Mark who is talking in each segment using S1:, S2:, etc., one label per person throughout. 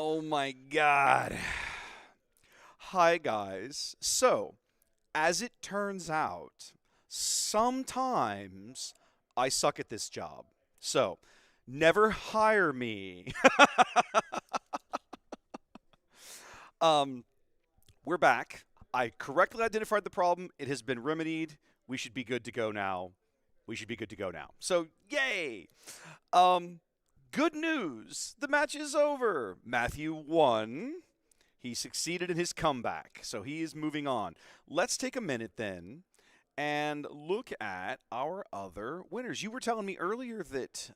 S1: Oh my god. Hi, guys. So, as it turns out, sometimes I suck at this job. So, never hire me. um, we're back. I correctly identified the problem. It has been remedied. We should be good to go now. We should be good to go now. So, yay! Um, Good news. The match is over. Matthew won. He succeeded in his comeback, so he is moving on. Let's take a minute then and look at our other winners. You were telling me earlier that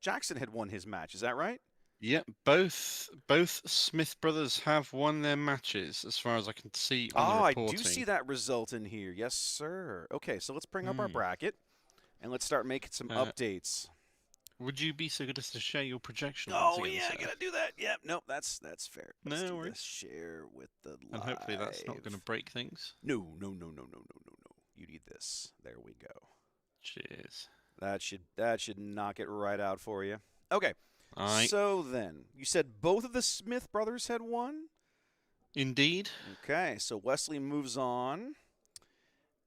S1: Jackson had won his match. Is that right?
S2: Yep, both Smith brothers have won their matches, as far as I can see on the
S1: Ah, I do see
S2: reporting.
S1: that result in here. Yes, sir. Okay, so let's bring up our
S2: Hmm.
S1: bracket and let's start making some
S2: Uh,
S1: updates.
S2: would you be so good as to share your projection once
S1: Oh
S2: again,
S1: yeah, I
S2: sir?
S1: gotta do that. Yep, nope, that's fair. Let's
S2: No
S1: do this.
S2: worries.
S1: Share with the
S2: And hopefully that's not going to
S1: live.
S2: break things.
S1: No. You need this. There we go.
S2: Cheers.
S1: That should knock it right out for you. Okay.
S2: Aye.
S1: So then, you said both of the Smith brothers had won?
S2: Indeed.
S1: Okay, so Wesley moves on.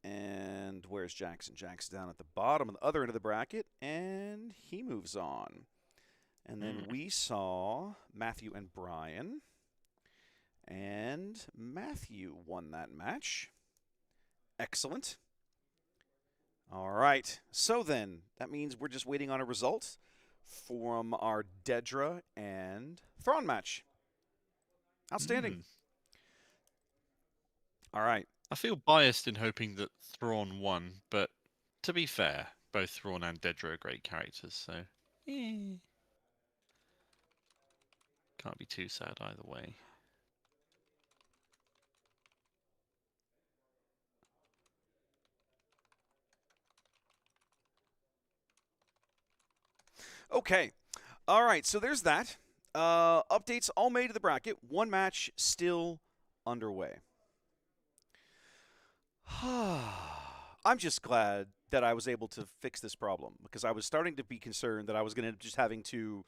S1: And where's Jackson? Jackson down at the bottom, on the other end of the bracket, and he moves on. And then we saw Matthew and Brian. And Matthew won that match. Excellent. All right. So then, that means we're just waiting on a result from our Dedra and Thrawn match. Outstanding.
S2: Mm.
S1: All right.
S2: I feel biased in hoping that Thrawn won, but to be fair, both Thrawn and Dedra are great characters, so can't be too sad either way.
S1: Okay. All right. So there's that. Updates all made to the bracket. One match still underway. I'm just glad that I was able to fix this problem because I was starting to be concerned that I was going to just having to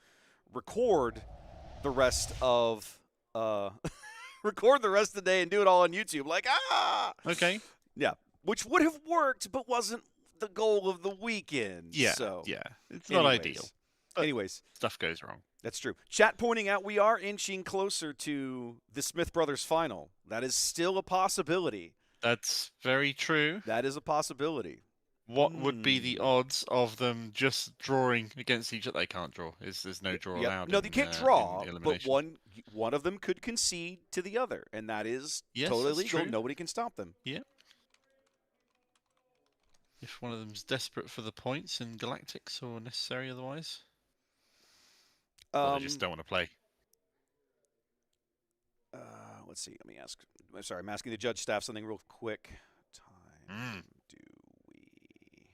S1: record the rest of record the rest of the day and do it all on YouTube. Like
S2: Okay.
S1: yeah, which would have worked, but wasn't the goal of the weekend.
S2: Yeah,
S1: So
S2: yeah. It's not
S1: anyways,
S2: ideal. But
S1: anyways,
S2: stuff goes wrong.
S1: that's true. Chat pointing out we are inching closer to the Smith brothers final. That is still a possibility.
S2: That's very true.
S1: That is a possibility.
S2: What would be the odds of them just drawing against each other? They can't draw. There's no draw
S1: Yep.
S2: allowed.
S1: No,
S2: in,
S1: they can't
S2: in
S1: draw, but
S2: elimination.
S1: one of them could concede to the other, and that is
S2: Yes,
S1: totally
S2: that's
S1: legal.
S2: true.
S1: Nobody can stop them.
S2: Yeah. If one of them's desperate for the points in Galactics or necessary otherwise. Or they just don't want to play.
S1: Let's see. Let me ask. I'm sorry, I'm asking the judge staff something real quick. Time do we?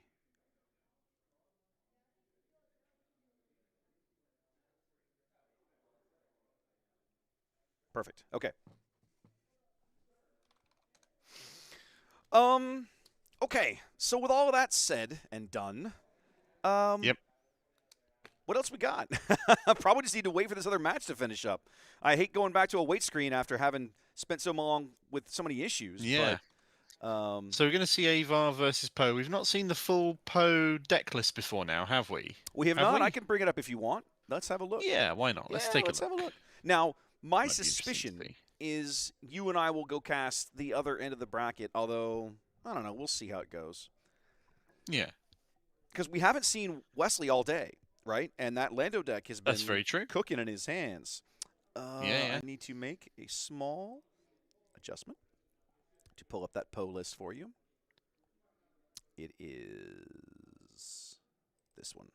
S1: Perfect. Okay. Okay. So with all of that said and done,
S2: Yep.
S1: what else we got? Probably just need to wait for this other match to finish up. I hate going back to a wait screen after having spent so long with so many issues.
S2: Yeah.
S1: But,
S2: So we're going to see Avar versus Poe. We've not seen the full Poe deck list before now, have we?
S1: we have not. I can bring it up if you want. Let's have a look.
S2: Yeah, why not? Let's
S1: Yeah,
S2: take
S1: let's
S2: a look.
S1: have a look. Now, my
S2: Might be interesting to
S1: suspicion
S2: see.
S1: is you and I will go cast the other end of the bracket, although, I don't know. We'll see how it goes.
S2: Yeah.
S1: Because we haven't seen Wesley all day, right? And that Lando deck has been
S2: That's very true.
S1: cooking in his hands.
S2: Yeah.
S1: I need to make a small adjustment to pull up that Poe list for you. It is this one.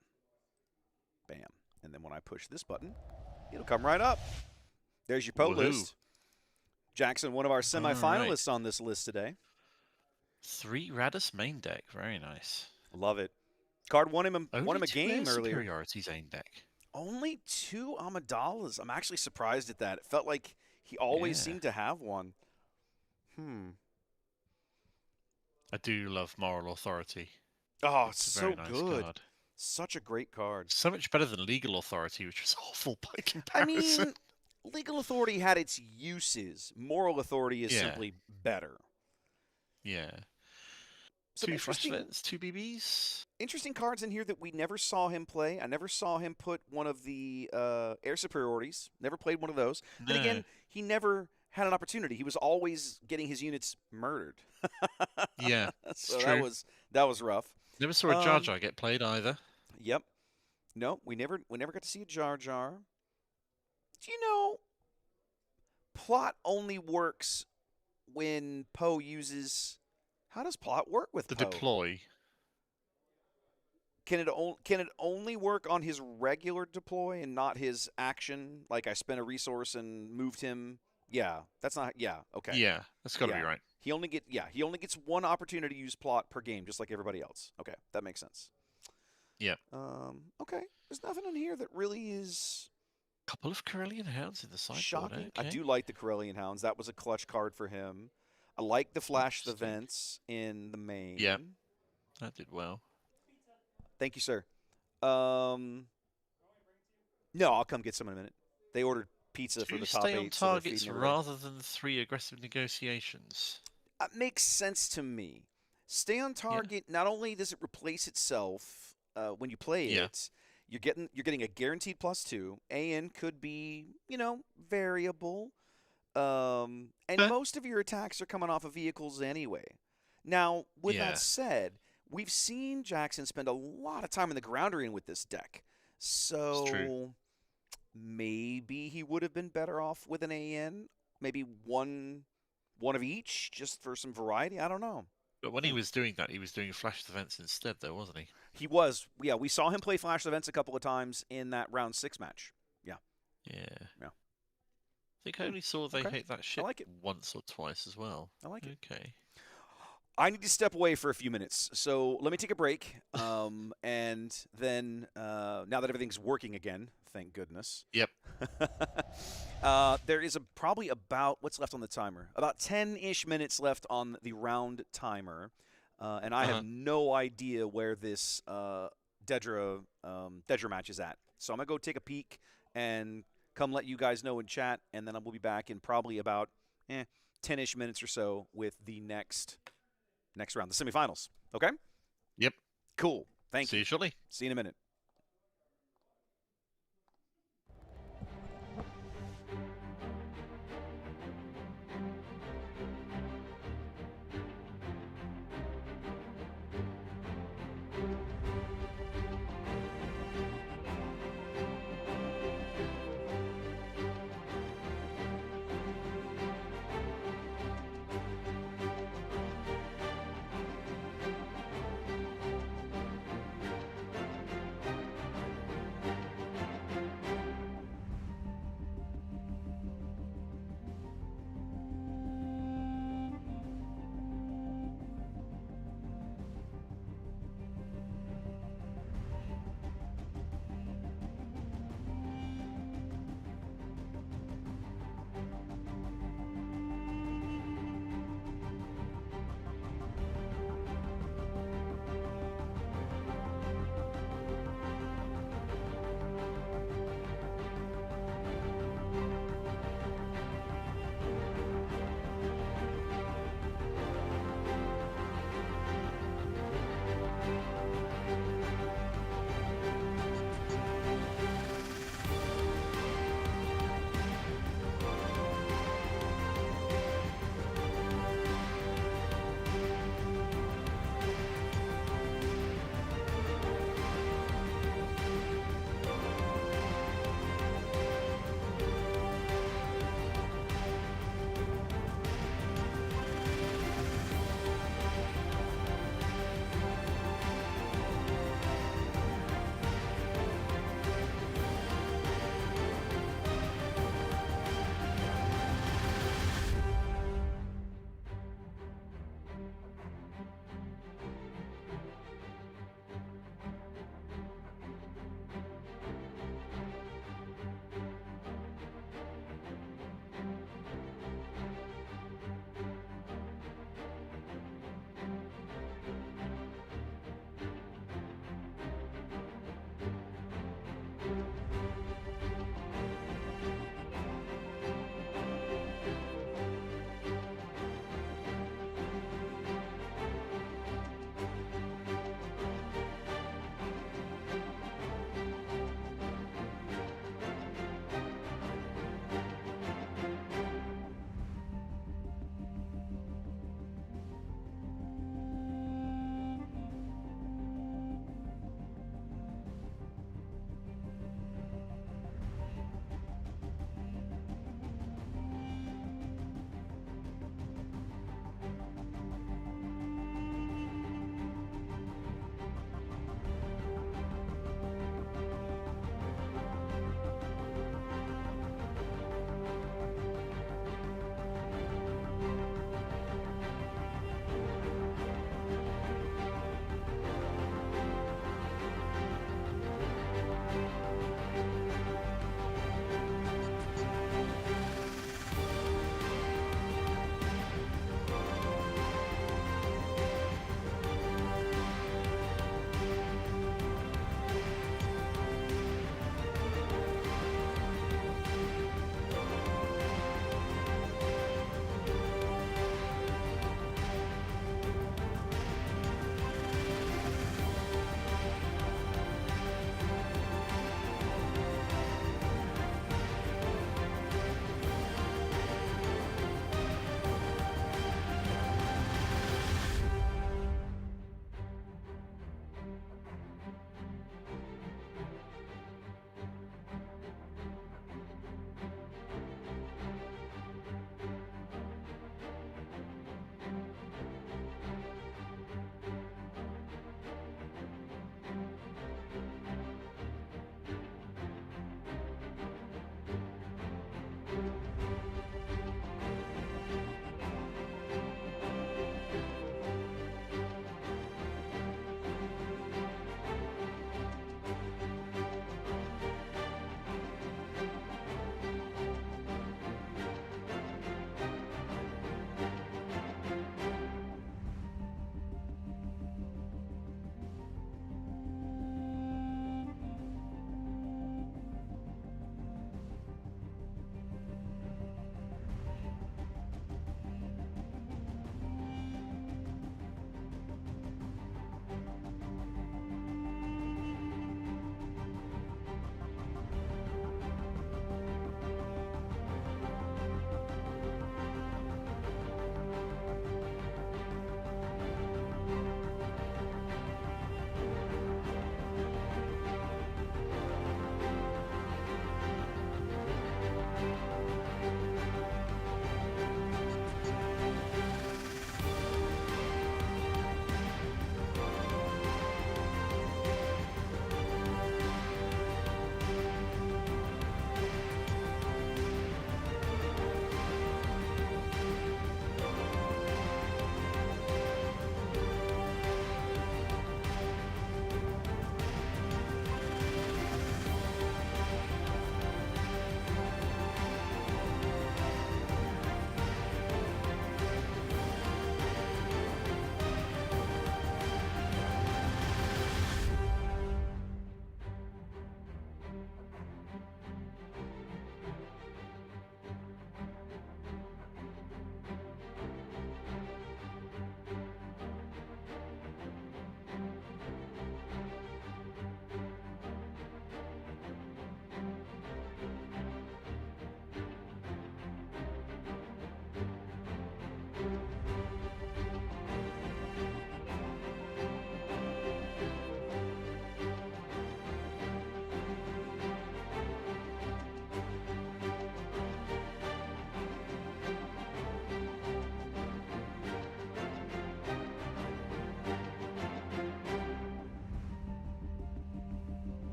S1: Bam. And then when I push this button, it'll come right up. There's your Poe list. Jackson, one of our semifinalists on this list today.
S2: 3 Radis main deck. Very nice.
S1: Love it. Card won him a
S2: Only
S1: game
S2: two
S1: earlier.
S2: superiority Zane deck.
S1: Only 2 Amidala's. I'm actually surprised at that. It felt like he always seemed to have one.
S2: I do love Moral Authority.
S1: Oh,
S2: it's
S1: it's
S2: a very
S1: so
S2: nice
S1: good.
S2: card.
S1: Such a great card.
S2: So much better than Legal Authority, which was awful by comparison.
S1: I mean, legal authority had its uses. Moral authority is simply better.
S2: Yeah.
S1: Some
S2: 2 flash events, 2 BBs.
S1: Interesting cards in here that we never saw him play. I never saw him put one of the air superiorities. Never played one of those.
S2: No.
S1: Then again, he never had an opportunity. He was always getting his units murdered.
S2: Yeah,
S1: so
S2: true.
S1: that was rough.
S2: Never saw a Jar Jar get played either.
S1: Yep. No, we never got to see a Jar Jar. Do you know plot only works when Poe uses? How does plot work with
S2: the
S1: Poe?
S2: Deploy?
S1: Can it only work on his regular deploy and not his action? Like I spent a resource and moved him. Yeah, that's not. Yeah, okay.
S2: Yeah, that's got to be right.
S1: He only gets one opportunity to use plot per game, just like everybody else. Okay, that makes sense.
S2: Yeah.
S1: Okay. There's nothing in here that really is.
S2: Couple of Corellian Hounds in the sideboard.
S1: Shocking.
S2: Okay.
S1: I do like the Corellian Hounds. That was a clutch card for him. I like the Flash the Vents in the main.
S2: Yeah, that did well.
S1: Thank you, sir. No, I'll come get some in a minute. They ordered pizza for the top 8.
S2: Stay on targets rather than 3 aggressive negotiations.
S1: That makes sense to me. Stay on target. Yeah. Not only does it replace itself when you play it, you're getting a guaranteed +2. AN could be variable, and most of your attacks are coming off of vehicles anyway. Now, with that said, we've seen Jackson spend a lot of time in the ground arena with this deck, so maybe he would have been better off with an AN. Maybe one of each, just for some variety. I don't know.
S2: But when he was doing that, he was doing Flash Events instead, though, wasn't he?
S1: He was. Yeah, we saw him play Flash Events a couple of times in that round 6 match. Yeah.
S2: Yeah. I think I only saw they hit that ship once or twice as well.
S1: I like it.
S2: Okay.
S1: I need to step away for a few minutes, so let me take a break. And then, now that everything's working again, thank goodness.
S2: Yep.
S1: There is probably about, what's left on the timer? About 10-ish minutes left on the round timer. And I have no idea where this Dedra match is at. So I'm going to go take a peek and come let you guys know in chat, and then we'll be back in probably about 10-ish minutes or so with the next round, the semifinals. Okay?
S2: Yep.
S1: Cool. Thank you.
S2: See you shortly.
S1: See you in a minute.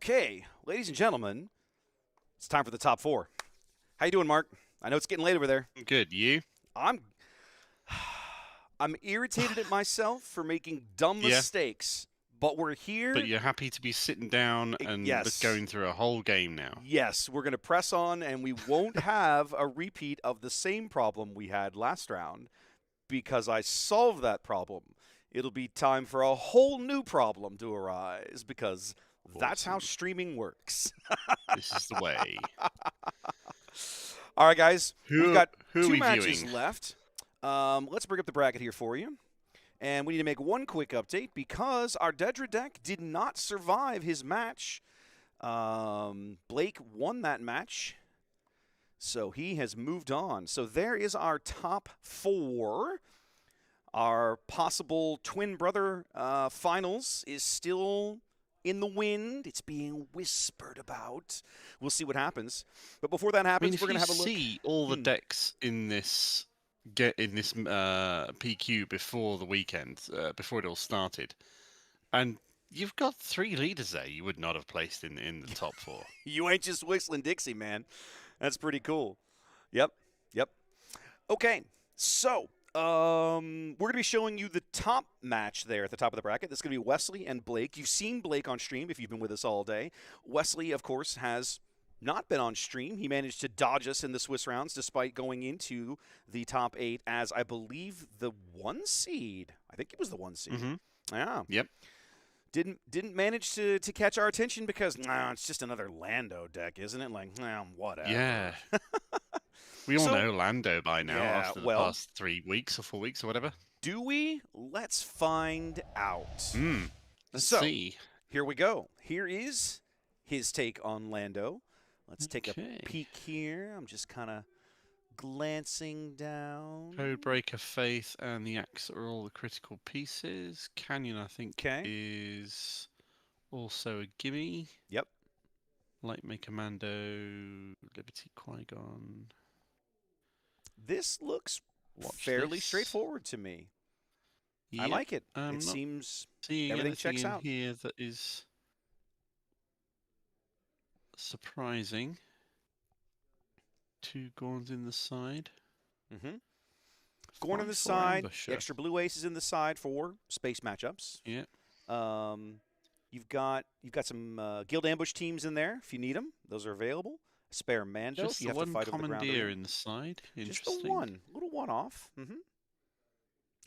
S1: Okay, ladies and gentlemen, it's time for the top 4. How you doing, Mark? I know it's getting late over there.
S2: Good. You?
S1: I'm irritated at myself for making dumb mistakes, but we're here.
S2: But you're happy to be sitting down and going through a whole game now.
S1: Yes, we're going to press on, and we won't have a repeat of the same problem we had last round because I solved that problem. It'll be time for a whole new problem to arise because that's how streaming works.
S2: This is the way.
S1: All right, guys. We've got
S2: who
S1: 2 matches
S2: viewing?
S1: left. Let's bring up the bracket here for you. And we need to make one quick update because our Dedra deck did not survive his match. Blake won that match, so he has moved on. So there is our top 4. Our possible twin brother finals is still in the wind. It's being whispered about. We'll see what happens. But before that happens, we're going to have a look.
S2: See all the decks in this PQ before the weekend, before it all started, and you've got 3 leaders there you would not have placed in the top 4.
S1: You ain't just whistling Dixie, man. That's pretty cool. Yep. Okay, so we're going to be showing you the top match there at the top of the bracket. That's going to be Wesley and Blake. You've seen Blake on stream if you've been with us all day. Wesley, of course, has not been on stream. He managed to dodge us in the Swiss rounds despite going into the top 8 as, I believe, the 1 seed. I think it was the 1 seed.
S2: Mm-hmm.
S1: Yeah.
S2: Yep.
S1: Didn't manage to catch our attention because it's just another Lando deck, isn't it? Like, whatever.
S2: Yeah. We all know Lando by now after the past 3 weeks or 4 weeks or whatever.
S1: Do we? Let's find out.
S2: Let's see.
S1: Here we go. Here is his take on Lando. Let's take a peek here. I'm just kind of glancing down.
S2: Codebreaker, Faith, and the Axe are all the critical pieces. Canyon, I think, is also a gimme.
S1: Yep.
S2: Lightmaker, Mando, Liberty, Qui-Gon.
S1: This looks fairly straightforward to me. Yep. I like it. It seems everything checks out
S2: here that is surprising. 2 Gorns in the side.
S1: Mm-hmm. Gorn in the side. The extra blue ace is in the side for space matchups.
S2: Yeah.
S1: You've got some guild ambush teams in there if you need them. Those are available. Spare Mando.
S2: Just
S1: you have
S2: the
S1: to
S2: one
S1: fight over the
S2: commandeer in the side. Interesting.
S1: Just the one. Little one-off. Mm-hmm.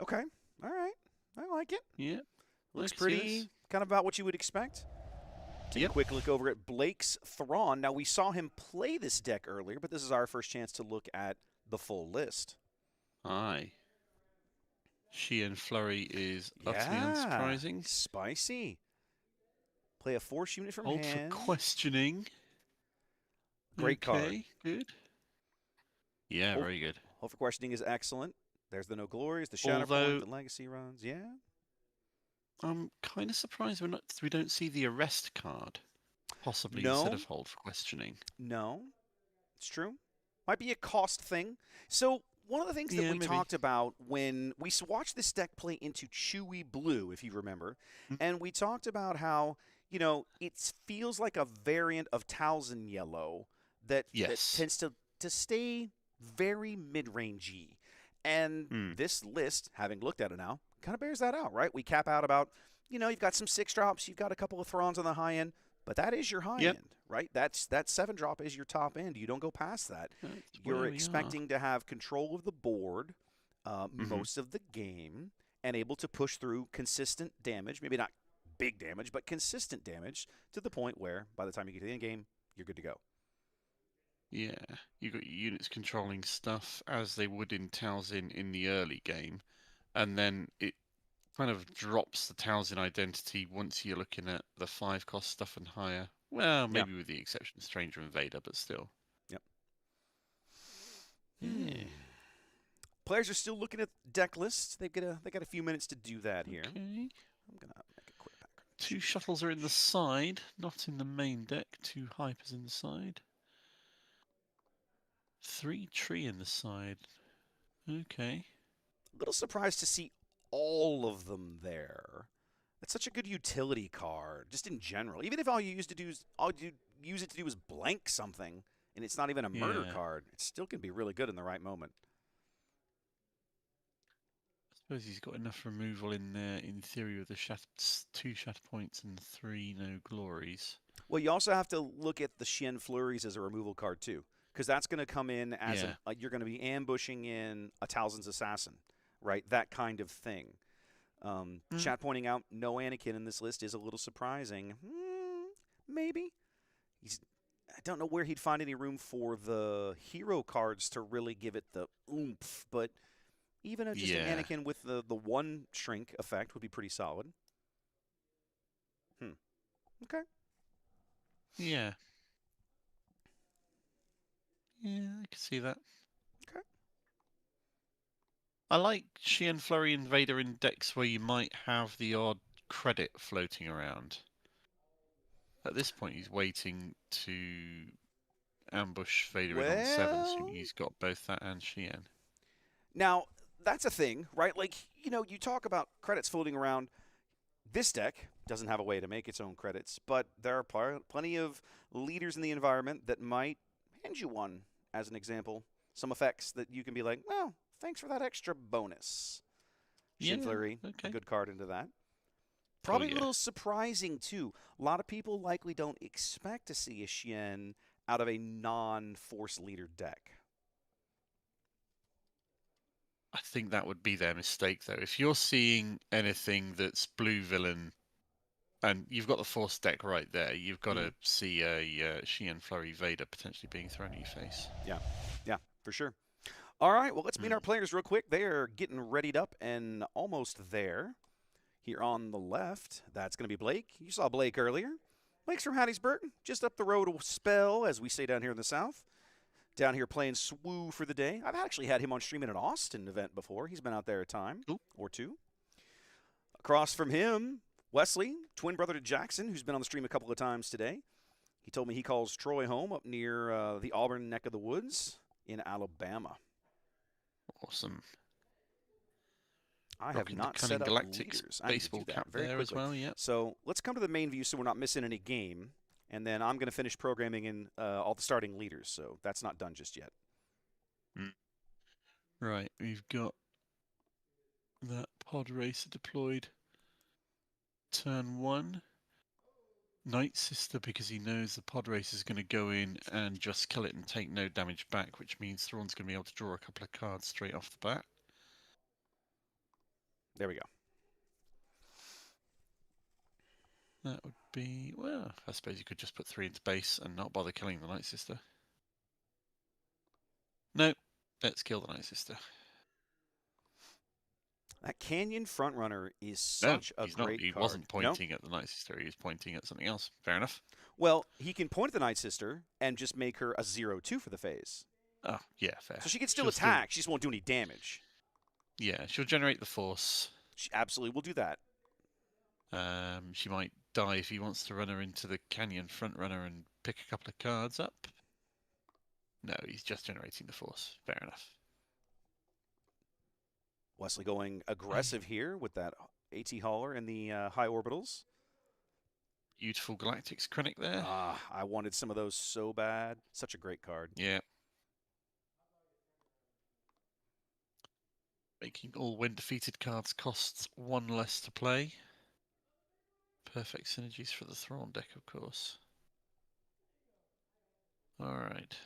S1: Okay. All right. I like it.
S2: Yeah.
S1: Looks pretty kind of about what you would expect. Take a quick look over at Blake's Thrawn. Now, we saw him play this deck earlier, but this is our first chance to look at the full list.
S2: Aye. Sheehan Flurry is utterly unsurprising.
S1: Spicy. Play a force unit from
S2: hand. Hold for questioning.
S1: Great card.
S2: Good. Yeah, very good.
S1: Hold for questioning is excellent. There's the No Glories, the Shatterpoint, the Legacy runs. Yeah.
S2: I'm kind of surprised we don't see the arrest card, possibly instead of hold for questioning.
S1: No, it's true. Might be a cost thing. So one of the things that we talked about when we watched this deck play into Chewy Blue, if you remember, and we talked about how it feels like a variant of Talzin Yellow that tends to stay very mid-rangey. And this list, having looked at it now, kind of bears that out, right? We cap out about, you've got some 6-drops, you've got a couple of Throns on the high end, but that is your high end, right? That 7-drop is your top end. You don't go past that. You're expecting to have control of the board most of the game and able to push through consistent damage, maybe not big damage, but consistent damage to the point where by the time you get to the end game, you're good to go.
S2: Yeah, you got units controlling stuff as they would in Talzin in the early game, and then it kind of drops the Talzin identity once you're looking at the 5-cost stuff and higher. Well, maybe with the exception of Stranger Invader, but still.
S1: Yep. Players are still looking at deck lists. They got a few minutes to do that here.
S2: Okay.
S1: I'm gonna make a quick background.
S2: 2 shuttles are in the side, not in the main deck. 2 hypers in the side. 3 tree in the side. Okay.
S1: A little surprised to see all of them there. It's such a good utility card, just in general. Even if all you use it to do is blank something, and it's not even a murder
S2: Yeah.
S1: card, it still can be really good in the right moment.
S2: I suppose he's got enough removal in there, in theory, with the 2 shatter points and 3 no glories.
S1: Well, you also have to look at the Shen Flurries as a removal card too, because that's going to come in as
S2: Yeah.
S1: you're going to be ambushing in a Talzin's Assassin, right? That kind of thing.
S2: Mm.
S1: Chat pointing out no Anakin in this list is a little surprising. Maybe I don't know where he'd find any room for the hero cards to really give it the oomph, but even just an
S2: Yeah.
S1: Anakin with the one shrink effect would be pretty solid. Okay.
S2: Yeah. Yeah, I can see that.
S1: Okay.
S2: I like Sheehan Flurry Invader in decks where you might have the odd credit floating around. At this point, he's waiting to ambush Vader in on 7, so
S1: Well,
S2: he's got both that and Sheehan.
S1: now that's a thing, right? Like, you talk about credits floating around. This deck doesn't have a way to make its own credits, but there are plenty of leaders in the environment that might hand you one as an example. Some effects that you can be like, well, thanks for that extra bonus. Shin
S2: Yeah,
S1: Flurry, a
S2: okay.
S1: good card into that.
S2: Oh,
S1: Probably a
S2: yeah.
S1: little surprising, too. A lot of people likely don't expect to see a Shen out of a non Force leader deck.
S2: I think that would be their mistake, though. If you're seeing anything that's blue villain, and you've got the Force deck right there, you've got to see a Sheehan Flurry Vader potentially being thrown in your face.
S1: Yeah, for sure. All right, well, let's meet our players real quick. They are getting readied up and almost there. Here on the left, that's going to be Blake. You saw Blake earlier. Blake's from Hattiesburg, just up the road a spell, as we say down here in the South. Down here playing SWU for the day. I've actually had him on stream at an Austin event before. He's been out there a time
S2: Ooh.
S1: or two. Across from him, Wesley, twin brother to Jackson, who's been on the stream a couple of times today. He told me he calls Troy home up near the Auburn neck of the woods in Alabama.
S2: Awesome.
S1: I have
S2: Rocking the
S1: not
S2: Cunning
S1: set up
S2: Galactics
S1: leaders. I need to do
S2: baseball
S1: that
S2: cap
S1: very
S2: there as
S1: quickly.
S2: well, yeah.
S1: So let's come to the main view so we're not missing any game. And then I'm going to finish programming in all the starting leaders. So that's not done just yet.
S2: Right, we've got that pod racer deployed. Turn 1. Night Sister, because he knows the pod racer is going to go in and just kill it and take no damage back, which means Thrawn's going to be able to draw a couple of cards straight off the bat.
S1: There we go.
S2: That would be, well, I suppose you could just put 3 into base and not bother killing the Night Sister. No, let's kill the Night Sister.
S1: That Canyon Frontrunner is
S2: No,
S1: such a
S2: he's not.
S1: great
S2: He
S1: card.
S2: wasn't pointing at the Night Sister. He was pointing at something else. Fair enough.
S1: Well, he can point at the Night Sister and just make her a 0/2 for the phase.
S2: Oh, yeah, fair.
S1: So she can still attack. She just won't do any damage.
S2: Yeah, she'll generate the Force.
S1: She absolutely will do that.
S2: She might die if he wants to run her into the Canyon Frontrunner and pick a couple of cards up. No, he's just generating the Force. Fair enough.
S1: Wesley going aggressive here with that AT hauler and the high orbitals.
S2: Beautiful Galactics Krennic there.
S1: I wanted some of those so bad. Such a great card.
S2: Yeah. Making all when defeated cards cost 1 less to play. Perfect synergies for the Thrawn deck, of course. Alright.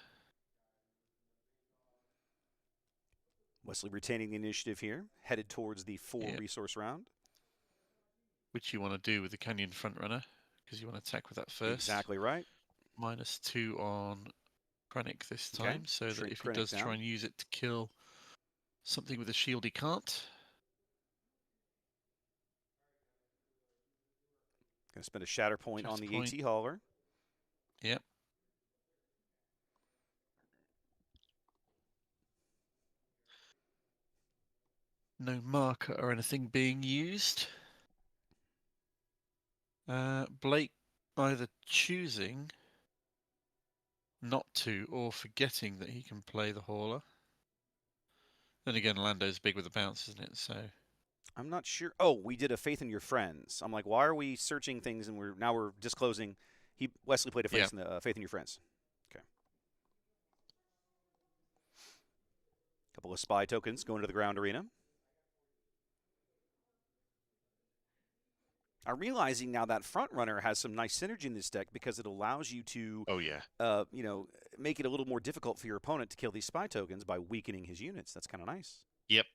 S1: Wesley retaining the initiative here, headed towards the 4-resource round.
S2: Which you want to do with the Canyon Frontrunner, because you want to attack with that first.
S1: Exactly right.
S2: -2 on Krennic this time, so that if he does try and use it to kill something with a shield, he can't.
S1: Going to spend a shatter point on the AT hauler.
S2: Yep. No marker or anything being used. Blake either choosing not to or forgetting that he can play the hauler. Then again, Lando's big with the bounce, isn't it? So
S1: I'm not sure. Oh, we did a faith in your friends. I'm like, why are we searching things and we're disclosing? Wesley played a
S2: Yeah.
S1: faith in your friends. Okay. Couple of spy tokens going to the ground arena. I'm realizing now that front runner has some nice synergy in this deck because it allows you to,
S2: Oh yeah.
S1: make it a little more difficult for your opponent to kill these spy tokens by weakening his units. That's kind of nice.
S2: Yep.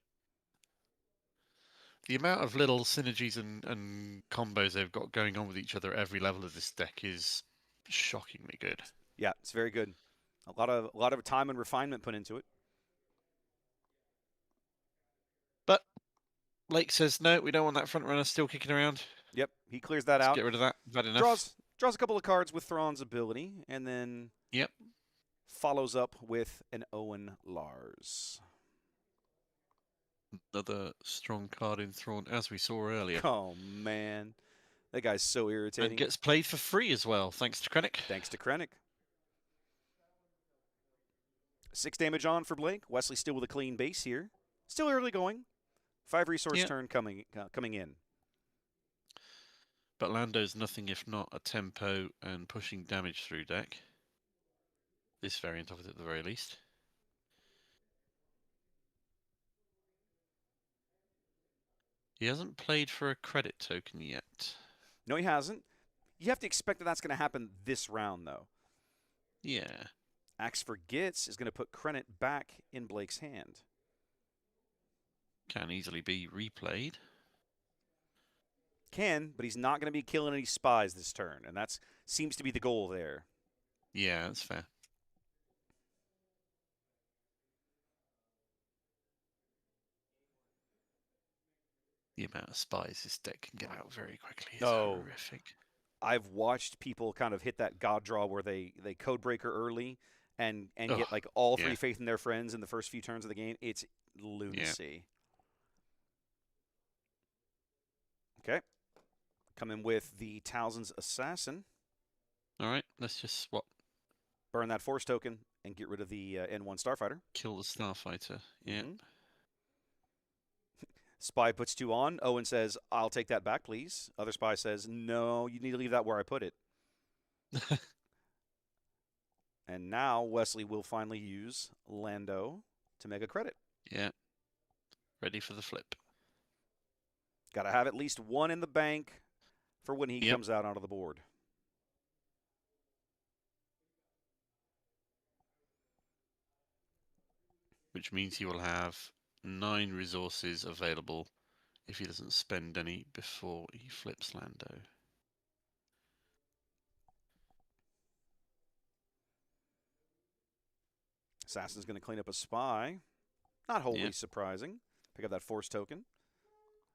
S2: The amount of little synergies and combos they've got going on with each other at every level of this deck is shockingly good.
S1: Yeah, it's very good. A lot of time and refinement put into it.
S2: But Blake says no, we don't want that front runner still kicking around.
S1: Yep, he clears that
S2: Let's
S1: out.
S2: get rid of that. We've had enough.
S1: Draws a couple of cards with Thrawn's ability, and then follows up with an Owen Lars.
S2: Another strong card in Thrawn, as we saw earlier.
S1: Oh man, that guy's so irritating.
S2: And gets played for free as well, thanks to Krennic.
S1: Thanks to Krennic. 6 damage on for Blake. Wesley still with a clean base here. Still early going. 5 resource turn coming in.
S2: But Lando's nothing if not a tempo and pushing damage through deck. This variant of it at the very least. He hasn't played for a credit token yet.
S1: No, he hasn't. You have to expect that that's going to happen this round, though.
S2: Yeah.
S1: Axe for Gits is going to put Krennic back in Blake's hand.
S2: Can easily be replayed.
S1: Can, but he's not going to be killing any spies this turn, and that seems to be the goal there.
S2: Yeah, that's fair. The amount of spies this deck can get out very quickly is horrific.
S1: I've watched people kind of hit that god draw where they code breaker early and get like all 3 faith in their friends in the first few turns of the game. It's lunacy. Yeah. Okay. Coming with the Talzin's Assassin.
S2: All right, let's just swap.
S1: Burn that Force token and get rid of the N1 Starfighter.
S2: Kill the Starfighter. Yeah.
S1: Mm-hmm. Spy puts 2 on. Owen says, I'll take that back, please. Other spy says, no, you need to leave that where I put it. And now Wesley will finally use Lando to make a credit.
S2: Yeah. Ready for the flip.
S1: Got to have at least 1 in the bank for when he comes out onto the board.
S2: Which means he will have 9 resources available if he doesn't spend any before he flips Lando.
S1: Assassin's going to clean up a spy. Not wholly surprising. Pick up that Force token.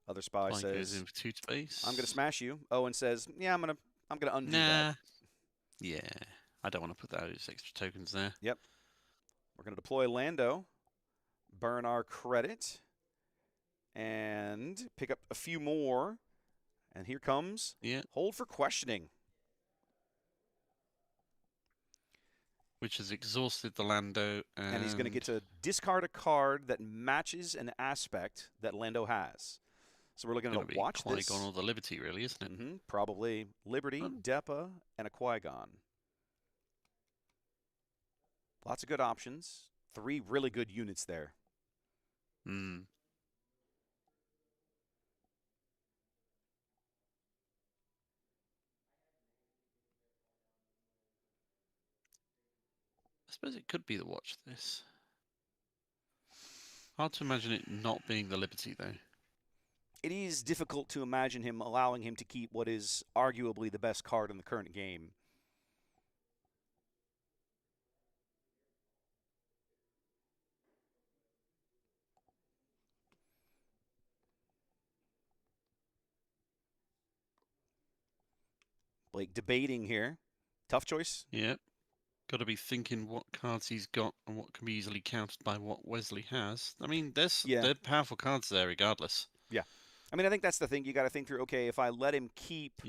S1: Other spy says,
S2: goes in for 2 space.
S1: I'm going to smash you. Owen says, yeah, I'm going to undo that.
S2: Yeah, I don't want to put those extra tokens there.
S1: Yep. We're going to deploy Lando, burn our credit, and pick up a few more. And here comes Hold for Questioning.
S2: Which has exhausted the Lando.
S1: And he's going to get to discard a card that matches an aspect that Lando has. So we're looking to watch this.
S2: Qui-Gon or the Liberty, really, isn't it?
S1: Mm-hmm. Probably Liberty, Depa, and a Qui-Gon. Lots of good options. 3 really good units there.
S2: Hmm. I suppose it could be the watch this. Hard to imagine it not being the Liberty, though.
S1: It is difficult to imagine him allowing him to keep what is arguably the best card in the current game. Blake debating here. Tough choice.
S2: Yep. Got to be thinking what cards he's got and what can be easily countered by what Wesley has. I mean, they're powerful cards there regardless.
S1: Yeah. I mean, I think that's the thing. You got to think through, okay, if I let him keep,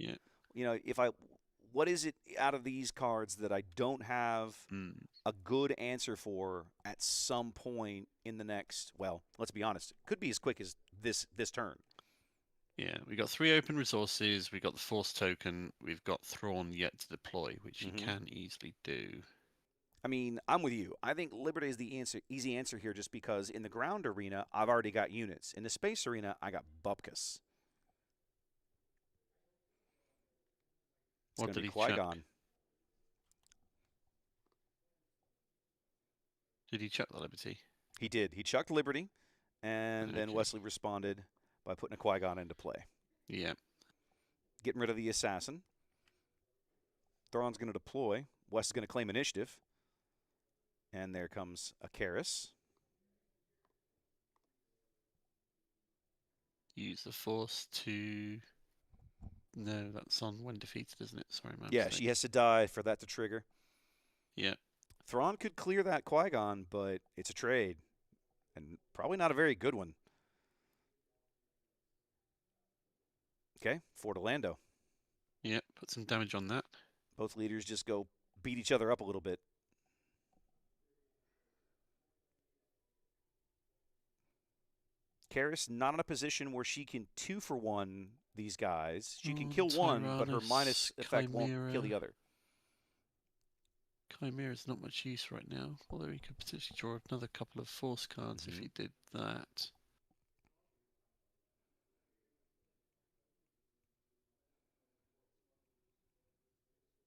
S1: what is it out of these cards that I don't have a good answer for at some point in the next, well, let's be honest, it could be as quick as this turn.
S2: Yeah, we got 3 open resources, we got the Force token, we've got Thrawn yet to deploy, which he can easily do.
S1: I mean, I'm with you. I think Liberty is the easy answer here just because in the ground arena, I've already got units. In the space arena, I got Bupkis. It's
S2: What
S1: going to
S2: did
S1: be
S2: he chuck?
S1: Qui-Gon.
S2: Did he chuck the Liberty?
S1: He did. He chucked Liberty, and then
S2: Okay.
S1: Wesley responded by putting a Qui-Gon into play.
S2: Yeah.
S1: Getting rid of the assassin. Thrawn's going to deploy. Wes is going to claim initiative. And there comes a Karis.
S2: Use the Force to... No, that's on when defeated, isn't it? Sorry, my
S1: Yeah,
S2: mistake.
S1: she has to die for that to trigger.
S2: Yeah.
S1: Thrawn could clear that Qui-Gon, but it's a trade. And probably not a very good one. Okay, 4 to Lando.
S2: Yeah, put some damage on that.
S1: Both leaders just go beat each other up a little bit. Karis not in a position where she can 2-for-1 these guys. She can kill one, but her minus effect won't kill the other.
S2: Chimera's not much use right now, although he could potentially draw another couple of Force cards if he did that.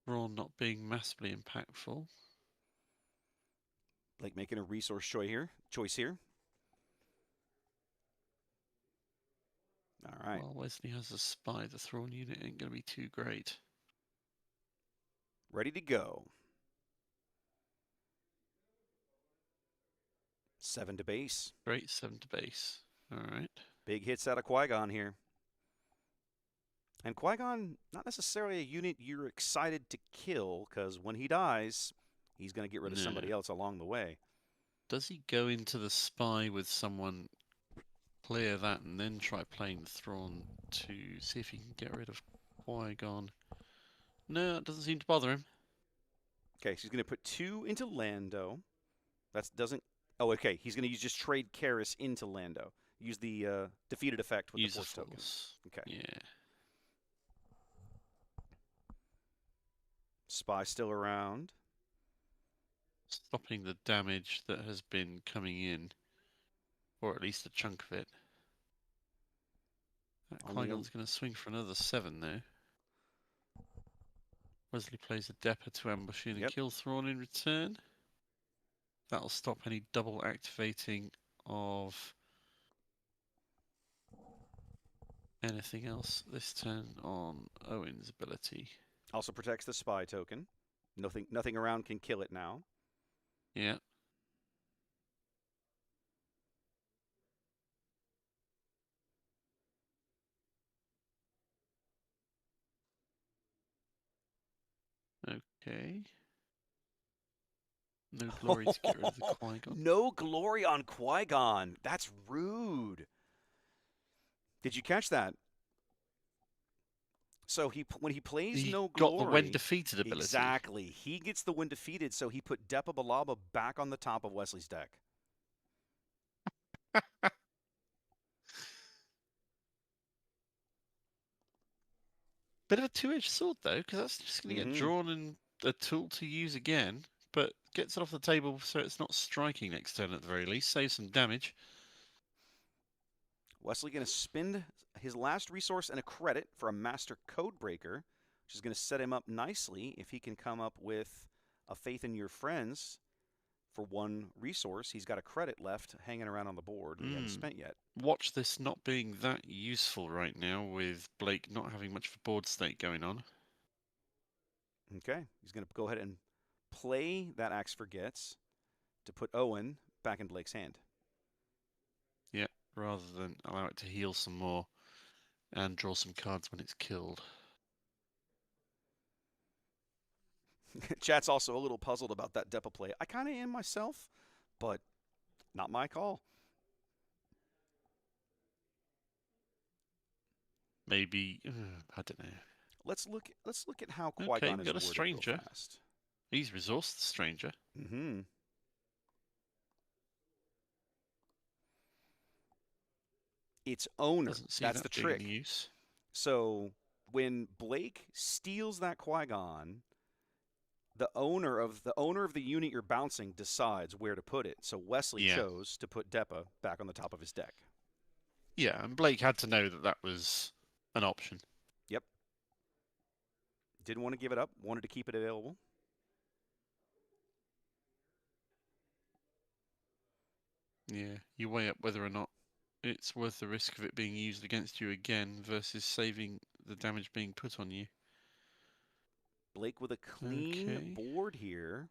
S2: Raw not being massively impactful.
S1: Like making a resource choice here. All right.
S2: Well, Wesley has a spy. The Thrawn unit ain't going to be too great.
S1: Ready to go. 7 to base.
S2: Great, 7 to base. All right.
S1: Big hits out of Qui-Gon here. And Qui-Gon, not necessarily a unit you're excited to kill, because when he dies, he's going to get rid of somebody else along the way.
S2: Does he go into the spy with someone, clear that, and then try playing the Thrawn to see if he can get rid of Qui-Gon? No, it doesn't seem to bother him.
S1: Okay, so he's going to put 2 into Lando. That doesn't... Oh, okay. He's going to just trade Karis into Lando. Use the defeated effect with the Force token. Okay.
S2: Yeah.
S1: Spy still around.
S2: Stopping the damage that has been coming in, or at least a chunk of it. That Qui-Gon's going to swing for another 7 though. Wesley plays a Depper to ambush in and kill Thrawn in return. That'll stop any double activating of anything else this turn on Owen's ability.
S1: Also protects the spy token. Nothing around can kill it now.
S2: Yeah. Okay. No glory to get rid of the Qui-Gon.
S1: No glory on Qui-Gon. That's rude. Did you catch that? So when he plays no glory,
S2: got the when defeated ability.
S1: Exactly. He gets the when defeated, so he put Depa Balaba back on the top of Wesley's deck.
S2: Bit of a two-edged sword, though, because that's just going to get drawn and a tool to use again, but gets it off the table so it's not striking next turn at the very least. Save some damage.
S1: Wesley going to spend his last resource and a credit for a Master Codebreaker, which is going to set him up nicely if he can come up with a Faith in Your Friends for 1 resource. He's got a credit left hanging around on the board he hasn't spent yet.
S2: Watch this not being that useful right now with Blake not having much of a board state going on.
S1: Okay, he's going to go ahead and play that Axe Forgets to put Owen back in Blake's hand.
S2: Yeah, rather than allow it to heal some more and draw some cards when it's killed.
S1: Chat's also a little puzzled about that Depa play. I kind of am myself, but not my call.
S2: Maybe I don't know.
S1: Let's look at how Qui-Gon is
S2: got a stranger.
S1: Real fast.
S2: He's resourced the stranger.
S1: its owner.
S2: Doesn't see
S1: That's the
S2: that being any
S1: trick.
S2: use.
S1: So when Blake steals that Qui-Gon, the owner of the unit you're bouncing decides where to put it. So Wesley
S2: Yeah.
S1: chose to put Depa back on the top of his deck.
S2: Yeah, and Blake had to know that that was an option.
S1: Yep. Didn't want to give it up. Wanted to keep it available.
S2: Yeah, you weigh up whether or not it's worth the risk of it being used against you again versus saving the damage being put on you.
S1: Blake with a clean board here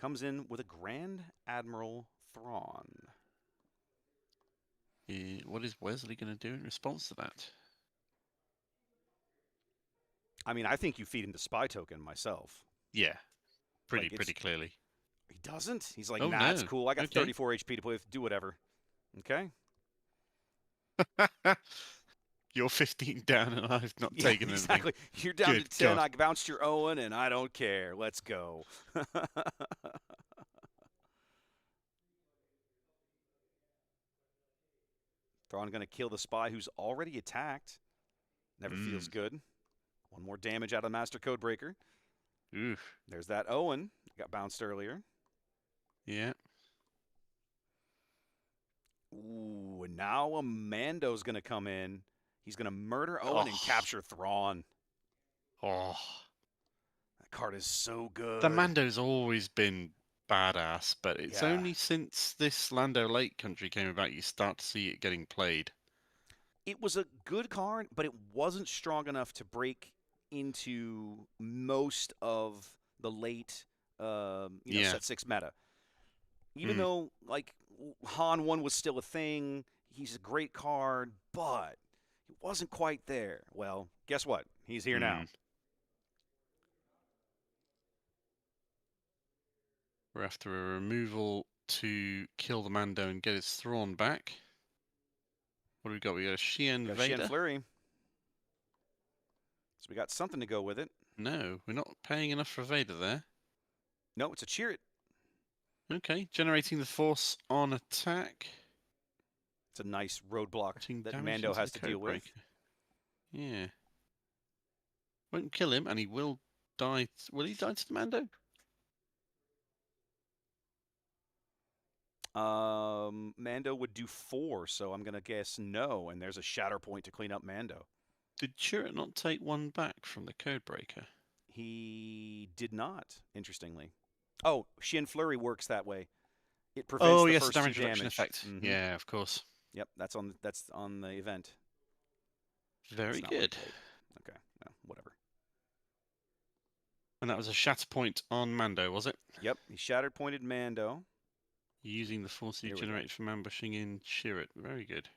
S1: comes in with a Grand Admiral Thrawn.
S2: What is Wesley going to do in response to that?
S1: I mean, I think you feed him the spy token myself.
S2: Yeah, pretty
S1: Like,
S2: clearly.
S1: He doesn't? He's like,
S2: Oh,
S1: nah, it's
S2: no.
S1: cool. I got
S2: Okay.
S1: 34 HP to play with. Do whatever. Okay?
S2: You're 15 down and I've not taken anything.
S1: Exactly. You're down
S2: Good
S1: to 10.
S2: God.
S1: I bounced your Owen, and I don't care. Let's go. Thrawn going to kill the spy who's already attacked. Never feels good. One more damage out of the Master Codebreaker.
S2: Oof.
S1: There's that Owen. Got bounced earlier.
S2: Yeah.
S1: Ooh, and now a Mando's going to come in. He's going to murder Owen and capture Thrawn.
S2: Oh.
S1: That card is so good.
S2: The Mando's always been badass, but it's only since this Lando Lake country came about you start to see it getting played.
S1: It was a good card, but it wasn't strong enough to break into most of the late set 6 meta. Even though, like, Han 1 was still a thing, he's a great card, but it wasn't quite there. Well, guess what? He's here now.
S2: We're after a removal to kill the Mando and get his Thrawn back. What do we got? We got a Xi'an Vader.
S1: Xi'an Flurry. So we got something to go with it.
S2: No, we're not paying enough for Vader there.
S1: No, it's a Chirrut.
S2: Okay, generating the Force on attack.
S1: It's a nice roadblock that Mando has to deal with.
S2: Yeah. Won't kill him, and he will die. Will he die to the Mando?
S1: Mando would do 4, so I'm going to guess no, and there's a shatter point to clean up Mando.
S2: Did Chirrut not take one back from the Codebreaker?
S1: He did not, interestingly. Oh, Xi'an Flurry works that way. It prevents the first
S2: damage
S1: 2
S2: reduction effect. Yeah, of course.
S1: Yep, that's on the event.
S2: Very good.
S1: Okay, well, whatever.
S2: And that was a shatter point on Mando, was it?
S1: Yep, he shattered pointed Mando.
S2: Using the force you generated from ambushing in Chirrut. Very good.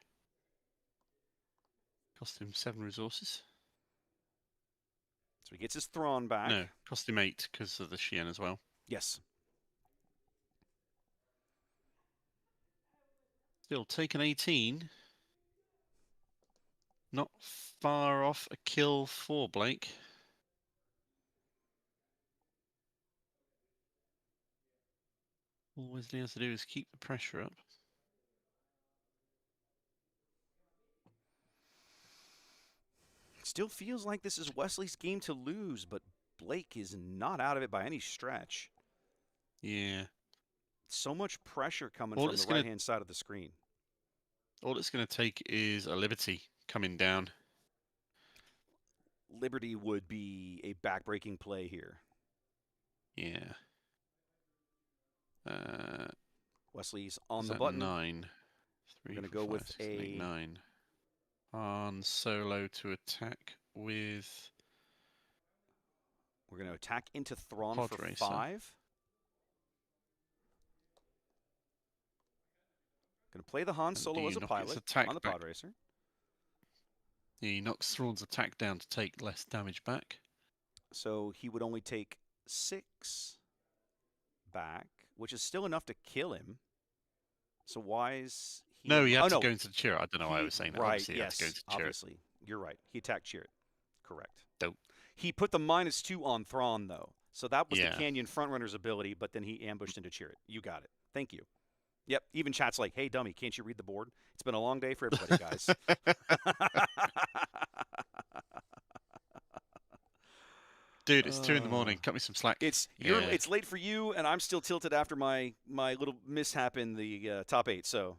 S2: Cost him 7 resources.
S1: So he gets his Thrawn back.
S2: No, cost him 8 because of the Xi'an as well.
S1: Yes.
S2: Still taken 18. Not far off a kill for Blake. All Wesley has to do is keep the pressure up.
S1: Still feels like this is Wesley's game to lose, but Blake is not out of it by any stretch.
S2: Yeah.
S1: So much pressure coming from the right-hand side of the screen.
S2: All it's going to take is a Liberty coming down.
S1: Liberty would be a backbreaking play here.
S2: Yeah.
S1: Wesley's on the button.
S2: 9.
S1: We're going to go with
S2: 8, 9. Han Solo to attack with...
S1: We're going to attack into Thrawn for 5. Going to play the Han Solo as a pilot on the Pod Racer.
S2: He knocks Thrawn's attack down to take less damage back.
S1: So he would only take 6 back, which is still enough to kill him. So why is he...
S2: No, he had to go into the Chirrut. I don't know why I was saying that.
S1: Right,
S2: obviously,
S1: yes,
S2: he had to go into
S1: obviously. You're right. He attacked Chirrut. Correct.
S2: Dope.
S1: He put the -2 on Thrawn, though. So that was the Canyon Frontrunner's ability, but then he ambushed into Chirrut. You got it. Thank you. Yep. Even chat's like, "Hey, dummy, can't you read the board? It's been a long day for everybody, guys."
S2: Dude, it's 2 in the morning. Cut me some slack. Yeah.
S1: It's late for you, and I'm still tilted after my little mishap in the top 8. So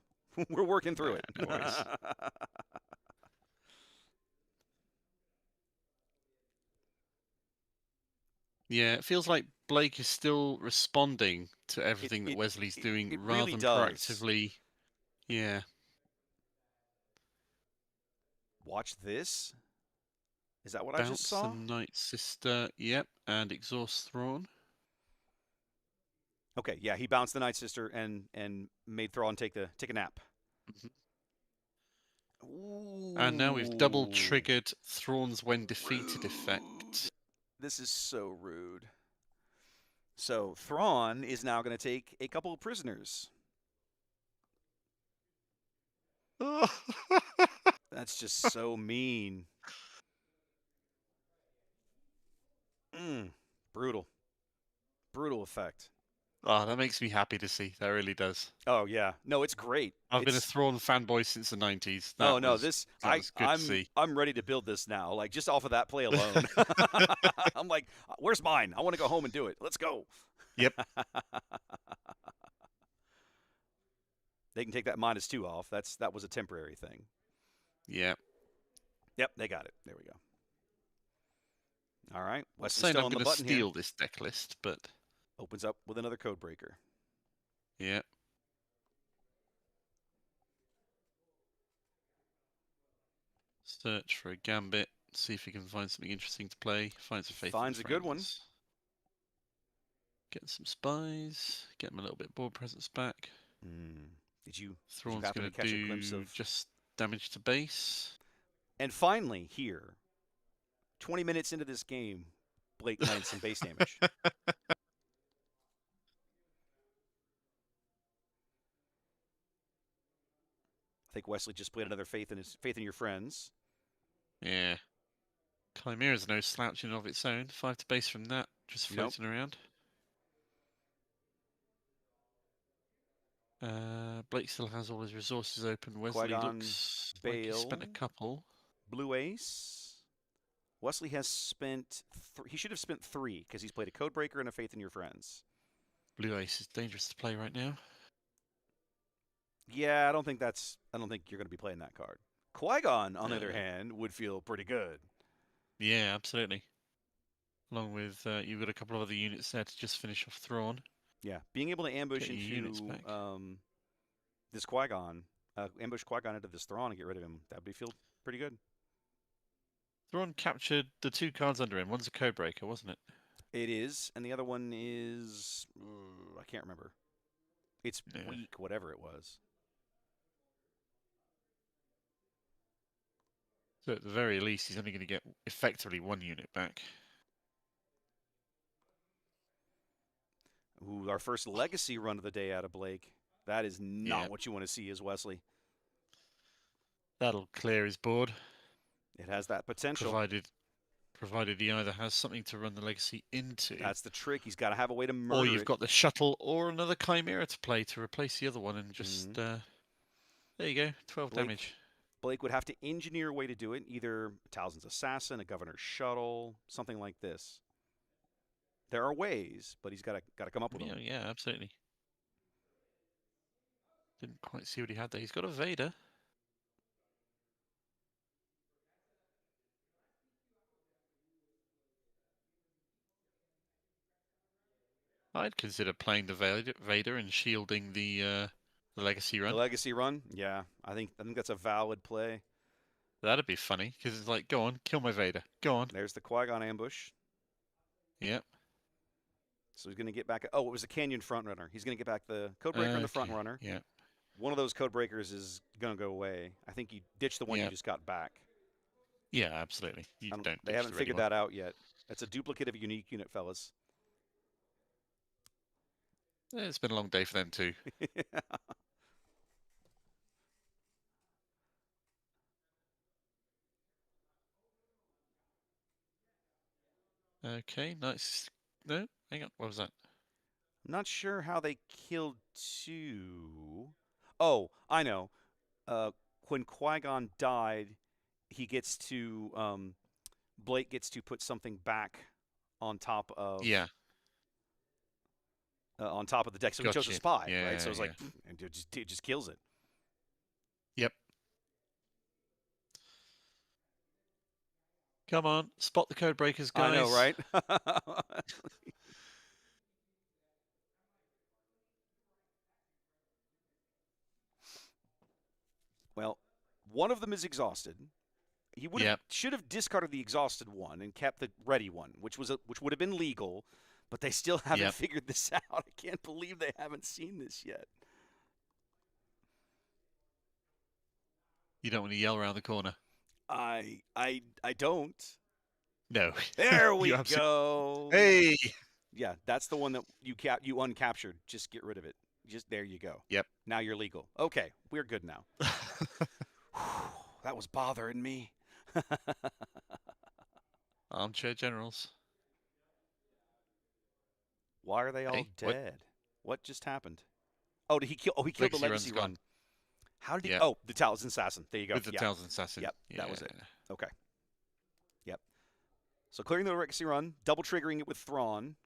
S1: we're working through it.
S2: No worries. Yeah, it feels like Blake is still responding to everything that Wesley's doing
S1: it
S2: rather
S1: really
S2: than
S1: does.
S2: proactively. Yeah.
S1: Watch this. Is that what I just
S2: Bounce
S1: saw?
S2: the Night Sister. Yep. And Exhaust Thrawn.
S1: Okay, yeah, he bounced the Night Sister and made Thrawn take a nap.
S2: Mm-hmm. And now we've double triggered Thrawn's when defeated effect.
S1: This is so rude. So Thrawn is now going to take a couple of prisoners. That's just so mean. Brutal. Brutal effect.
S2: Oh, that makes me happy to see. That really does.
S1: Oh yeah, no, it's great.
S2: I've been a Thrawn fanboy since the 90s.
S1: That was good to see. I'm ready to build this now. Like just off of that play alone. I'm like, where's mine? I want to go home and do it. Let's go.
S2: Yep.
S1: They can take that -2 off. That was a temporary thing.
S2: Yeah.
S1: Yep, they got it. There we go. All right.
S2: Wesley's still on the button here. I'm going to steal this deck list, but
S1: opens up with another code breaker.
S2: Yeah. Search for a gambit. See if he can find something interesting to play. Finds a faith.
S1: Finds a good one.
S2: Getting some spies. Get him a little bit of board presence back.
S1: Did you?
S2: Thrawn's going to do a glimpse of just damage to base.
S1: And finally, here, 20 minutes into this game, Blake lands some base damage. I think Wesley just played another faith in your friends.
S2: Yeah. Chimera's no slouch in and of its own. 5 to base from that, just floating around. Blake still has all his resources open. Wesley looks like he spent a couple.
S1: Blue Ace. Wesley has spent. He should have spent 3 because he's played a Codebreaker and a Faith in Your Friends.
S2: Blue Ace is dangerous to play right now.
S1: Yeah, I don't think you're going to be playing that card. Qui-Gon, on the other hand, would feel pretty good.
S2: Yeah, absolutely. Along with you've got a couple of other units there to just finish off Thrawn.
S1: Yeah, being able to ambush into this Qui-Gon, ambush Qui-Gon into this Thrawn and get rid of him, that would feel pretty good.
S2: Thrawn captured the 2 cards under him. One's a Codebreaker, wasn't it?
S1: It is, and the other one is I can't remember. It's weak, whatever it was.
S2: So at the very least, he's only going to get effectively 1 unit back.
S1: Ooh, our first legacy run of the day out of Blake. That is not what you want to see as Wesley.
S2: That'll clear his board.
S1: It has that potential.
S2: Provided he either has something to run the legacy into.
S1: That's the trick. He's got to have a way to murder
S2: Or you've got the shuttle or another Chimera to play to replace the other one and just... there you go, 12 damage.
S1: Blake would have to engineer a way to do it. Either Talzin's Assassin, a Governor's Shuttle, something like this. There are ways, but he's got to come up with them.
S2: Yeah, absolutely. Didn't quite see what he had there. He's got a Vader. I'd consider playing the Vader and shielding the legacy run.
S1: The legacy run, yeah, I think that's a valid play.
S2: That'd be funny because it's like, go on, kill my Vader. Go on.
S1: There's the Qui-Gon ambush.
S2: Yep.
S1: So he's going to get back. Oh, it was a Canyon front runner. He's going to get back the Codebreaker and the front runner.
S2: Yeah.
S1: One of those Codebreakers is going to go away. I think you ditch the one you just got back.
S2: Yeah, absolutely.
S1: They haven't figured that out yet. It's a duplicate of a unique unit, fellas.
S2: It's been a long day for them too. Okay, nice. No, hang on. What was that?
S1: Not sure how they killed two. Oh, I know. When Qui-Gon died, he gets to Blake gets to put something back on top of
S2: Yeah,
S1: the deck. So he chose a
S2: gotcha.
S1: spy, right? So
S2: Yeah,
S1: it's like
S2: yeah.
S1: and it just kills it.
S2: Yep. Come on, spot the code breakers,
S1: I know,
S2: guys.
S1: right? Well, one of them is exhausted. He
S2: Yep.
S1: should have discarded the exhausted one and kept the ready one, which would have been legal, but they still haven't
S2: Yep.
S1: figured this out. I can't believe they haven't seen this yet.
S2: You don't want to yell around the corner.
S1: I don't.
S2: No.
S1: There we
S2: You absolutely.
S1: go.
S2: Hey.
S1: Yeah, that's the one that you uncaptured. Just get rid of it. Just there you go.
S2: Yep.
S1: Now you're legal. Okay, we're good now. That was bothering me.
S2: Armchair generals.
S1: Why are they all
S2: Hey, what?
S1: dead? What just happened? Oh, did he kill? Oh, he killed the
S2: Legacy
S1: legacy
S2: run's
S1: run.
S2: gone.
S1: How did he?
S2: Yeah.
S1: Oh, the Talisman Assassin. There you go.
S2: With the
S1: Yeah.
S2: Talisman Assassin.
S1: Yep.
S2: Yeah.
S1: That was it. Okay. Yep. So clearing the legacy run, double triggering it with Thrawn,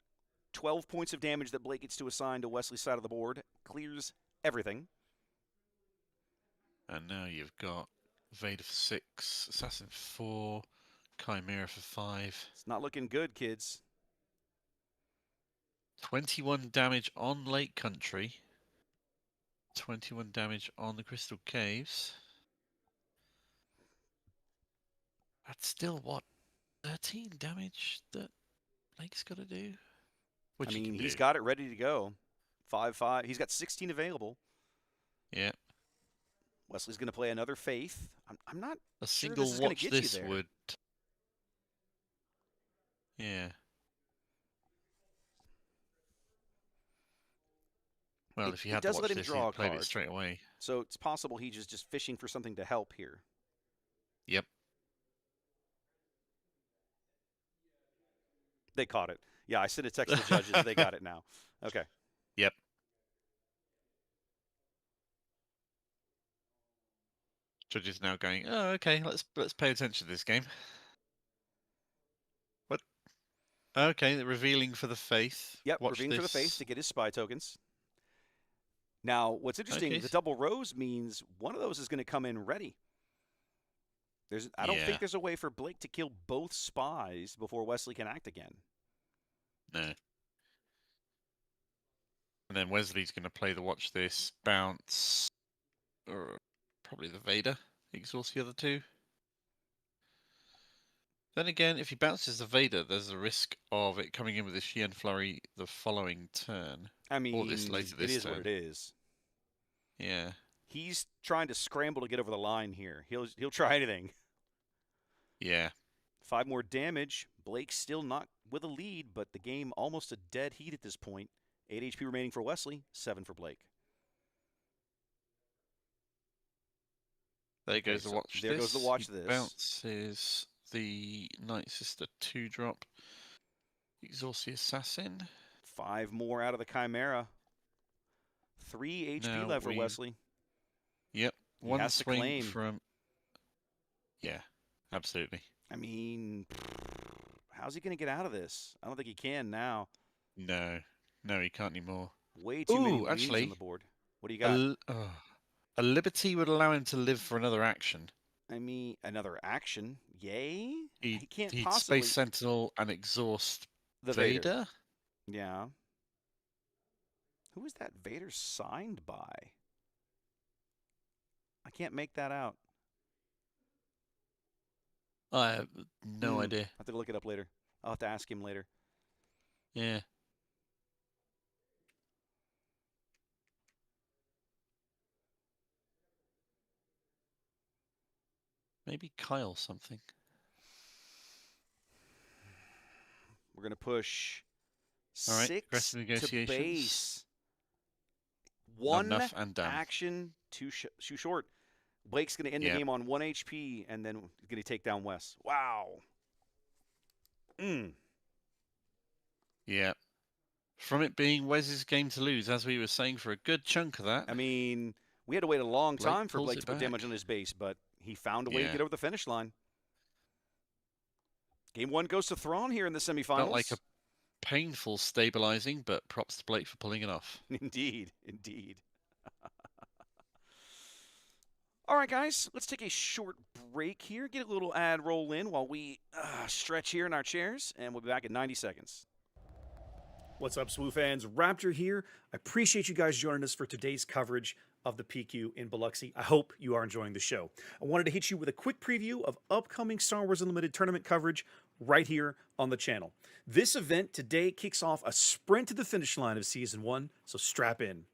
S1: 12 points of damage that Blake gets to assign to Wesley's side of the board, clears everything.
S2: And now you've got Vader for 6, Assassin for 4, Chimera for 5.
S1: It's not looking good, kids.
S2: 21 damage on Lake Country. 21 damage on the Crystal Caves. That's still, what, 13 damage that Blake's got to do? Which
S1: I mean,
S2: he can
S1: he's
S2: do.
S1: got it ready to go. 5/5. He's got 16 available.
S2: Yeah.
S1: Wesley's going to play another Faith. I'm not
S2: A
S1: sure
S2: single
S1: this is going to
S2: watch
S1: get
S2: this
S1: you there.
S2: would. Yeah. Well, if you had to
S1: does
S2: watch
S1: let him
S2: this,
S1: draw
S2: he'd
S1: a
S2: played
S1: card.
S2: it straight away.
S1: So it's possible he's just fishing for something to help here.
S2: Yep.
S1: They caught it. Yeah, I sent a text to the judges. They got it now. Okay.
S2: Yep. Judges now going, oh, okay, let's pay attention to this game. What? Okay, they're revealing for the faith.
S1: Yep,
S2: Watch
S1: revealing
S2: this.
S1: for the Faith to get his spy tokens. Now, what's interesting,
S2: Okay.
S1: the double rose means one of those is going to come in ready. I don't think there's a way for Blake to kill both spies before Wesley can act again.
S2: No. And then Wesley's going to play the watch this, bounce, or probably the Vader, exhaust the other two. Then again, if he bounces the Vader, there's a risk of it coming in with a Sheehan Flurry the following turn.
S1: I mean,
S2: Or later this
S1: it is
S2: turn.
S1: what it is.
S2: Yeah.
S1: He's trying to scramble to get over the line here. He'll try anything.
S2: Yeah.
S1: 5 more damage. Blake's still not with a lead, but the game almost a dead heat at this point. 8 HP remaining for Wesley, 7 for Blake.
S2: There goes the watch
S1: there
S2: this.
S1: goes the watch
S2: He
S1: this.
S2: Bounces the Night Sister 2-drop. Exhaust the Assassin.
S1: 5 more out of the Chimera. 3 HP left for Wesley.
S2: Yep.
S1: He
S2: One
S1: has to
S2: swing
S1: claim.
S2: from. Yeah, absolutely.
S1: I mean, how's he going to get out of this? I don't think he can now.
S2: No, he can't anymore.
S1: Way too many wings
S2: actually,
S1: on the board. What do you got?
S2: A Liberty would allow him to live for another action.
S1: I mean, another action. Yay?
S2: He
S1: can't
S2: he'd
S1: possibly.
S2: Space Sentinel and exhaust
S1: the
S2: Vader.
S1: Yeah. Who is that Vader signed by? I can't make that out.
S2: I have no idea.
S1: I have to look it up later. I'll have to ask him later.
S2: Yeah. Maybe Kyle something.
S1: We're going to push
S2: All right,
S1: 6 to
S2: negotiations.
S1: base. One
S2: enough and done.
S1: action too short. Blake's going to end the game on 1 HP, and then he's going to take down Wes. Wow.
S2: Yeah. From it being Wes's game to lose, as we were saying for a good chunk of that.
S1: I mean, we had to wait a long
S2: Blake
S1: time for
S2: pulls
S1: Blake
S2: it
S1: to put damage
S2: back.
S1: on his base, but he found a way to
S2: Yeah.
S1: get over the finish line. Game 1 goes to Thrawn here in the semifinals.
S2: Felt like a painful stabilizing, but props to Blake for pulling it off.
S1: Indeed, indeed. All right, guys, let's take a short break here, get a little ad roll in while we stretch here in our chairs, and we'll be back in 90 seconds. What's up, SWU fans? Raptor here. I appreciate you guys joining us for today's coverage of the PQ in Biloxi. I hope you are enjoying the show. I wanted to hit you with a quick preview of upcoming Star Wars Unlimited tournament coverage right here on the channel. This event today kicks off a sprint to the finish line of Season 1, so strap in.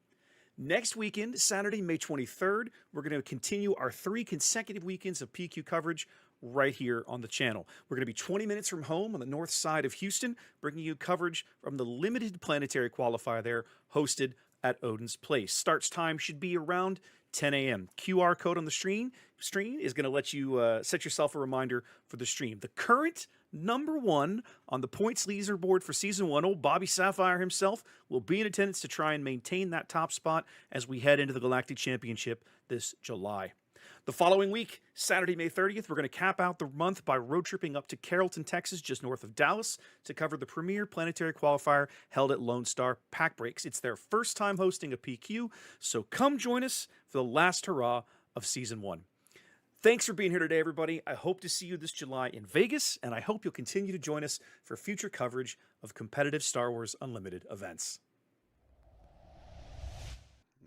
S1: Next weekend, Saturday, May 23rd, we're going to continue our 3 consecutive weekends of PQ coverage right here on the channel. We're going to be 20 minutes from home on the north side of Houston, bringing you coverage from the limited Planetary Qualifier there, hosted at Odin's Place. Starts time should be around 10 a.m. QR code on the screen is going to let you set yourself a reminder for the stream. The current #1 on the points leaderboard for Season 1, old Bobby Sapphire himself, will be in attendance to try and maintain that top spot as we head into the Galactic Championship this July. The following week, Saturday, May 30th, we're going to cap out the month by road tripping up to Carrollton, Texas, just north of Dallas, to cover the premier Planetary Qualifier held at Lone Star Pack Breaks. It's their first time hosting a PQ, so come join us for the last hurrah of Season 1. Thanks for being here today, everybody. I hope to see you this July in Vegas, and I hope you'll continue to join us for future coverage of competitive Star Wars Unlimited events.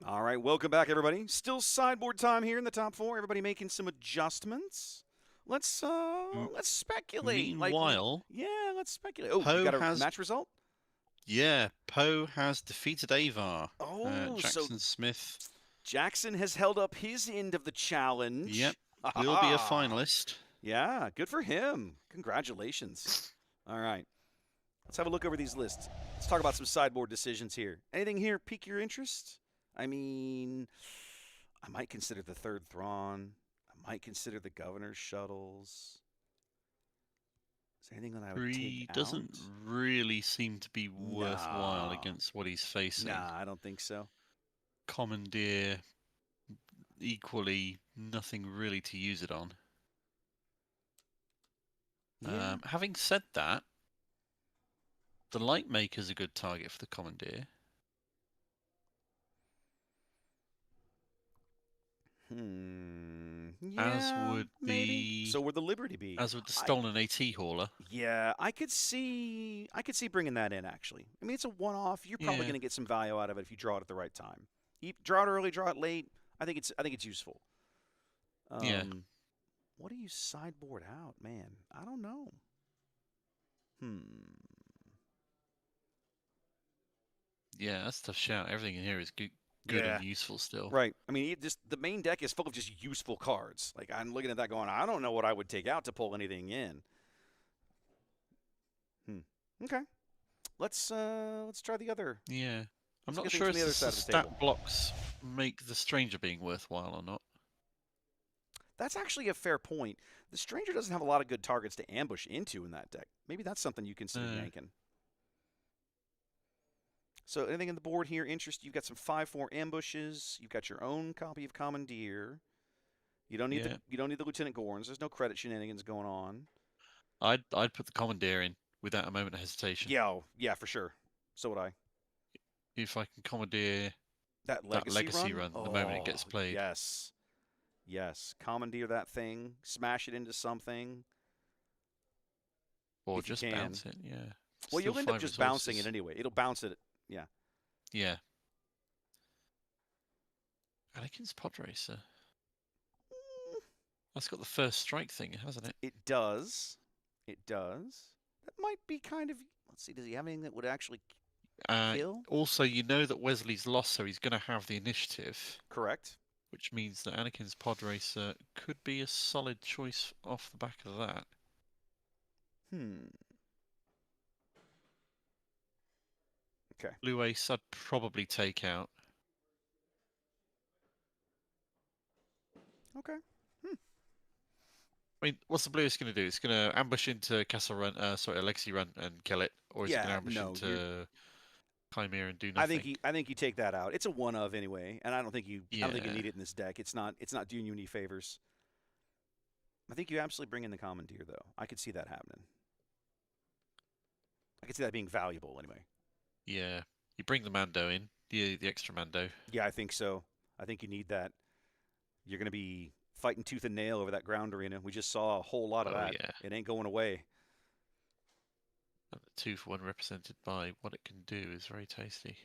S1: All right, welcome back, everybody. Still sideboard time here in the top 4. Everybody making some adjustments. Let's speculate.
S2: Meanwhile,
S1: let's speculate. Oh, you got a match result?
S2: Yeah, Poe has defeated Avar.
S1: Oh,
S2: Jackson Smith.
S1: Jackson has held up his end of the challenge.
S2: Yep, will be a finalist.
S1: Yeah, good for him. Congratulations. All right, let's have a look over these lists. Let's talk about some sideboard decisions here. Anything here pique your interest? I mean, I might consider the third Thrawn. I might consider the governor's shuttles. Is there anything that I would take out?
S2: Doesn't really seem to be worthwhile against what he's facing.
S1: Nah, I don't think so.
S2: Commandeer, equally nothing really to use it on.
S1: Yeah.
S2: Having said that, the Lightmaker's a good target for the Commandeer.
S1: Yeah,
S2: as would
S1: maybe. So would the Liberty be.
S2: As would the stolen AT hauler.
S1: Yeah, I could see bringing that in, actually. I mean, it's a one-off. You're probably going to get some value out of it if you draw it at the right time. You draw it early, draw it late. I think it's useful.
S2: Yeah.
S1: What do you sideboard out, man? I don't know.
S2: Yeah, that's a tough shout. Everything in here is good and useful still.
S1: Right. I mean, the main deck is full of just useful cards. Like, I'm looking at that going, I don't know what I would take out to pull anything in. Okay. Let's try the other.
S2: Yeah. I'm not sure if the stat blocks make the Stranger being worthwhile or not.
S1: That's actually a fair point. The Stranger doesn't have a lot of good targets to ambush into in that deck. Maybe that's something you consider yanking. So anything in the board here interest? You've got some 5/4 ambushes. You've got your own copy of Commandeer. You don't need the Lieutenant Gorns. There's no credit shenanigans going on.
S2: I'd put the Commandeer in without a moment of hesitation.
S1: Yeah, for sure. So would I.
S2: If I can Commandeer
S1: that legacy run
S2: the moment it gets played.
S1: Yes. Commandeer that thing. Smash it into something.
S2: Or just bounce it. Yeah.
S1: Well, you'll end up just bouncing it anyway. It'll bounce it. Yeah.
S2: Yeah. Anakin's Pod Racer. That's got the first strike thing, hasn't it?
S1: It does. That might be kind of. Let's see. Does he have anything that would actually kill?
S2: Also, you know that Wesley's lost, so he's going to have the initiative.
S1: Correct.
S2: Which means that Anakin's Pod Racer could be a solid choice off the back of that.
S1: Okay.
S2: Blue Ace, I'd probably take out.
S1: Okay.
S2: I mean, what's the Blue Ace going to do? It's going to ambush into Castle Run, Legacy Run and kill it, or is it going to ambush into? Chimera and do nothing.
S1: I think you take that out. It's a one of anyway, and I don't think you
S2: Yeah.
S1: need it in this deck. It's not doing you any favors. I think you absolutely bring in the Commandeer though. I could see that happening. I could see that being valuable anyway.
S2: Yeah. You bring the Mando in, the extra Mando.
S1: Yeah, I think so. I think you need that. You're going to be fighting tooth and nail over that ground arena. We just saw a whole lot of
S2: Oh
S1: that.
S2: yeah.
S1: It ain't going away.
S2: And the 2-for-1 represented by what it can do is very tasty.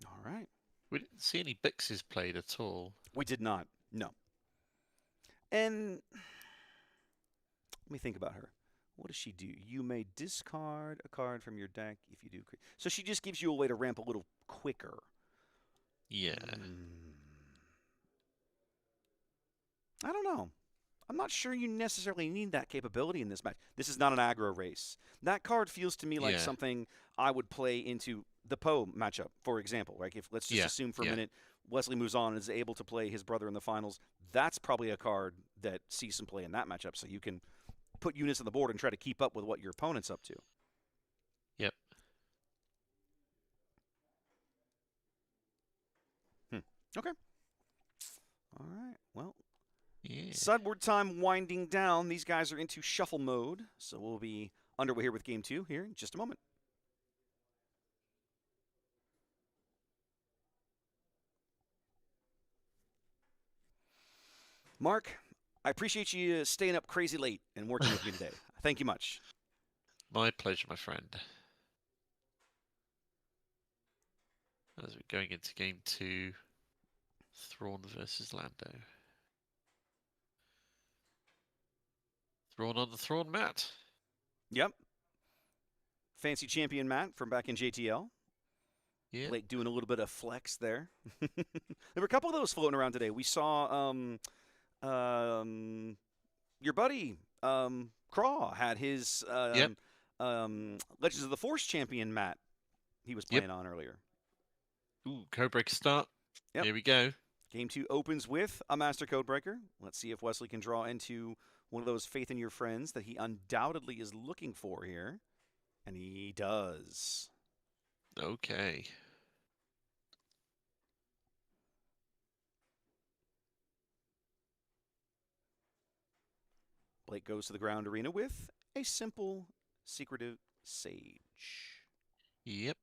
S1: All right.
S2: We didn't see any Bixes played at all.
S1: We did not. No. And let me think about her. What does she do? You may discard a card from your deck if you do. So she just gives you a way to ramp a little quicker.
S2: Yeah.
S1: I don't know. I'm not sure you necessarily need that capability in this match. This is not an aggro race. That card feels to me like something I would play into the Poe matchup, for example. Right? If let's just assume for a minute Wesley moves on and is able to play his brother in the finals. That's probably a card that sees some play in that matchup. So you can put units on the board and try to keep up with what your opponent's up to.
S2: Yep.
S1: Okay. All right. Well,
S2: yeah.
S1: Sideboard time winding down. These guys are into shuffle mode, so we'll be underway here with Game 2 here in just a moment. Mark, I appreciate you staying up crazy late and working with me today. Thank you much.
S2: My pleasure, my friend. As we're going into Game 2, Thrawn versus Lando. Thrawn on the Thrawn mat.
S1: Yep. Fancy champion Matt from back in JTL.
S2: Yeah.
S1: Blake doing a little bit of flex there. There were a couple of those floating around today. We saw your buddy Craw had his Legends of the Force champion Matt he was playing on earlier.
S2: Ooh, Codebreaker start.
S1: Yep.
S2: Here we go.
S1: Game 2 opens with a Master Codebreaker. Let's see if Wesley can draw into one of those faith in your friends that he undoubtedly is looking for here. And he does.
S2: Okay.
S1: Blake goes to the ground arena with a simple, secretive Sage.
S2: Yep.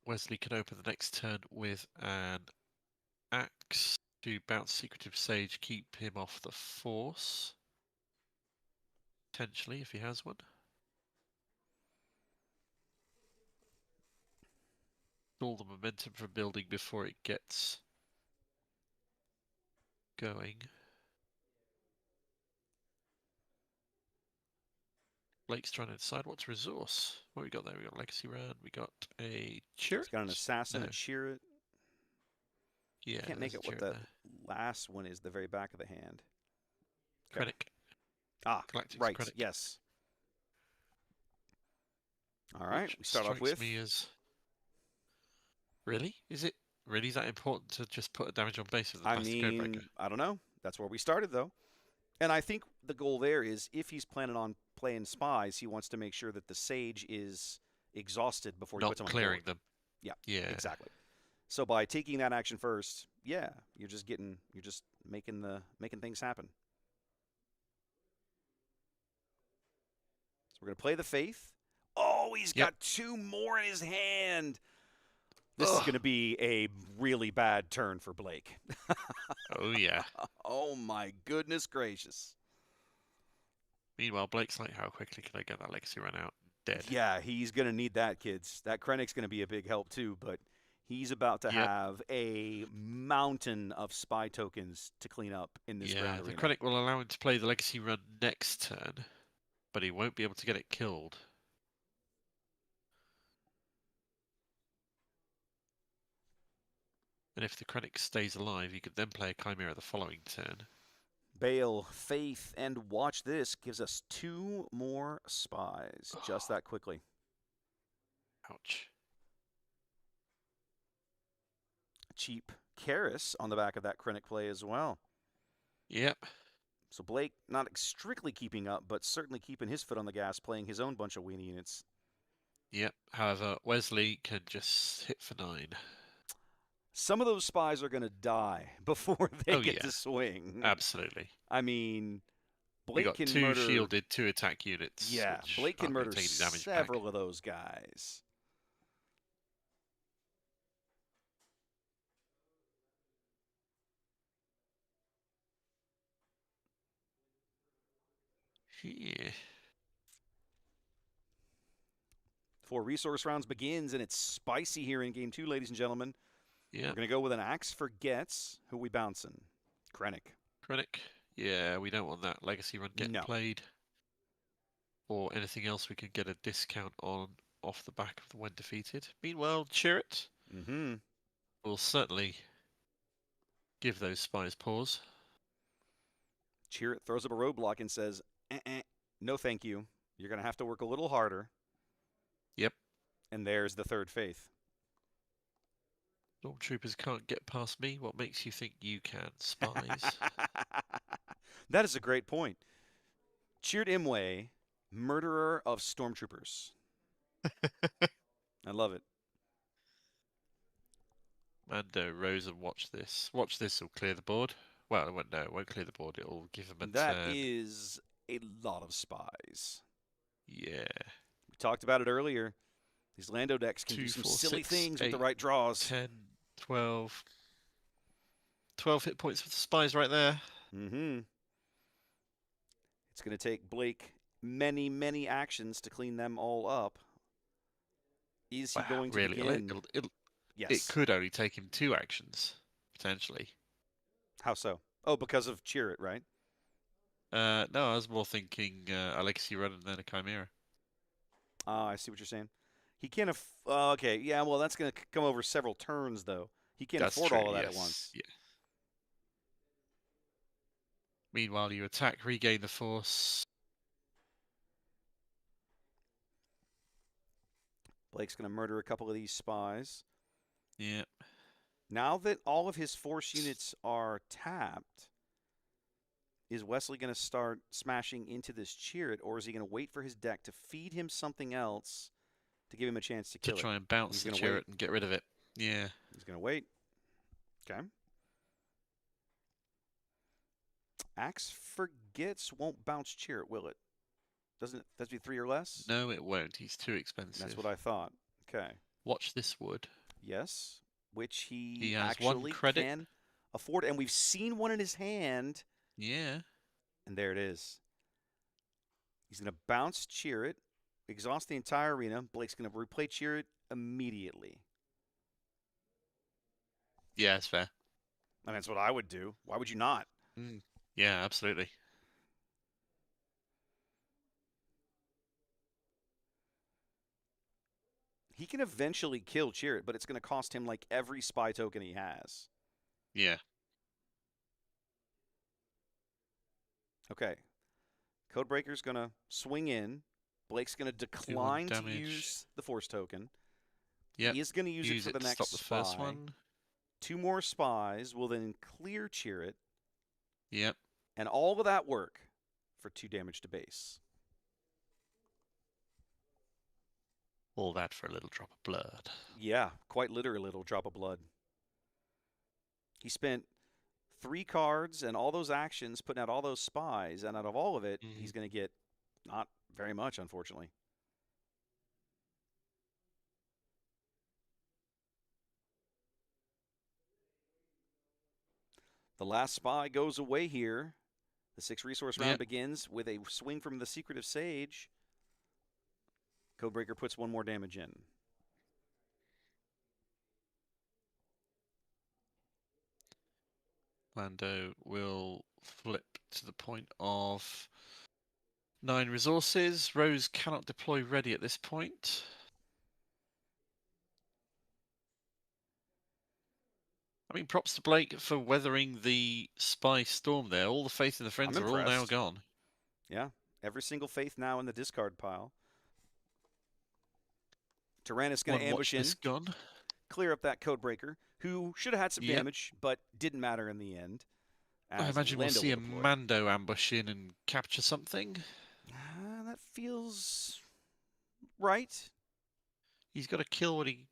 S2: Wesley can open the next turn with an axe to bounce Secretive Sage, keep him off the Force. Potentially, if he has one. All the momentum from building before it gets going. Blake's trying to decide what to resource. What we got there? We got Legacy Run. We got a Chirrut.
S1: He's got an Assassin, a Chirrut.
S2: Yeah.
S1: Can't make it what the last one is, the very back of the hand.
S2: Krennic.
S1: Ah,
S2: Galactic's
S1: right.
S2: Krennic.
S1: Yes. All right.
S2: Which
S1: we start off with.
S2: Me as... Really? Is it really that important to just put a damage on base of the Master Codebreaker?
S1: I don't know. That's where we started, though. And I think the goal there is if he's planning on playing spies, he wants to make sure that the Sage is exhausted before he puts them on
S2: clearing
S1: board.
S2: them.
S1: Yeah, exactly. So by taking that action first, you're just making things happen. So we're gonna play the Faith. Oh, he's got two more in his hand. This is going to be a really bad turn for Blake.
S2: Oh, yeah.
S1: Oh, my goodness gracious.
S2: Meanwhile, Blake's like, how quickly can I get that Legacy Run out? Dead.
S1: Yeah, he's going to need that, kids. That Krennic's going to be a big help, too, but he's about to have a mountain of spy tokens to clean up in this ground arena.
S2: The Krennic will allow him to play the Legacy Run next turn, but he won't be able to get it killed. And if the Krennic stays alive, he could then play a Chimera the following turn.
S1: Bale, Faith, and watch this gives us two more spies just that quickly.
S2: Ouch.
S1: Cheap Karis on the back of that Krennic play as well.
S2: Yep.
S1: So Blake not strictly keeping up, but certainly keeping his foot on the gas, playing his own bunch of weenie units.
S2: Yep. However, Wesley can just hit for 9.
S1: Some of those spies are going to die before they
S2: Oh
S1: get
S2: yeah,
S1: to swing.
S2: absolutely.
S1: I mean,
S2: We
S1: Blake
S2: got
S1: can
S2: 2
S1: murder.
S2: shielded, 2 attack units,
S1: Yeah,
S2: which
S1: Blake can
S2: aren't going
S1: murder
S2: to take any damage back.
S1: several of those guys.
S2: Yeah.
S1: 4 resource rounds begins, and it's spicy here in game 2, ladies and gentlemen.
S2: Yeah.
S1: We're going to go with an Axe for Gets. Who we bouncing? Krennic.
S2: Krennic. Yeah, we don't want that legacy run getting
S1: No.
S2: played. Or anything else we could get a discount on off the back of the when defeated. Meanwhile, Chirrut will certainly give those spies pause.
S1: Chirrut throws up a roadblock and says, no thank you. You're going to have to work a little harder.
S2: Yep.
S1: And there's the third faith.
S2: Stormtroopers can't get past me. What makes you think you can, spies?
S1: That is a great point. Chirrut Imwe, murderer of stormtroopers. I love it.
S2: Mando, Rose, and watch this. Watch this will clear the board. Well, it won't clear the board. It'll give them a
S1: That
S2: turn.
S1: is a lot of spies.
S2: Yeah.
S1: We talked about it earlier. These Lando decks can
S2: 2,
S1: do some
S2: 4,
S1: silly
S2: 6,
S1: things
S2: 8,
S1: with the right draws.
S2: 10, 12. 12 hit points for the spies right there.
S1: It's going to take Blake many, many actions to clean them all up. Is he going to
S2: really?
S1: begin?
S2: Yes. It could only take him 2 actions, potentially.
S1: How so? Oh, because of Chirrut, right?
S2: No, I was more thinking a legacy run and then a chimera.
S1: I see what you're saying. He can't okay, yeah, well, that's going to come over several turns, though. He can't afford all of that at once.
S2: Yeah. Meanwhile, you attack, regain the force.
S1: Blake's going to murder a couple of these spies.
S2: Yeah.
S1: Now that all of his force units are tapped, is Wesley going to start smashing into this Chirrut, or is he going to wait for his deck to feed him something else to give him a chance to kill it?
S2: To try and bounce the Chirrut and get rid of it. Yeah.
S1: He's going to wait. Okay. Axe Forgets won't bounce Chirrut, will it? Doesn't it? That's be 3 or less?
S2: No, it won't. He's too expensive.
S1: That's what I thought. Okay.
S2: Watch this wood.
S1: Yes. Which he
S2: has
S1: actually
S2: 1 credit.
S1: Can afford. And we've seen one in his hand.
S2: Yeah.
S1: And there it is. He's going to bounce Chirrut, exhaust the entire arena. Blake's going to replay Chirrut immediately.
S2: Yeah, that's fair.
S1: I mean, that's what I would do. Why would you not?
S2: Yeah, absolutely.
S1: He can eventually kill Chirrut, but it's going to cost him like every spy token he has.
S2: Yeah.
S1: Okay. Codebreaker's going to swing in. Blake's going to decline to use the force token.
S2: Yeah.
S1: He is going to use it for the next
S2: stop the
S1: spy.
S2: first one.
S1: 2 more spies will then clear Chirrut.
S2: Yep.
S1: And all of that work for 2 damage to base.
S2: All that for a little drop of blood.
S1: Yeah, quite literally a little drop of blood. He spent 3 cards and all those actions putting out all those spies, and out of all of it, he's going to get not very much, unfortunately. The last spy goes away here. The 6 resource round begins with a swing from the Secretive Sage. Codebreaker puts 1 more damage in.
S2: Lando will flip to the point of 9 resources. Rose cannot deploy ready at this point. I mean, props to Blake for weathering the spy storm there. All the faith in the friends are all now gone.
S1: Yeah, every single faith now in the discard pile. Tyrannus going to ambush in, clear up that Codebreaker, who should have had some damage, but didn't matter in the end.
S2: I
S1: as
S2: imagine we'll
S1: Lando
S2: see
S1: will
S2: a
S1: deploy.
S2: Mando ambush in and capture something.
S1: That feels right.
S2: He's got to kill what he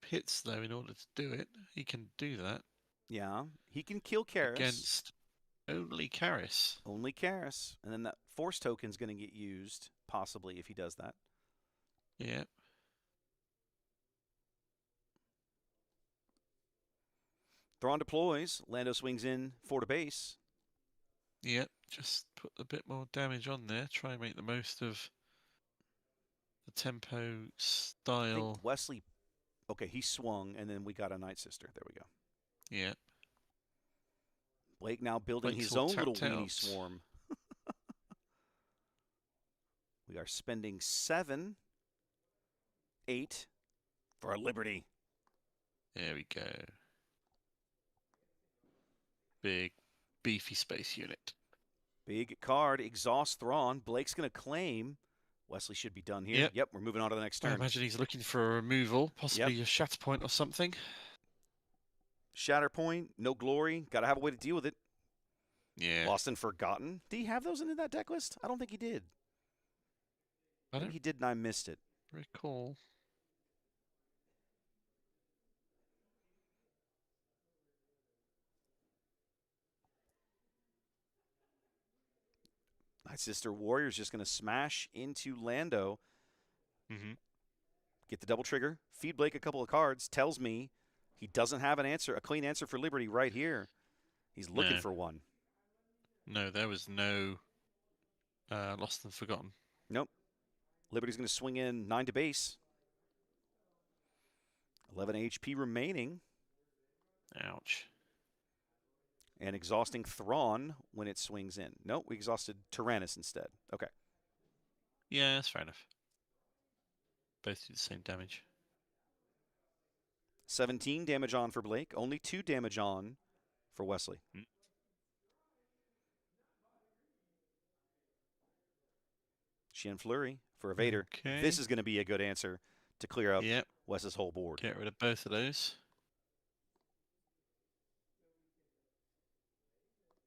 S2: hits, though, in order to do it. He can do that.
S1: Yeah, he can kill Karis.
S2: Against only Karis.
S1: Only Karis. And then that force token's going to get used, possibly, if he does that.
S2: Yeah.
S1: Thrawn deploys. Lando swings in for the base.
S2: Yep, just put a bit more damage on there. Try and make the most of the tempo,
S1: I
S2: style.
S1: think Wesley. Okay, he swung, and then we got a Night Sister. There we go.
S2: Yeah.
S1: Blake now building
S2: Blake's
S1: his
S2: all
S1: own little
S2: tapped
S1: weenie
S2: out.
S1: swarm. We are spending 7, 8 for our liberty.
S2: There we go. Big, beefy space unit.
S1: Big card, exhaust Thrawn. Blake's going to claim. Wesley should be done here. Yep, we're moving on to the next turn.
S2: I imagine he's looking for a removal, possibly a shatter point or something.
S1: Shatter point, no glory. Got to have a way to deal with it.
S2: Yeah.
S1: Lost and Forgotten. Did he have those in that deck list? I don't think he did.
S2: I
S1: think he did and I missed it.
S2: Recall.
S1: Night Sister Warrior's just going to smash into Lando.
S2: Mm-hmm.
S1: Get the double trigger. Feed Blake a couple of cards. Tells me he doesn't have an answer, a clean answer for Liberty right here. He's looking for one.
S2: No, there was no Lost and Forgotten.
S1: Nope. Liberty's going to swing in 9 to base. 11 HP remaining.
S2: Ouch.
S1: And exhausting Thrawn when it swings in. Nope, we exhausted Tyrannus instead. Okay.
S2: Yeah, that's fair enough. Both do the same damage.
S1: 17 damage on for Blake. Only 2 damage on for Wesley. Shen Flurry for a Vader.
S2: Okay.
S1: This is going to be a good answer to clear up Wes's whole board.
S2: Get rid of both of those.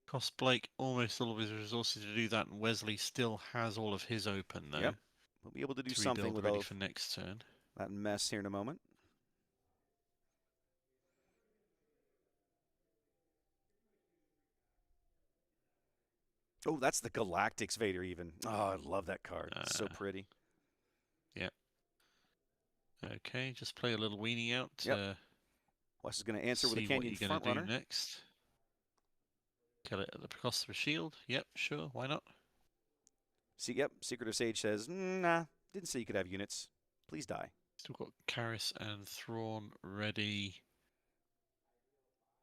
S2: Cost Blake almost all of his resources to do that, and Wesley still has all of his open, though.
S1: Yep. We'll be able to do something with
S2: ready for next turn.
S1: That mess here in a moment. Oh, that's the Galactics Vader even. Oh, I love that card. It's so pretty.
S2: Yeah. Okay, just play a little weenie out.
S1: Yep. Wes is going to answer with a Canyon front runner.
S2: Next. Kill it at the cost of a shield. Yep, sure. Why not?
S1: See, yep. Secretive Sage says, nah, didn't say you could have units. Please die.
S2: Still got Karis and Thrawn ready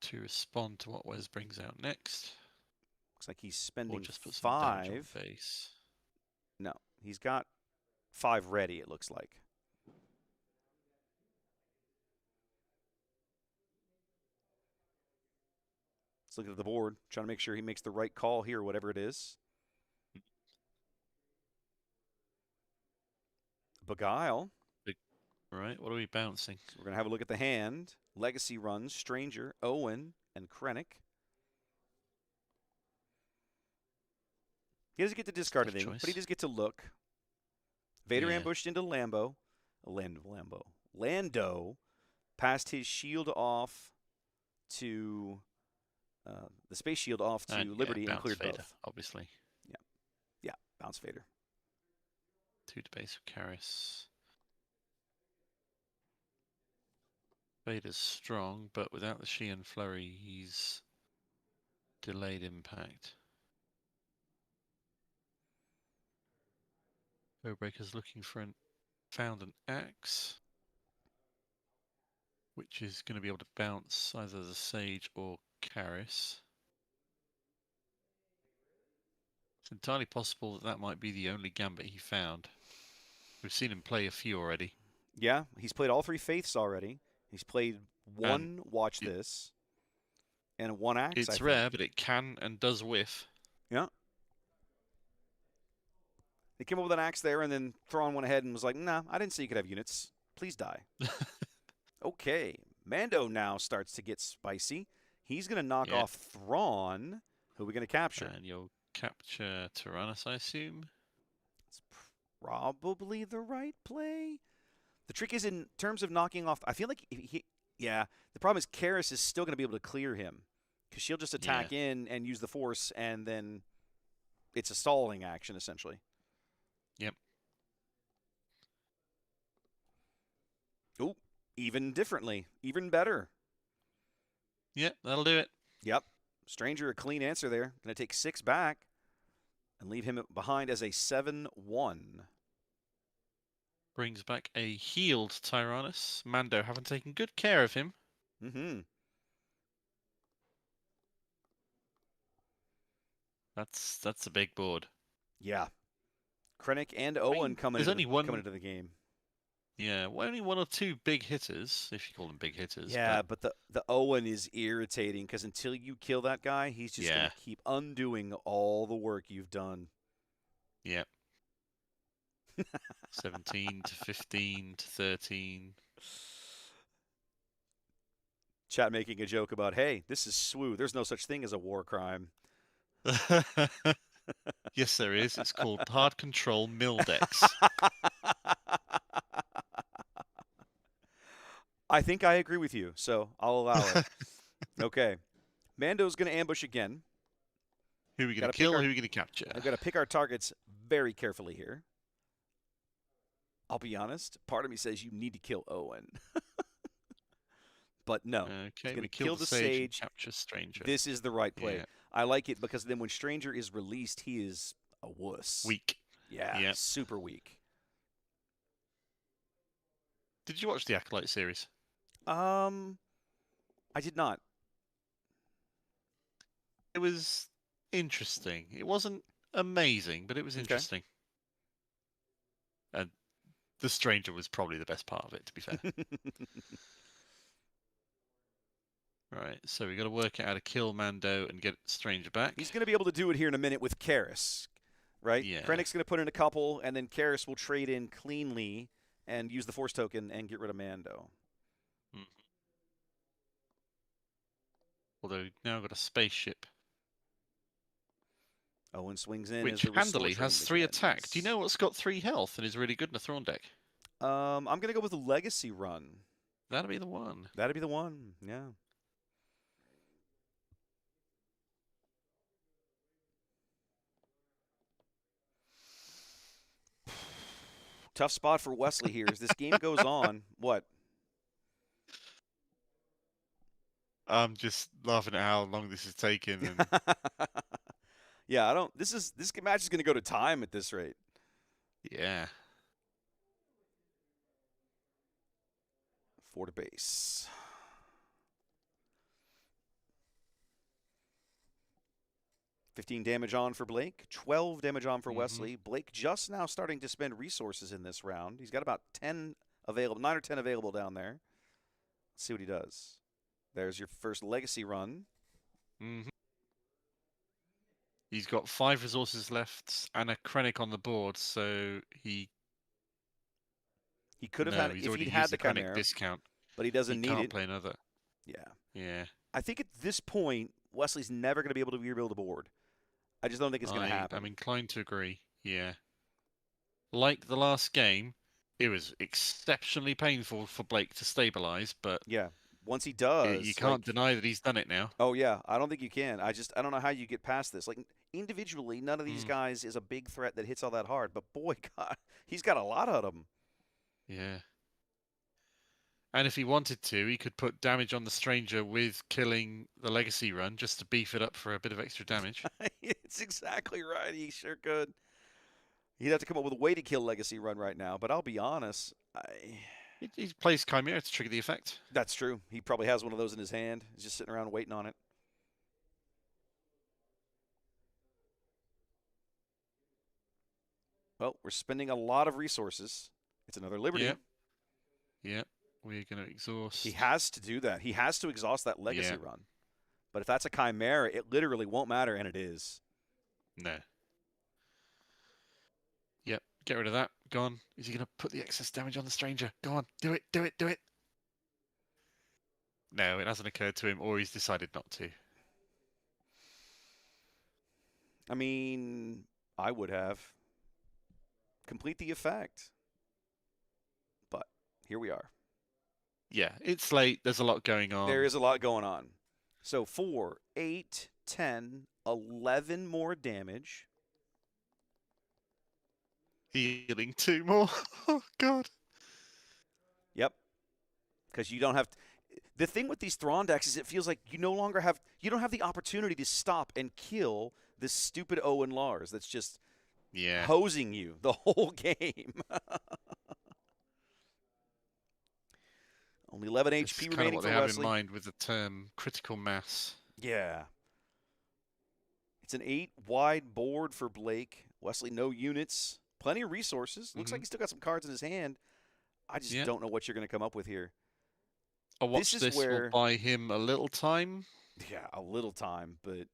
S2: to respond to what Wes brings out next.
S1: Looks like he's spending
S2: just put
S1: 5.
S2: Base.
S1: No, he's got 5 ready, it looks like. Let's look at the board, trying to make sure he makes the right call here, whatever it is. Beguile.
S2: Right, what are we bouncing?
S1: So we're going to have a look at the hand. Legacy runs, Stranger, Owen, and Krennic. He doesn't get to discard anything, but he does get to look. Vader ambushed into Lando passed his shield off to the space shield off to Liberty and cleared
S2: Vader,
S1: both.
S2: Obviously.
S1: Yeah, bounce Vader.
S2: 2 to base with Karis. Vader's strong, but without the Sheehan Flurry, he's delayed impact. Bowbreaker's looking for found an axe, which is going to be able to bounce either the Sage or Karis. It's entirely possible that might be the only gambit he found. We've seen him play a few already.
S1: Yeah, he's played all 3 faiths already. He's played 1 Watch This and 1 axe.
S2: It's rare, but it can and does whiff.
S1: Yeah. He came up with an axe there, and then Thrawn went ahead and was like, nah, I didn't say you could have units. Please die. Okay. Mando now starts to get spicy. He's going to knock off Thrawn. Who are we going to capture?
S2: And you'll capture Tyrannus, I assume.
S1: It's probably the right play. The trick is in terms of knocking off. I feel like yeah. The problem is Karis is still going to be able to clear him because she'll just attack in and use the force, and then it's a stalling action essentially.
S2: Yep.
S1: Oh, even differently, even better.
S2: Yep, that'll do it.
S1: Yep. Stranger, a clean answer there. Going to take 6 back and leave him behind as a 7-1.
S2: Brings back a healed Tyrannus. Mando having taken good care of him.
S1: Mm-hmm.
S2: That's a big board.
S1: Yeah. Krennic and Owen coming into the game.
S2: Yeah, well, only 1 or 2 big hitters, if you call them big hitters.
S1: Yeah, but the Owen is irritating because until you kill that guy, he's just going to keep undoing all the work you've done.
S2: Yep. 17 to 15 to 13.
S1: Chat making a joke about, hey, this is SWU. There's no such thing as a war crime.
S2: Yes, there is. It's called Hard Control Mildex.
S1: I think I agree with you, so I'll allow it. Okay. Mando's going to ambush again.
S2: Who are we going to kill? Who are we going to capture?
S1: I've got to pick our targets very carefully here. I'll be honest. Part of me says you need to kill Owen. But no.
S2: Okay, we kill the sage, capture Stranger.
S1: This is the right play. Yeah. I like it because then when Stranger is released, he is a wuss.
S2: Weak.
S1: Yeah, super weak.
S2: Did you watch the Acolyte series?
S1: I did not.
S2: It was interesting. It wasn't amazing, but it was interesting. And the Stranger was probably the best part of it, to be fair. Right, so we got to work out how to kill Mando and get Stranger back.
S1: He's going to be able to do it here in a minute with Karis, right?
S2: Yeah.
S1: Krennic's going to put in a couple, and then Karis will trade in cleanly and use the Force token and get rid of Mando.
S2: Mm-hmm. Although now I've got a spaceship.
S1: Owen swings in.
S2: Which handily has 3 attack. Do you know what's got 3 health and is really good in a Thrawn deck?
S1: I'm going to go with the Legacy run.
S2: That'll be the one.
S1: That'd be the one, yeah. Tough spot for Wesley here as this game goes on. What?
S2: I'm just laughing at how long this is taking. And...
S1: yeah, this match is going to go to time at this rate.
S2: Yeah.
S1: 4 to base. $15 damage on for Blake, 12 damage on for Wesley. Blake just now starting to spend resources in this round. He's got about 10 available, 9 or 10 available down there. Let's see what he does. There's your first Legacy run.
S2: He's got 5 resources left and a Krennic on the board, so he
S1: could have had if he'd had the Chimera
S2: discount,
S1: but he doesn't need it.
S2: He can't play another.
S1: Yeah. I think at this point, Wesley's never going to be able to rebuild a board. I just don't think it's going to happen.
S2: I'm inclined to agree. Yeah. Like the last game, it was exceptionally painful for Blake to stabilize, but
S1: yeah, once he does,
S2: you can't deny that he's done it now.
S1: Oh yeah, I don't think you can. I don't know how you get past this. Like individually, none of these guys is a big threat that hits all that hard, but boy, God, he's got a lot of them.
S2: Yeah. And if he wanted to, he could put damage on the Stranger with killing the Legacy run just to beef it up for a bit of extra damage.
S1: It's exactly right. He sure could. He'd have to come up with a way to kill Legacy run right now, but I'll be honest.
S2: He plays Chimera to trigger the effect.
S1: That's true. He probably has one of those in his hand. He's just sitting around waiting on it. Well, we're spending a lot of resources. It's another Liberty.
S2: Yep. We're going to exhaust.
S1: He has to do that. He has to exhaust that Legacy run. But if that's a Chimera, it literally won't matter, and it is.
S2: No. Yep, get rid of that. Go on. Is he going to put the excess damage on the Stranger? Go on, do it. No, it hasn't occurred to him, or he's decided not to.
S1: I mean, I would have. Complete the effect. But here we are.
S2: Yeah, it's late. There's a lot going on.
S1: There is a lot going on. So 4, 8, 10, 11 more damage.
S2: Healing 2 more. Oh, God.
S1: Yep. Because you don't have... The thing with these Thrawn decks is it feels like you no longer have... You don't have the opportunity to stop and kill this stupid Owen Lars that's just hosing you the whole game. Only 11
S2: This
S1: HP
S2: is
S1: remaining
S2: kind of what
S1: for
S2: they have
S1: Wesley.
S2: in mind with the term critical mass.
S1: Yeah. It's an 8-wide board for Blake. Wesley, no units. Plenty of resources. Looks like he's still got some cards in his hand. I just don't know what you're going to come up with here.
S2: A watch this will buy him a little time.
S1: Yeah, a little time, but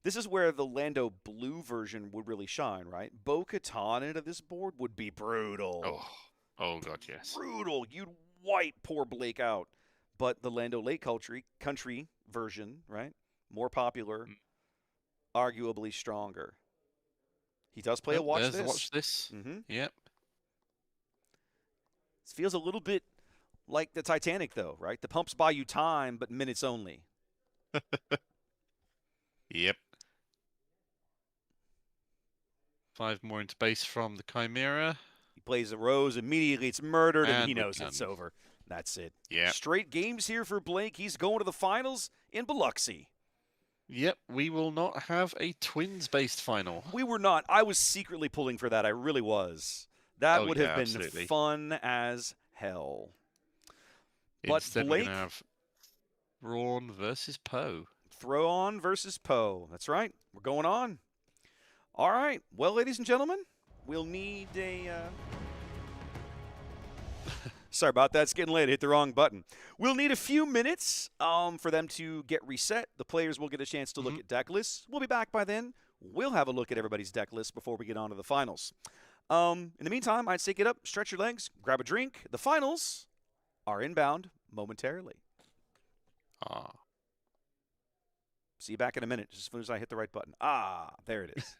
S1: this is where the Lando Blue version would really shine, right? Bo-Katan into this board would be brutal.
S2: Oh God, yes.
S1: Brutal. You'd wipe poor Blake out. But the Lando Lake country version, right? More popular, arguably stronger. He does play a watch this.
S2: There's the watch this. Yep.
S1: This feels a little bit like the Titanic, though, right? The pumps buy you time, but minutes only.
S2: Yep. 5 more into base from the Chimera.
S1: He plays a Rose, immediately it's murdered, and he knows it's over. That's it.
S2: Yeah.
S1: Straight games here for Blake. He's going to the finals in Biloxi.
S2: Yep, we will not have a twins-based final.
S1: We were not. I was secretly pulling for that. I really was. That would have been fun as hell.
S2: Instead, we're going to have Thrawn versus Poe.
S1: Thrawn versus Poe. That's right. We're going on. All right. Well, ladies and gentlemen, we'll need a... Sorry about that. It's getting late. I hit the wrong button. We'll need a few minutes for them to get reset. The players will get a chance to look at deck lists. We'll be back by then. We'll have a look at everybody's deck list before we get on to the finals. In the meantime, I'd say get up, stretch your legs, grab a drink. The finals are inbound momentarily. See you back in a minute, just as soon as I hit the right button. There it is.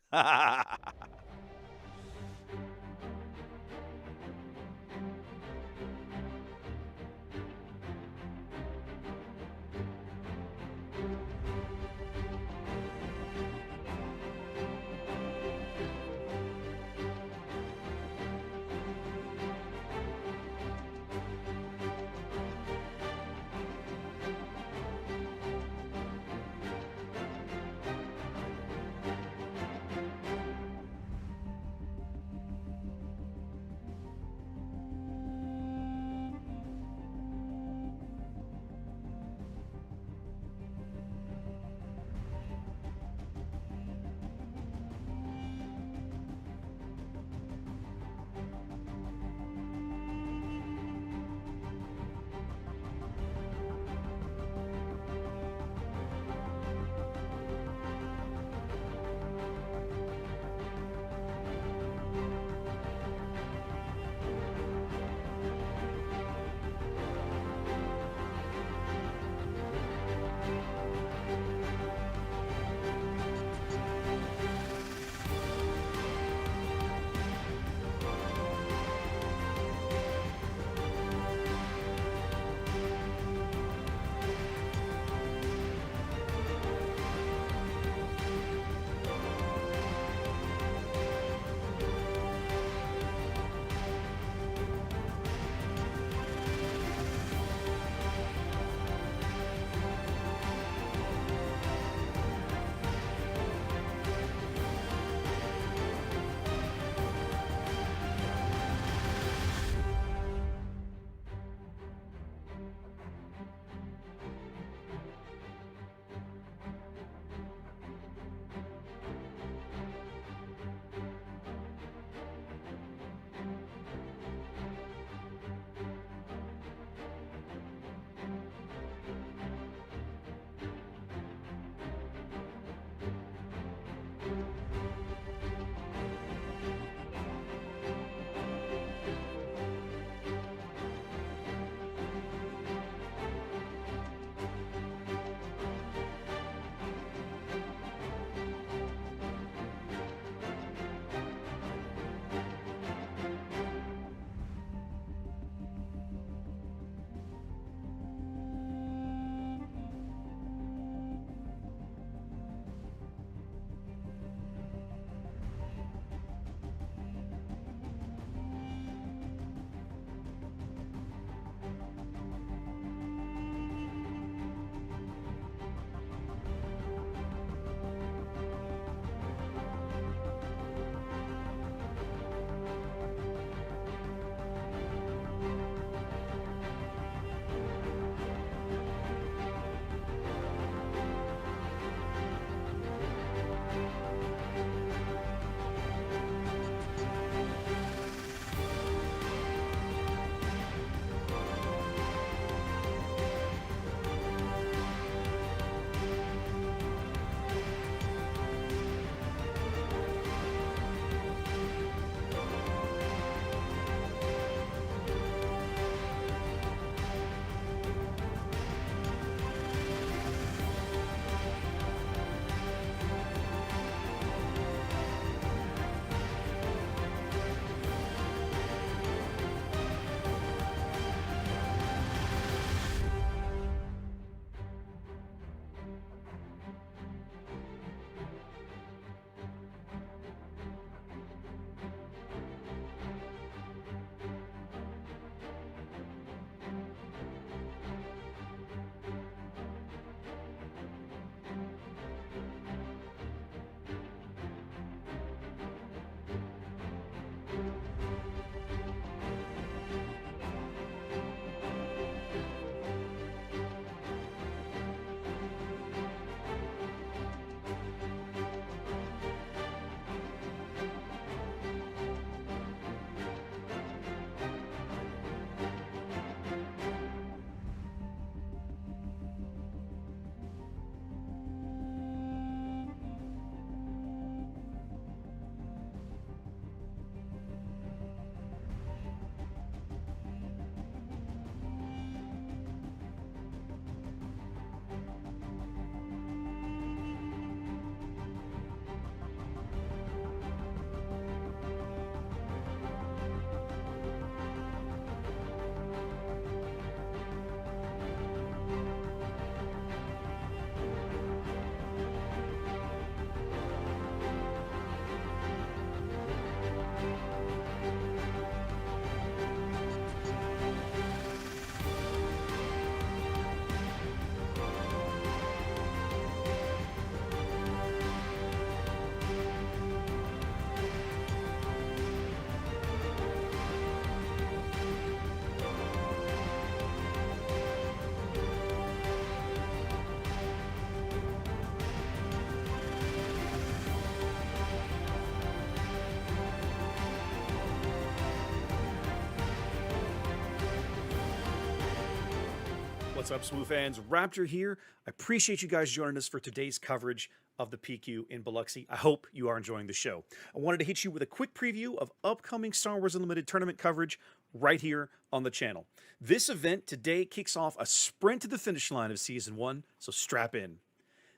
S3: What's up, SWU fans? Raptor here. I appreciate you guys joining us for today's coverage of the PQ in Biloxi. I hope you are enjoying the show. I wanted to hit you with a quick preview of upcoming Star Wars Unlimited tournament coverage right here on the channel. This event today kicks off a sprint to the finish line of Season 1, so strap in.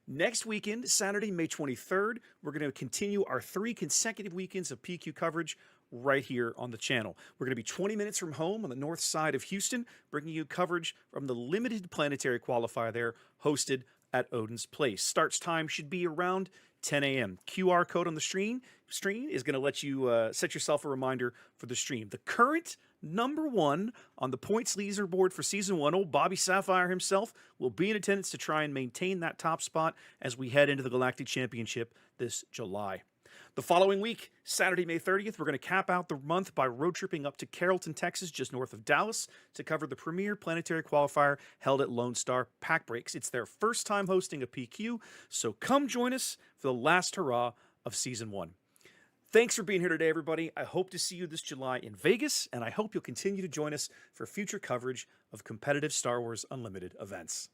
S3: Next weekend, Saturday, May 23rd, we're going to continue our 3 consecutive weekends of PQ coverage right here on the channel. We're going to be 20 minutes from home on the north side of Houston, bringing you coverage from the limited Planetary Qualifier there, hosted at Odin's Place. Starts time should be around 10 a.m. QR code on the screen is going to let you set yourself a reminder for the stream. The current number 1 on the points leaderboard for Season 1, old Bobby Sapphire himself, will be in attendance to try and maintain that top spot as we head into the Galactic Championship this July. The following week, Saturday, May 30th, we're going to cap out the month by road tripping up to Carrollton, Texas, just north of Dallas, to cover the premier Planetary Qualifier held at Lone Star Pack Breaks. It's their first time hosting a PQ, so come join us for the last hurrah of Season 1. Thanks for being here today, everybody. I hope to see you this July in Vegas, and I hope you'll continue to join us for future coverage of competitive Star Wars Unlimited events.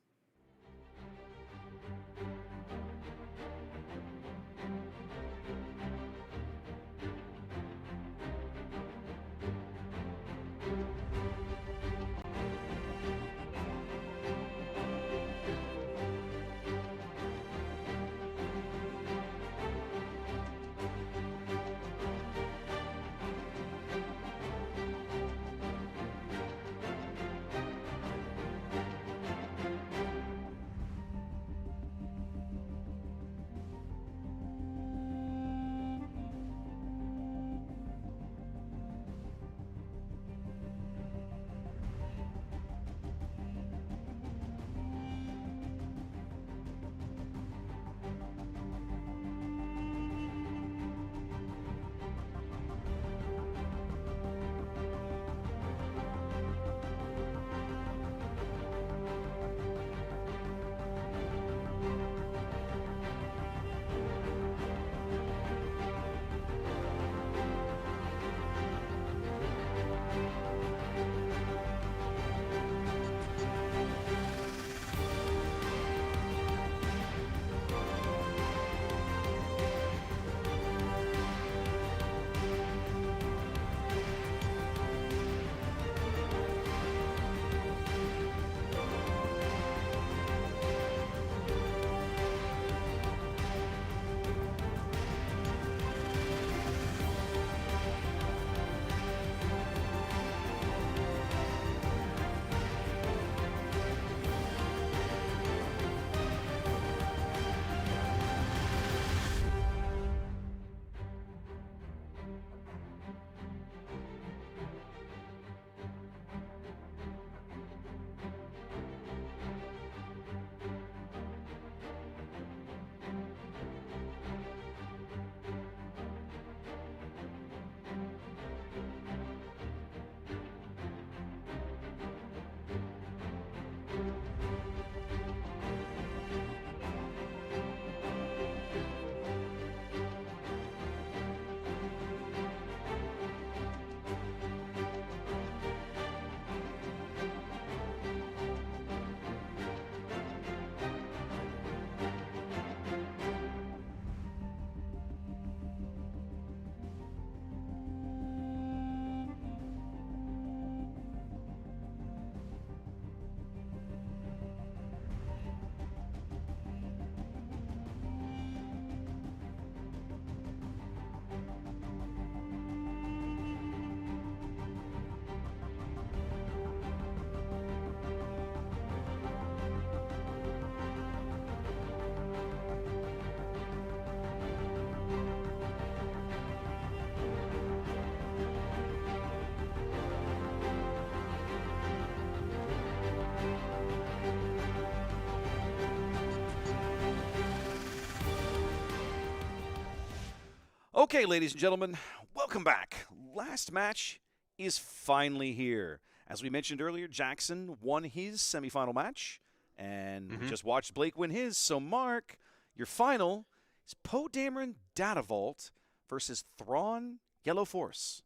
S1: Okay, ladies and gentlemen, welcome back. Last match is finally here. As we mentioned earlier, Jackson won his semifinal match, and we just watched Blake win his. So, Mark, your final is Poe Dameron Data Vault versus Thrawn Yellow Force.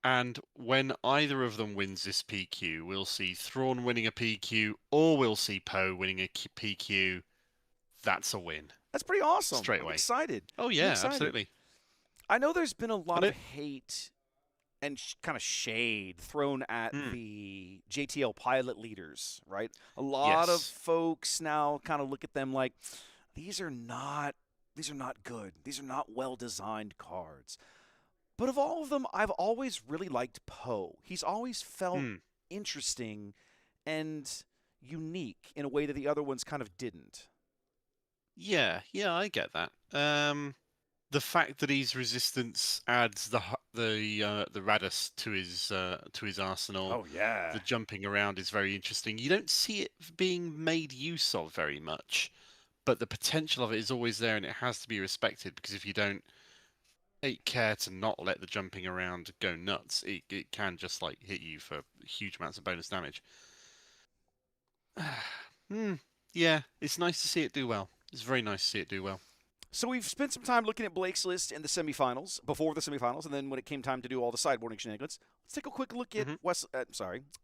S2: And when either of them wins this PQ, we'll see Thrawn winning a PQ, or we'll see Poe winning a PQ. That's a win.
S1: That's pretty awesome.
S2: Straight
S1: I'm
S2: away.
S1: excited.
S2: Oh,
S1: I'm
S2: yeah,
S1: excited.
S2: absolutely.
S1: I know there's been a lot
S2: And
S1: of hate and kind of shade thrown at the JTL pilot leaders, right? A lot of
S2: Yes.
S1: folks now kind of look at them like these are not good. These are not well-designed cards. But of all of them, I've always really liked Poe. He's always felt interesting and unique in a way that the other ones kind of didn't.
S2: Yeah, I get that. The fact that he's resistance adds the Radus to his arsenal.
S1: Oh yeah.
S2: The jumping around is very interesting. You don't see it being made use of very much, but the potential of it is always there, and it has to be respected, because if you don't take care to not let the jumping around go nuts, it can just like hit you for huge amounts of bonus damage. Yeah, it's nice to see it do well. It's very nice to see it do well.
S1: So we've spent some time looking at Blake's list in the semifinals, before the semifinals, and then when it came time to do all the sideboarding shenanigans, let's take a quick look at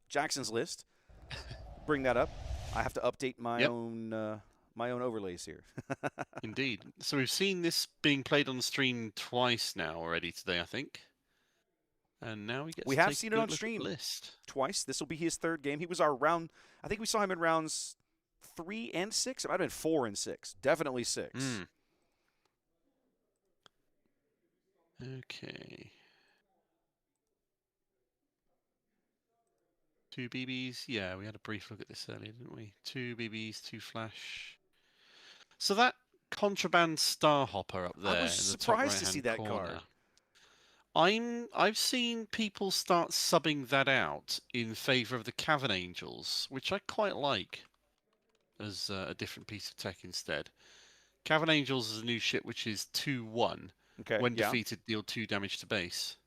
S1: Jackson's list. Bring that up. I have to update my own overlays here.
S2: Indeed. So we've seen this being played on the stream twice now already today, I think. And now we
S1: have seen it on stream
S2: list
S1: twice. This will be his third game. He was our round. I think we saw him in rounds 3 and 6. It might have been 4 and 6. Definitely 6.
S2: Okay. 2 BBs. Yeah, we had a brief look at this earlier, didn't we? 2 BBs, 2 flash. So that contraband star hopper up there.
S1: I was surprised to see that card.
S2: I've seen people start subbing that out in favor of the Cavern Angels, which I quite like as a different piece of tech instead. Cavern Angels is a new ship which is 2/1.
S1: Okay.
S2: When defeated, deal 2 damage to base.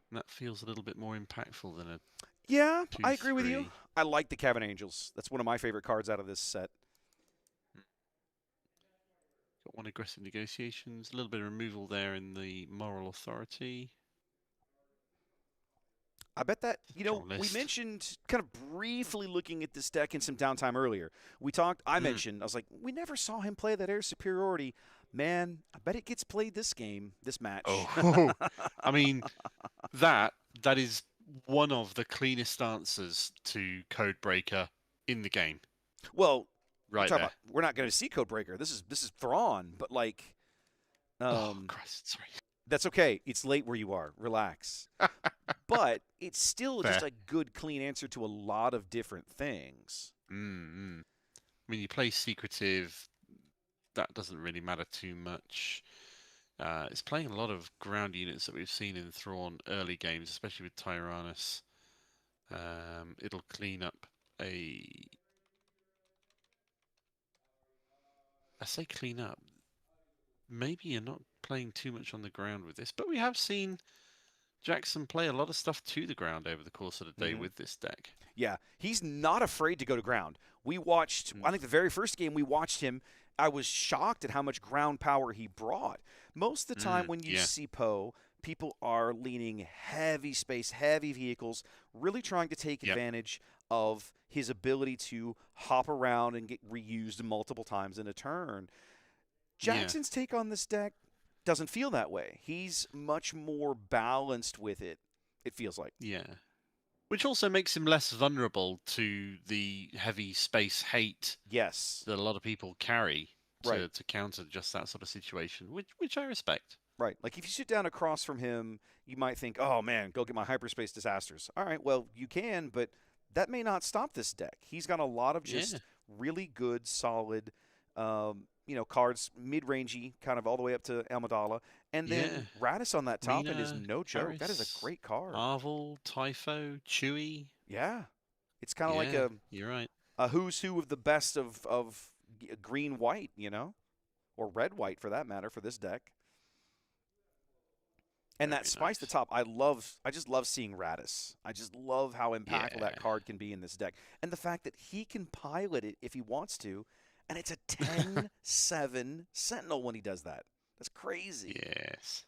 S2: And that feels a little bit more impactful than a
S1: Yeah,
S2: 2/3.
S1: I agree with you. I like the Cavern Angels. That's one of my favorite cards out of this set.
S2: Got 1 aggressive negotiations, a little bit of removal there in the moral authority.
S1: I bet that, we mentioned kind of briefly looking at this deck in some downtime earlier. I mentioned, I was like, we never saw him play that air superiority. Man, I bet it gets played this match.
S2: Oh, I mean, that is one of the cleanest answers to Codebreaker in the game.
S1: Well,
S2: right
S1: there. We're not going to see Codebreaker. This is Thrawn, but like...
S2: oh, Christ, sorry.
S1: That's okay. It's late where you are. Relax. But it's still just a good, clean answer to a lot of different things.
S2: I mean, you play Secretive. That doesn't really matter too much. It's playing a lot of ground units that we've seen in Thrawn early games, especially with Tyrannus. It'll clean up I say clean up. Maybe you're not playing too much on the ground with this, but we have seen Jackson play a lot of stuff to the ground over the course of the day with this deck.
S1: Yeah, he's not afraid to go to ground. We watched, I think the very first game we watched him, I was shocked at how much ground power he brought. Most of the time when you see Poe, people are leaning heavy space, heavy vehicles, really trying to take advantage of his ability to hop around and get reused multiple times in a turn. Jackson's take on this deck doesn't feel that way. He's much more balanced with it, it feels like.
S2: Yeah. Which also makes him less vulnerable to the heavy space hate that a lot of people carry to counter just that sort of situation, which I respect.
S1: Right. Like if you sit down across from him, you might think, oh man, go get my hyperspace disasters. All right, well, you can, but that may not stop this deck. He's got a lot of just really good, solid cards, mid-rangey, kind of all the way up to Amidala. And then Radis on that top end is no joke.
S2: Harris,
S1: that is a great card.
S2: Marvel, Typho, Chewie.
S1: Yeah. It's kind of like
S2: you're right.
S1: A who's who of the best of green-white, or red-white for that matter for this deck. And that spice at the top, I just love seeing Radis. I just love how impactful that card can be in this deck. And the fact that he can pilot it if he wants to, and it's a 10-7 Sentinel when he does that. That's crazy.
S2: Yes.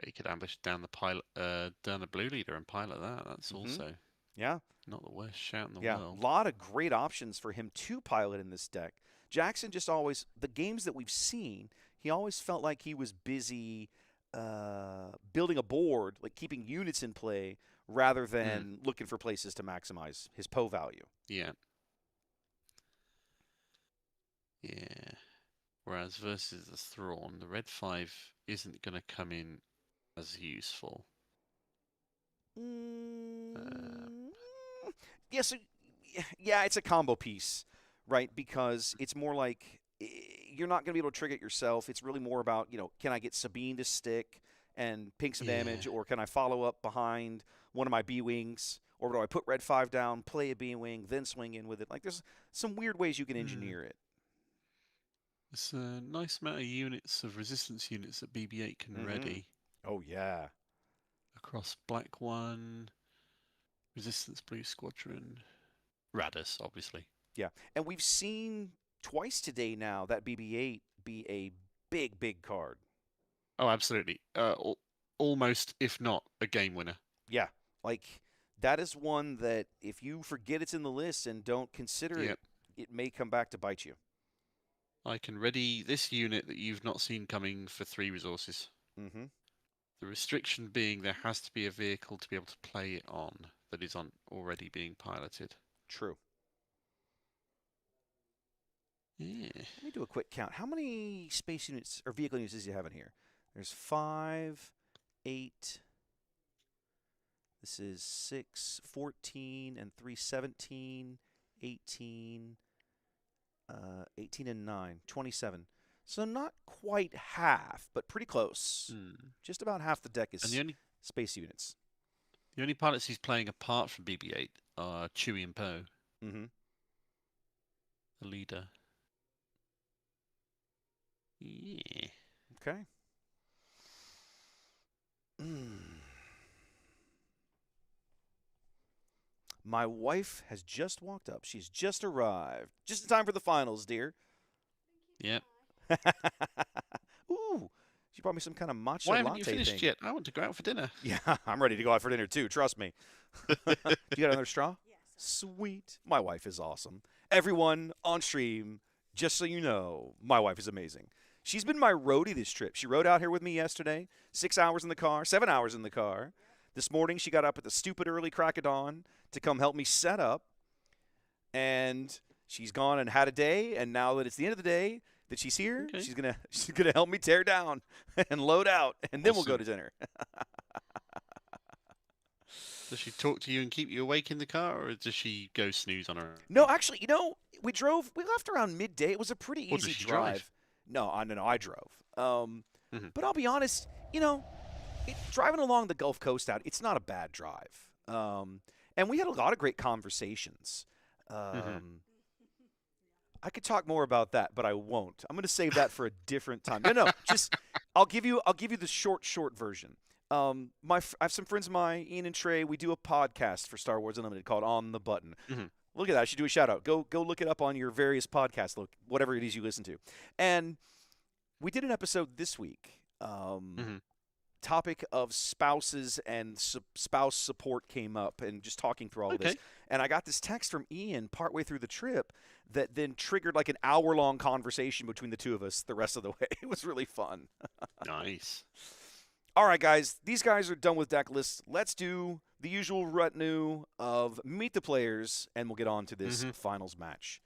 S2: You could ambush down the pilot, down the blue leader and pilot that. That's also
S1: Yeah.
S2: not the worst shout in the
S1: Yeah,
S2: world.
S1: a lot of great options for him to pilot in this deck. Jackson just always, the games that we've seen, he always felt like he was busy building a board, like keeping units in play, rather than looking for places to maximize his PO value.
S2: Yeah. Yeah. Whereas versus the Thrawn, the red 5 isn't going to come in as useful.
S1: Yeah, so, yeah, it's a combo piece, right? Because it's more like you're not going to be able to trigger it yourself. It's really more about, can I get Sabine to stick and ping some damage, or can I follow up behind one of my B-Wings, or do I put red 5 down, play a B-Wing, then swing in with it? Like, there's some weird ways you can engineer it.
S2: It's a nice amount of units, of resistance units that BB-8 can ready.
S1: Oh, yeah.
S2: Across Black 1, Resistance Blue Squadron, Radus, obviously.
S1: Yeah, and we've seen twice today now that BB-8 be a big, big card.
S2: Oh, absolutely. Almost, if not, a game winner.
S1: Yeah, like that is one that if you forget it's in the list and don't consider it, it may come back to bite you.
S2: I can ready this unit that you've not seen coming for 3 resources. The restriction being there has to be a vehicle to be able to play it on that is already being piloted.
S1: True.
S2: Yeah.
S1: Let me do a quick count. How many space units or vehicle units does he have in here? There's 5, 8. This is 6, 14, and 3, 17, 18, 18 and 9, 27. So not quite half, but pretty close. Just about half the deck is space units.
S2: The only pilots he's playing apart from BB-8 are Chewie and Poe. The leader. Yeah.
S1: Okay. My wife has just walked up. She's just arrived. Just in time for the finals, dear.
S2: Yep.
S1: Ooh, she brought me some kind of matcha
S2: Why
S1: latte
S2: haven't you finished
S1: thing.
S2: yet? I want to go out for dinner.
S1: Yeah, I'm ready to go out for dinner too. Trust me. You got another straw?
S4: Yes.
S1: Sweet. My wife is awesome. Everyone on stream, just so you know, my wife is amazing. She's been my roadie this trip. She rode out here with me yesterday, 6 hours in the car, 7 hours in the car. This morning, she got up at the stupid early crack of dawn to come help me set up. And she's gone and had a day. And now that it's the end of the day that she's here, she's gonna help me tear down and load out. And then we'll go to dinner.
S2: Does she talk to you and keep you awake in the car, or does she go snooze on her own?
S1: No, actually, we left around midday. It was a pretty
S2: Or does
S1: easy
S2: she
S1: drive.
S2: drive?
S1: No, I drove. But I'll be honest, driving along the Gulf Coast out, it's not a bad drive. And we had a lot of great conversations. I could talk more about that, but I won't. I'm going to save that for a different time. No, just I'll give you the short version. I have some friends of mine, Ian and Trey. We do a podcast for Star Wars Unlimited called On the Button. Look at that. I should do a shout out. Go look it up on your various podcasts, whatever it is you listen to. And we did an episode this week. Topic of spouses and spouse support came up, and just talking through all of this. And I got this text from Ian partway through the trip that then triggered like an hour-long conversation between the two of us the rest of the way. It was really fun.
S2: Nice.
S1: All right, guys. These guys are done with deck lists. Let's do the usual retinue of meet the players, and we'll get on to this finals match.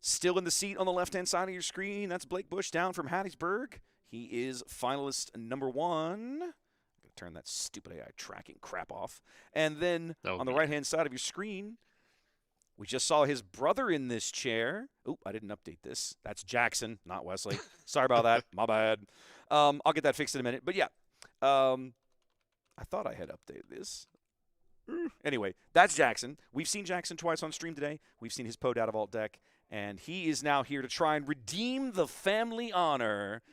S1: Still in the seat on the left-hand side of your screen, that's Blake Bush down from Hattiesburg. He is finalist number 1. I'm going to turn that stupid AI tracking crap off. And then on the right-hand side of your screen, we just saw his brother in this chair. Oop, I didn't update this. That's Jackson, not Wesley. Sorry about that. My bad. I'll get that fixed in a minute. But yeah, I thought I had updated this. Anyway, that's Jackson. We've seen Jackson twice on stream today. We've seen his Poe Data Vault deck. And he is now here to try and redeem the family honor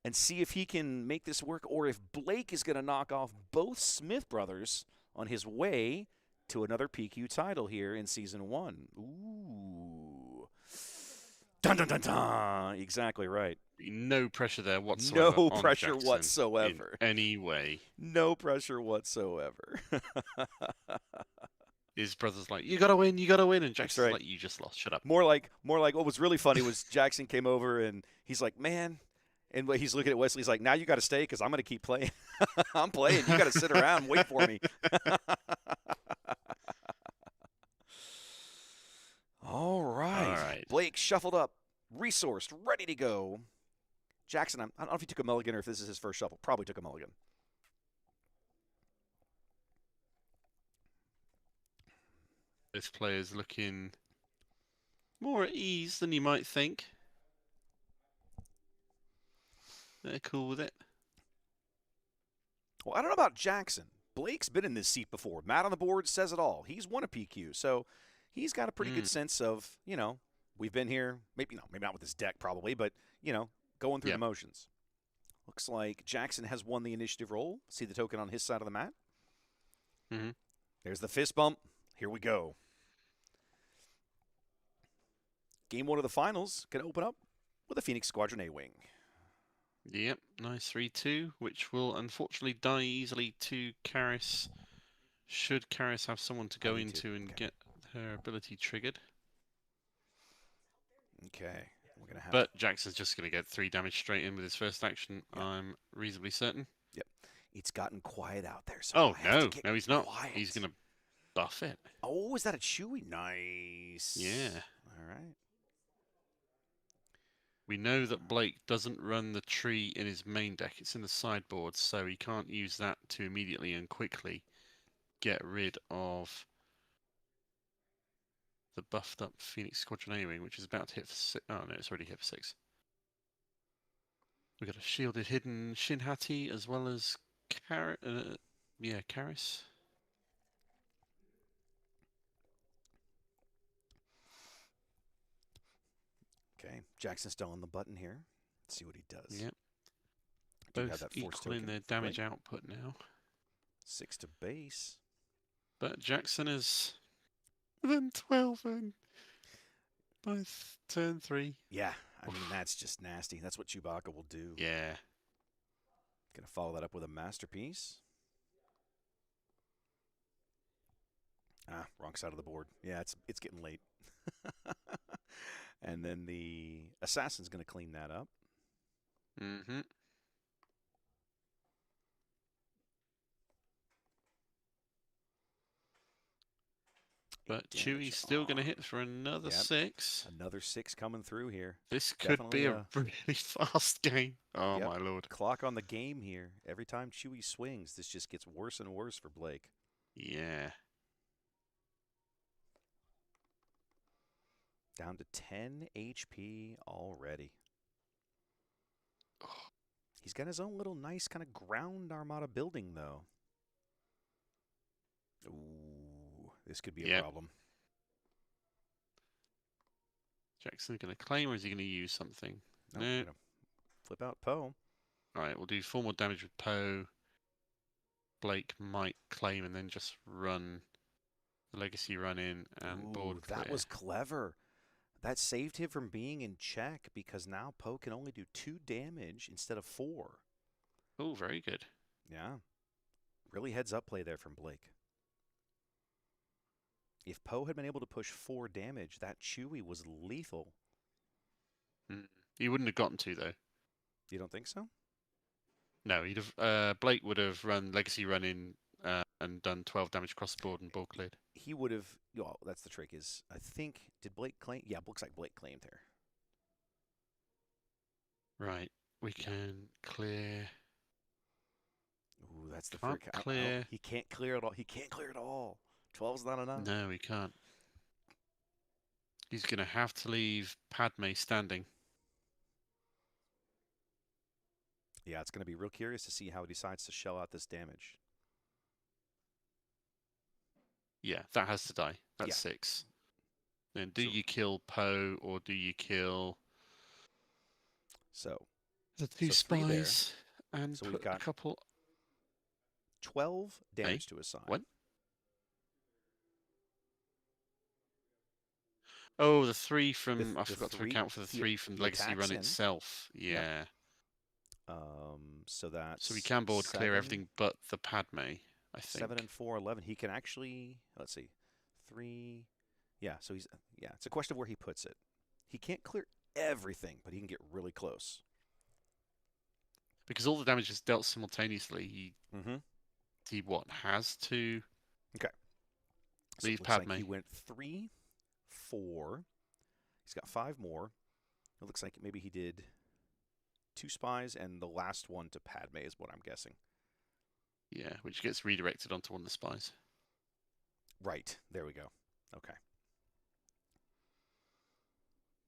S1: and see if he can make this work, or if Blake is going to knock off both Smith brothers on his way to another PQ title here in Season 1. Ooh. Dun dun dun dun. Exactly right.
S2: No pressure there whatsoever
S1: No
S2: on
S1: pressure
S2: Jackson
S1: whatsoever.
S2: in any way.
S1: No pressure whatsoever.
S2: His brother's like, you gotta win, and Jackson's
S1: right.
S2: like, you just lost, shut up.
S1: More like what was really funny was Jackson came over and he's like, man, and he's looking at Wesley. He's like, now you got to stay because I'm going to keep playing. I'm playing. You got to sit around and wait for me. All right. Blake shuffled up, resourced, ready to go. Jackson, I don't know if he took a mulligan or if this is his first shuffle. Probably took a mulligan.
S2: This player's looking more at ease than you might think. They're cool with it.
S1: Well, I don't know about Jackson. Blake's been in this seat before. Matt on the board says it all. He's won a PQ, so he's got a pretty good sense of, we've been here. Maybe not with this deck probably, but, going through the motions. Looks like Jackson has won the initiative roll. See the token on his side of the mat?
S2: Mm-hmm.
S1: There's the fist bump. Here we go. Game 1 of the finals can open up with a Phoenix Squadron A-Wing.
S2: Yep, nice 3-2, which will unfortunately die easily to Karis. Should Karis have someone to go into and get her ability triggered.
S1: Okay. We're gonna have...
S2: But Jackson's just going to get 3 damage straight in with his first action, I'm reasonably certain.
S1: Yep. It's gotten quiet out there. So
S2: oh, no, he's not.
S1: Quiet.
S2: He's going to buff it.
S1: Oh, is that a Chewie? Nice.
S2: Yeah.
S1: All right.
S2: We know that Blake doesn't run the tree in his main deck. It's in the sideboard, so he can't use that to immediately and quickly get rid of the buffed up Phoenix Squadron A-Wing, which is about to hit for 6. Oh, no, it's already hit for 6. We've got a shielded hidden Shin Hati as well as Karis.
S1: Okay, Jackson's still on the button here. Let's see what he does.
S2: Yep.
S1: Both
S2: equal in their damage output now.
S1: 6 to base.
S2: But Jackson is within 12 and by turn 3.
S1: Yeah, I mean, that's just nasty. That's what Chewbacca will do.
S2: Yeah.
S1: Gonna follow that up with a masterpiece. Ah, wrong side of the board. Yeah, it's getting late. And then the assassin's going to clean that up.
S2: Mm-hmm. But Chewie's still going to hit for another 6.
S1: Another 6 coming through here.
S2: This could be a really fast game. Oh, my lord.
S1: Clock on the game here. Every time Chewie swings, this just gets worse and worse for Blake.
S2: Yeah.
S1: Down to 10 HP already. He's got his own little nice kind of ground armada building, though. Ooh, this could be a problem.
S2: Jackson's going to claim, or is he going to use something?
S1: No. Gonna flip out Poe.
S2: All right, we'll do 4 more damage with Poe. Blake might claim and then just run the legacy run in and board clear.
S1: That was clever. That saved him from being in check because now Poe can only do 2 damage instead of 4.
S2: Oh, very good.
S1: Yeah. Really heads up play there from Blake. If Poe had been able to push 4 damage, that Chewie was lethal.
S2: He wouldn't have gotten to, though.
S1: You don't think so?
S2: No, he'd have. Blake would have run legacy run in and done 12 damage across the board and ball cleared.
S1: He would have. Well, that's the trick. Is I think did Blake claim? Yeah, looks like Blake claimed here.
S2: Right, we can clear.
S1: Ooh, that's the
S2: can't
S1: freak.
S2: clear.
S1: He can't clear it all. He can't clear it all. 12's not enough.
S2: No, he can't. He's gonna have to leave Padme standing.
S1: Yeah, it's gonna be real curious to see how he decides to shell out this damage.
S2: Yeah, that has to die. That's 6. Then do you kill Poe or do you kill the 2 spies and
S1: so
S2: put
S1: we've got
S2: a couple
S1: 12 damage to his side.
S2: What? Oh, the 3 from... I
S1: the
S2: forgot to
S1: three
S2: account for the
S1: he-
S2: 3 from
S1: he
S2: Legacy
S1: attacks
S2: Run
S1: in.
S2: itself.
S1: Yep.
S2: Yeah.
S1: So that's
S2: So we can board clear
S1: 7,
S2: everything but the Padme, I think.
S1: 7 and 4, 11. He can actually, let's see, 3. Yeah, so it's a question of where he puts it. He can't clear everything, but he can get really close.
S2: Because all the damage is dealt simultaneously. He what, has to
S1: So
S2: leave
S1: it looks like
S2: Padme?
S1: he went 3, 4. He's got 5 more. It looks like maybe he did 2 spies, and the last one to Padme is what I'm guessing.
S2: Yeah, which gets redirected onto one of the spies.
S1: Right. There we go. Okay.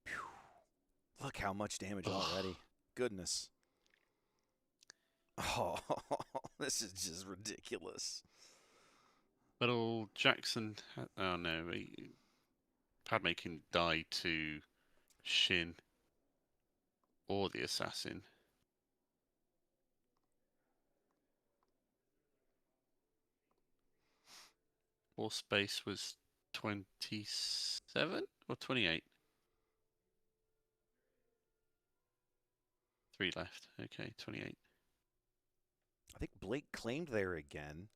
S1: Whew. Look how much damage already. Goodness. Oh, this is just ridiculous.
S2: But old Jackson... Oh, no. Padme can die to Shin or the assassin. Force space was 27 or 28? 3 left. Okay, 28.
S1: I think Blake claimed there again.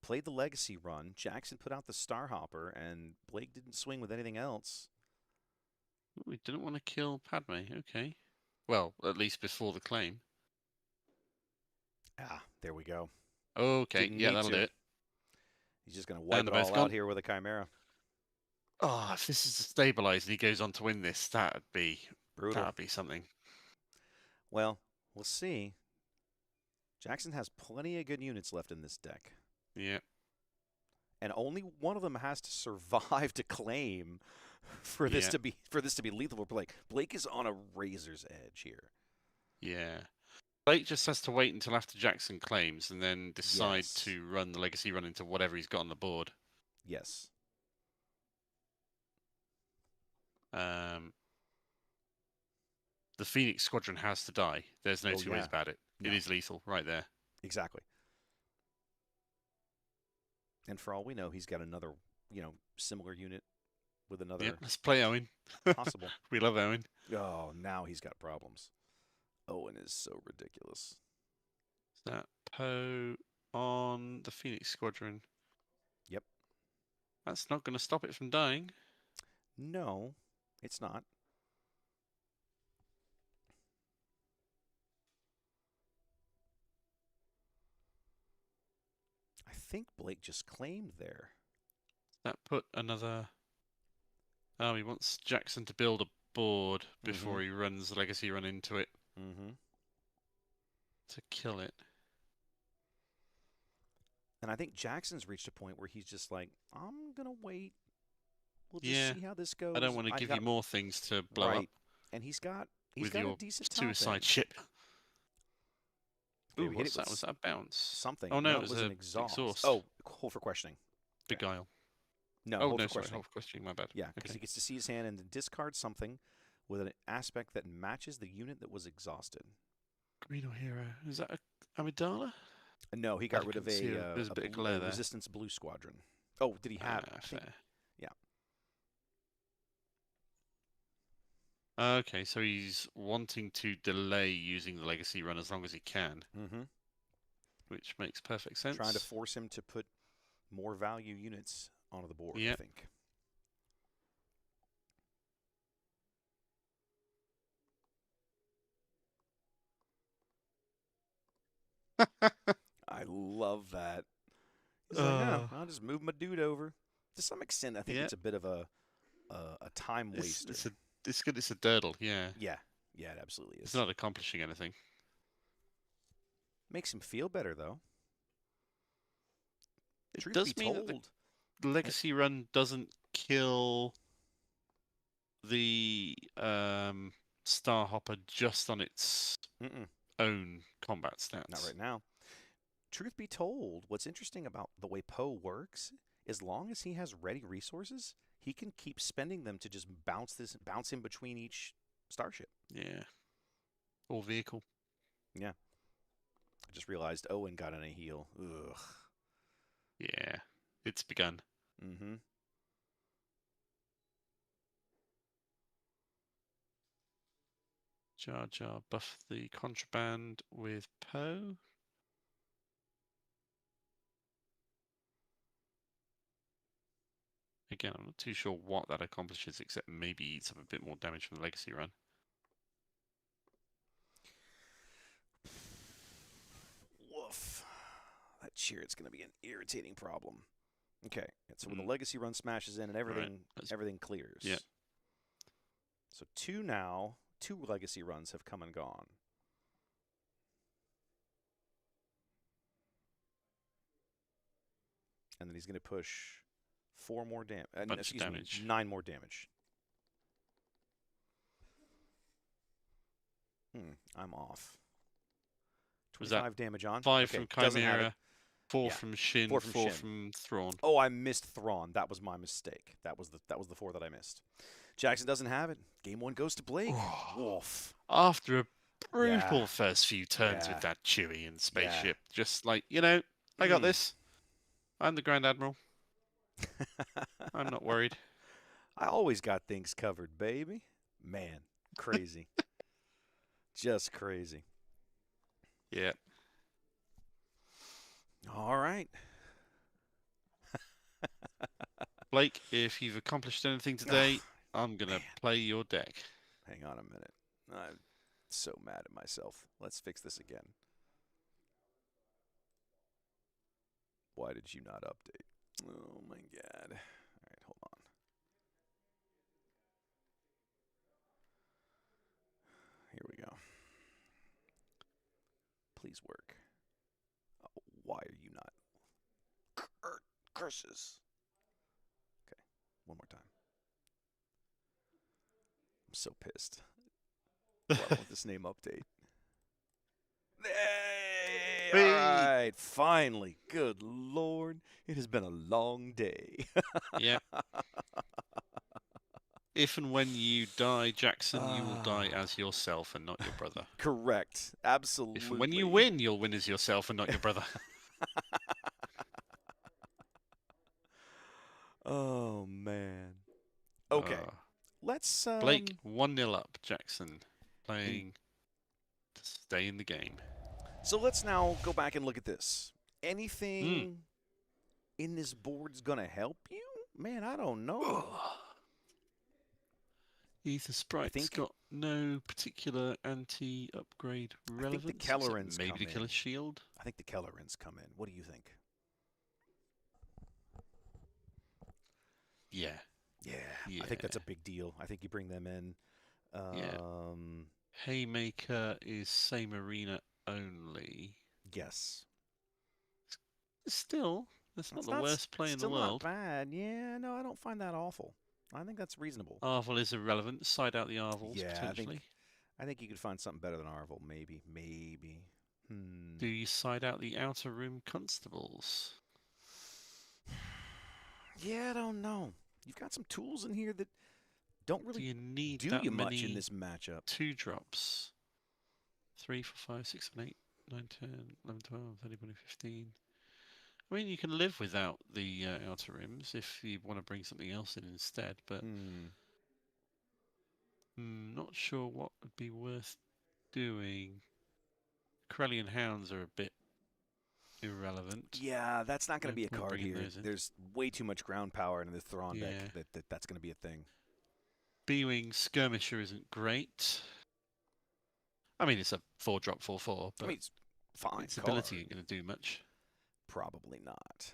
S1: Played the legacy run. Jackson put out the Star Hopper, and Blake didn't swing with anything else.
S2: Oh, we didn't want to kill Padme. Okay. Well, at least before the claim.
S1: There we go.
S2: Okay,
S1: Didn't
S2: yeah,
S1: need
S2: that'll
S1: to.
S2: do it.
S1: He's just going to wipe
S2: And
S1: it
S2: they're both
S1: all
S2: gone.
S1: out here with a Chimera.
S2: Oh, if this is stabilized and he goes on to win this, that'd be
S1: Brutal.
S2: that'd be something.
S1: Well, we'll see. Jackson has plenty of good units left in this deck.
S2: Yeah.
S1: And only one of them has to survive to claim for this to be lethal for Blake. Blake is on a razor's edge here.
S2: Yeah. Blake just has to wait until after Jackson claims and then decide
S1: Yes.
S2: to run the legacy run into whatever he's got on the board.
S1: Yes.
S2: The Phoenix Squadron has to die. There's no two ways about it.
S1: No.
S2: It is lethal right there.
S1: Exactly. And for all we know, he's got another, similar unit with another.
S2: Yep, let's play Owen.
S1: Possible.
S2: We love Owen.
S1: Oh, now he's got problems. Owen is so ridiculous.
S2: Is that Poe on the Phoenix Squadron?
S1: Yep.
S2: That's not going to stop it from dying.
S1: No, it's not. I think Blake just claimed there.
S2: That put another... Oh, he wants Jackson to build a board before he runs the legacy run into it. To kill it.
S1: And I think Jackson's reached a point where he's just like, I'm going to wait. We'll just see how this goes.
S2: I don't want to give you more things to blow up.
S1: And he's got
S2: with
S1: a
S2: your
S1: decent
S2: suicide ship. Ooh, what's that? Was that a bounce?
S1: Something.
S2: Oh, no,
S1: it was an exhaust.
S2: exhaust.
S1: Oh, hold for questioning.
S2: Beguile.
S1: No,
S2: oh,
S1: hold
S2: no,
S1: for
S2: sorry,
S1: questioning.
S2: hold for questioning, my bad.
S1: Yeah, because he gets to see his hand and discard something with an aspect that matches the unit that was exhausted.
S2: Green or hero? Is that a Amidala?
S1: No, he got rid of
S2: There's a bit of glare there.
S1: Resistance Blue Squadron. Oh, did he have?
S2: Fair.
S1: Yeah.
S2: Okay, so he's wanting to delay using the legacy run as long as he can. Which makes perfect sense.
S1: Trying to force him to put more value units onto the board, I think. I love that. He's like, no, I'll just move my dude over. To some extent, I think it's a bit of a time waster.
S2: It's a durdle, yeah.
S1: Yeah, it absolutely is.
S2: It's not accomplishing anything.
S1: Makes him feel better, though.
S2: It does mean that the legacy run doesn't kill the Star Hopper just on its own combat stats.
S1: Not right now. Truth be told, what's interesting about the way Poe works, as long as he has ready resources, he can keep spending them to just bounce in between each starship.
S2: Yeah. Or vehicle.
S1: Yeah. I just realized Owen got in a heal. Ugh.
S2: Yeah. It's begun. Jar Jar buff the contraband with Poe. Again, I'm not too sure what that accomplishes, except maybe eats up a bit more damage from the Legacy run.
S1: Woof. That Chariot's going to be an irritating problem. Okay, so when the Legacy run smashes in and everything clears.
S2: Yeah.
S1: So 2 Legacy runs have come and gone. And then he's going to push 4 more damage. 9 more damage. I'm off. 25 damage on.
S2: 5 from Chimera, 4 from Shin, 4
S1: from Shin.
S2: From Thrawn.
S1: Oh, I missed Thrawn. That was my mistake. That was the 4 that I missed. Jackson doesn't have it. Game 1 goes to Blake. Wolf.
S2: After a brutal first few turns with that Chewie and spaceship, just like, I got this. I'm the Grand Admiral. I'm not worried.
S1: I always got things covered, baby. Man, crazy. Just crazy.
S2: Yeah.
S1: All right.
S2: Blake, if you've accomplished anything today, I'm going to play your deck.
S1: Hang on a minute. I'm so mad at myself. Let's fix this again. Why did you not update? Oh, my God. All right, hold on. Here we go. Please work. Oh, why are you not? Curses. Okay, one more time. I'm so pissed. Why won't this name update? Hey! All right, finally. Good Lord. It has been a long day.
S2: Yeah. If and when you die, Jackson, you will die as yourself and not your brother.
S1: Correct. Absolutely.
S2: If and when you win, you'll win as yourself and not your brother.
S1: Oh, man. Okay. Let's...
S2: Blake, 1-0 up. Jackson playing to stay in the game.
S1: So let's now go back and look at this. Anything in this board's going to help you? Man, I don't know.
S2: Ether Sprite's got no particular anti-upgrade relevance.
S1: I think the Kellerans
S2: maybe the Killer Shield?
S1: I think the Kellerans come in. What do you think?
S2: Yeah.
S1: Yeah. I think that's a big deal. I think you bring them in.
S2: Haymaker is same arena only.
S1: Yes.
S2: Still, that's not the worst play in the world.
S1: Still not bad. Yeah, no, I don't find that awful. I think that's reasonable.
S2: Arvel is irrelevant. Side out the Arvels, potentially.
S1: I think you could find something better than Arvel, maybe.
S2: Do you side out the Outer Rim Constables?
S1: Yeah, I don't know. You've got some tools in here that don't really
S2: do you need
S1: do
S2: that
S1: you
S2: many
S1: much in this matchup.
S2: 2-drops. 3, 4, 5, 6, 7, 8, 9, 10, 11, 12, 13, 14, 15. I mean, you can live without the Outer Rims if you want to bring something else in instead, but not sure what would be worth doing. Corellian Hounds are a bit irrelevant.
S1: Yeah, that's not going to be a card here.
S2: Those in.
S1: There's way too much ground power in the Thrawn deck that's going to be a thing.
S2: B-Wing Skirmisher isn't great. I mean, it's a 4-drop 4/4, but
S1: it's fine.
S2: Its ability ain't going to do much.
S1: Probably not.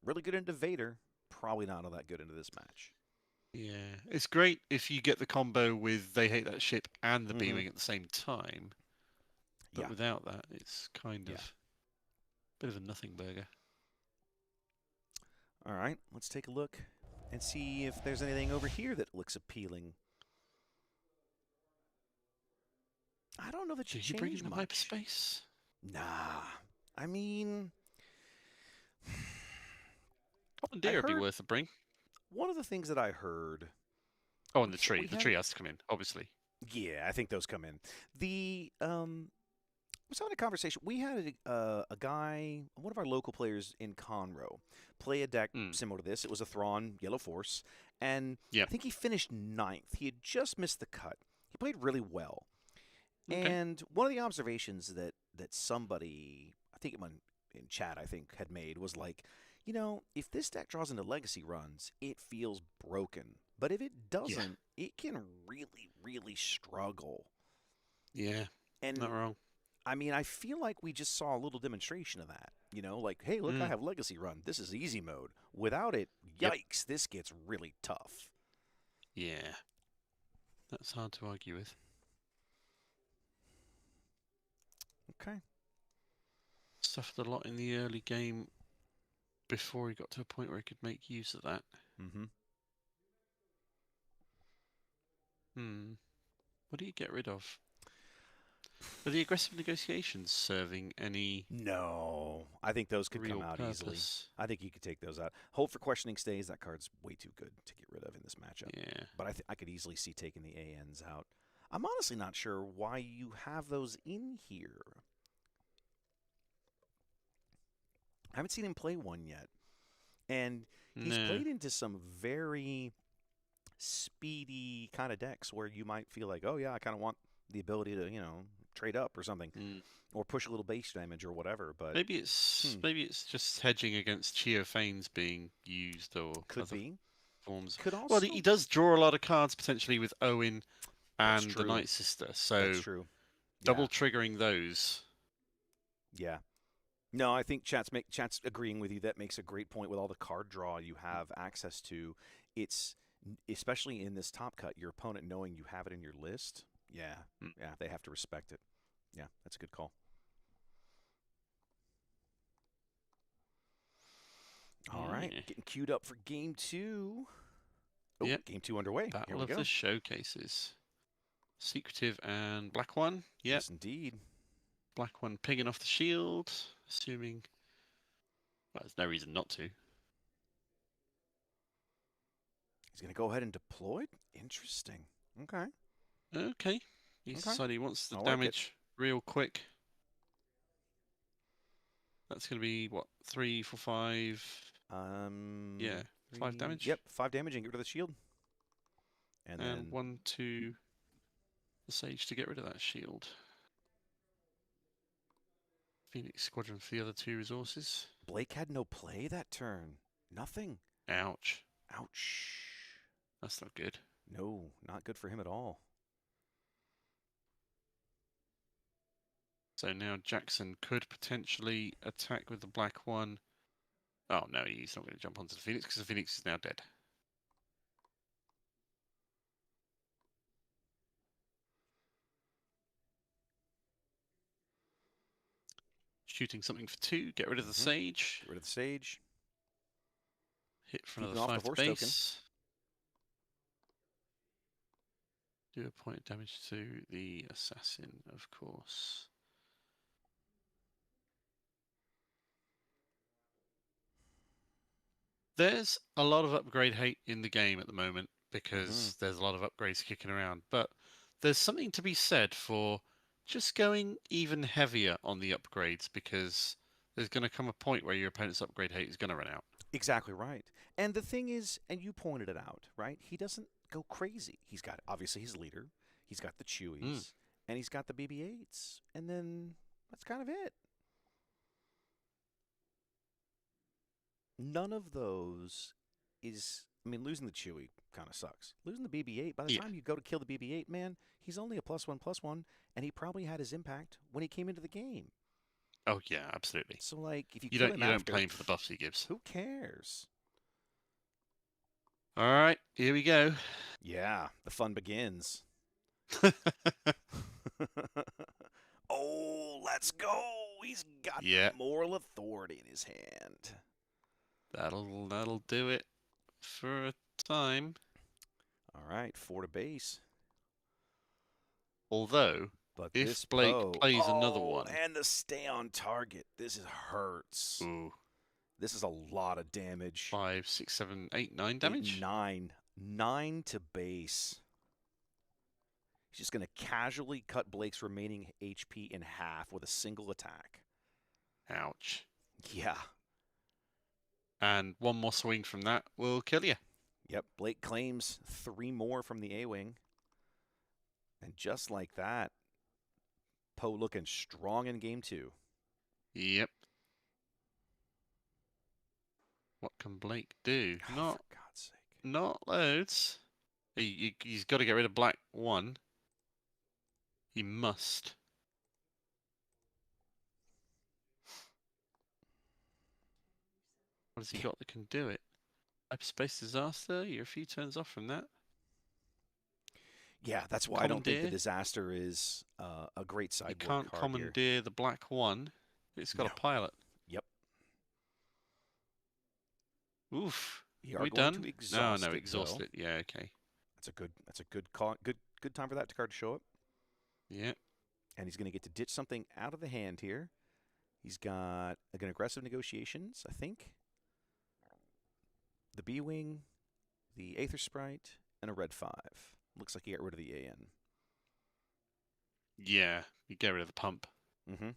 S1: Really good into Vader. Probably not all that good into this match.
S2: Yeah, it's great if you get the combo with They Hate That Ship and the B-Wing at the same time. But without that, it's kind of a bit of a nothing burger.
S1: All right, let's take a look and see if there's anything over here that looks appealing. I don't know that you
S2: bring in the hyperspace?
S1: Nah. I mean...
S2: Commandeer would be worth a bring.
S1: One of the things that I heard...
S2: Oh, and the tree. The tree has to come in, obviously.
S1: Yeah, I think those come in. I was having a conversation. We had a guy, one of our local players in Conroe, play a deck similar to this. It was a Thrawn Yellow Force, and I think he finished 9th. He had just missed the cut. He played really well.
S2: Okay.
S1: And one of the observations that somebody, I think in chat, I think, had made was like, if this deck draws into legacy runs, it feels broken. But if it doesn't, it can really, really struggle.
S2: Yeah,
S1: And
S2: not wrong.
S1: I mean, I feel like we just saw a little demonstration of that. Like, hey, look, I have legacy run. This is easy mode. Without it, yikes, this gets really tough.
S2: Yeah. That's hard to argue with.
S1: Okay.
S2: Suffered a lot in the early game before he got to a point where he could make use of that.
S1: Mm-hmm.
S2: What do you get rid of? Are the aggressive negotiations serving any?
S1: No, I think those could come out easily. I think you could take those out. Hold for questioning stays. That card's way too good to get rid of in this matchup.
S2: Yeah.
S1: But I could easily see taking the ANs out. I'm honestly not sure why you have those in here. I haven't seen him play one yet. And he's played into some very speedy kind of decks where you might feel like, oh, yeah, I kind of want the ability to, trade up or something. Or push a little base damage or whatever. But
S2: maybe it's just hedging against Cheophanes being used or
S1: could
S2: other
S1: be.
S2: forms.
S1: Could also.
S2: Well, he does draw a lot of cards potentially with Owen and the Night Sister. So
S1: that's true.
S2: Double triggering those.
S1: Yeah. No, I think chat's agreeing with you. That makes a great point with all the card draw you have access to. It's especially in this top cut, your opponent knowing you have it in your list. Yeah, they have to respect it. Yeah, that's a good call. All right, getting queued up for game 2. Oh, game 2 underway.
S2: Battle of the Showcases. Secretive and Black One. Yep.
S1: Yes, indeed.
S2: Black One pigging off the shield, assuming. Well, there's no reason not to.
S1: He's going to go ahead and deploy. Interesting. Okay.
S2: Okay. He decided he wants the damage real quick. That's going to be, what, 3, 4, 5? Yeah, 5 damage?
S1: Yep, 5 damage and get rid of the shield. And then
S2: 1, 2, the Sage to get rid of that shield. Phoenix Squadron for the other 2 resources.
S1: Blake had no play that turn. Nothing.
S2: Ouch.
S1: Ouch.
S2: That's not good.
S1: No, not good for him at all.
S2: So now Jackson could potentially attack with the Black One. Oh, no, he's not going to jump onto the Phoenix because the Phoenix is now dead. Shooting something for 2, get rid of the Sage.
S1: Get rid of the Sage.
S2: Hit for another 5 to base. Do a point of damage to the Assassin, of course. There's a lot of upgrade hate in the game at the moment because there's a lot of upgrades kicking around. But there's something to be said for just going even heavier on the upgrades because there's going to come a point where your opponent's upgrade hate is going to run out.
S1: Exactly right. And the thing is, and you pointed it out, right? He doesn't go crazy. He's got, obviously, his leader. He's got the Chewies. And he's got the BB-8s. And then that's kind of it. None of those is... I mean, losing the Chewie kind of sucks. Losing the BB-8, by the time you go to kill the BB-8, man, he's only a +1/+1, and he probably had his impact when he came into the game.
S2: Oh, yeah, absolutely.
S1: So, like, if you
S2: don't play him for the buffs he gives.
S1: Who cares?
S2: All right, here we go.
S1: Yeah, the fun begins. Oh, let's go. He's got moral authority in his hand.
S2: That'll do it for a time.
S1: All right, 4 to base.
S2: Although, if Blake plays another one...
S1: and the stay on target. This hurts.
S2: Ooh.
S1: This is a lot of damage.
S2: 5, 6, 7, 8, 9 damage?
S1: 9 to base. He's just going to casually cut Blake's remaining HP in half with a single attack.
S2: Ouch.
S1: Yeah.
S2: And 1 more swing from that will kill you.
S1: Yep, Blake claims 3 more from the A-Wing. And just like that, Poe looking strong in game 2.
S2: Yep. What can Blake do?
S1: Oh,
S2: Not
S1: for God's sake.
S2: Not loads. He's got to get rid of black 1. He must. What has he got that can do it? Hyperspace Disaster? You're a few turns off from that.
S1: Yeah, that's why I don't think the
S2: Commandeer?
S1: Disaster is a great
S2: You
S1: sideboard
S2: can't
S1: card here.
S2: commandeer the black 1. It's got
S1: No.
S2: a pilot.
S1: Yep.
S2: Oof.
S1: You
S2: Are
S1: are
S2: we
S1: going
S2: done?
S1: to exhaust
S2: No,
S1: it,
S2: exhaust
S1: though.
S2: it. Yeah, okay.
S1: That's a good call. Good time for that card to show up.
S2: Yeah.
S1: And he's going to get to ditch something out of the hand here. He's got an aggressive negotiations, I think. The B-Wing, the Aether Sprite, and a red 5. Looks like he got rid of the AN.
S2: Yeah. You get rid of the pump.
S1: Mm-hmm.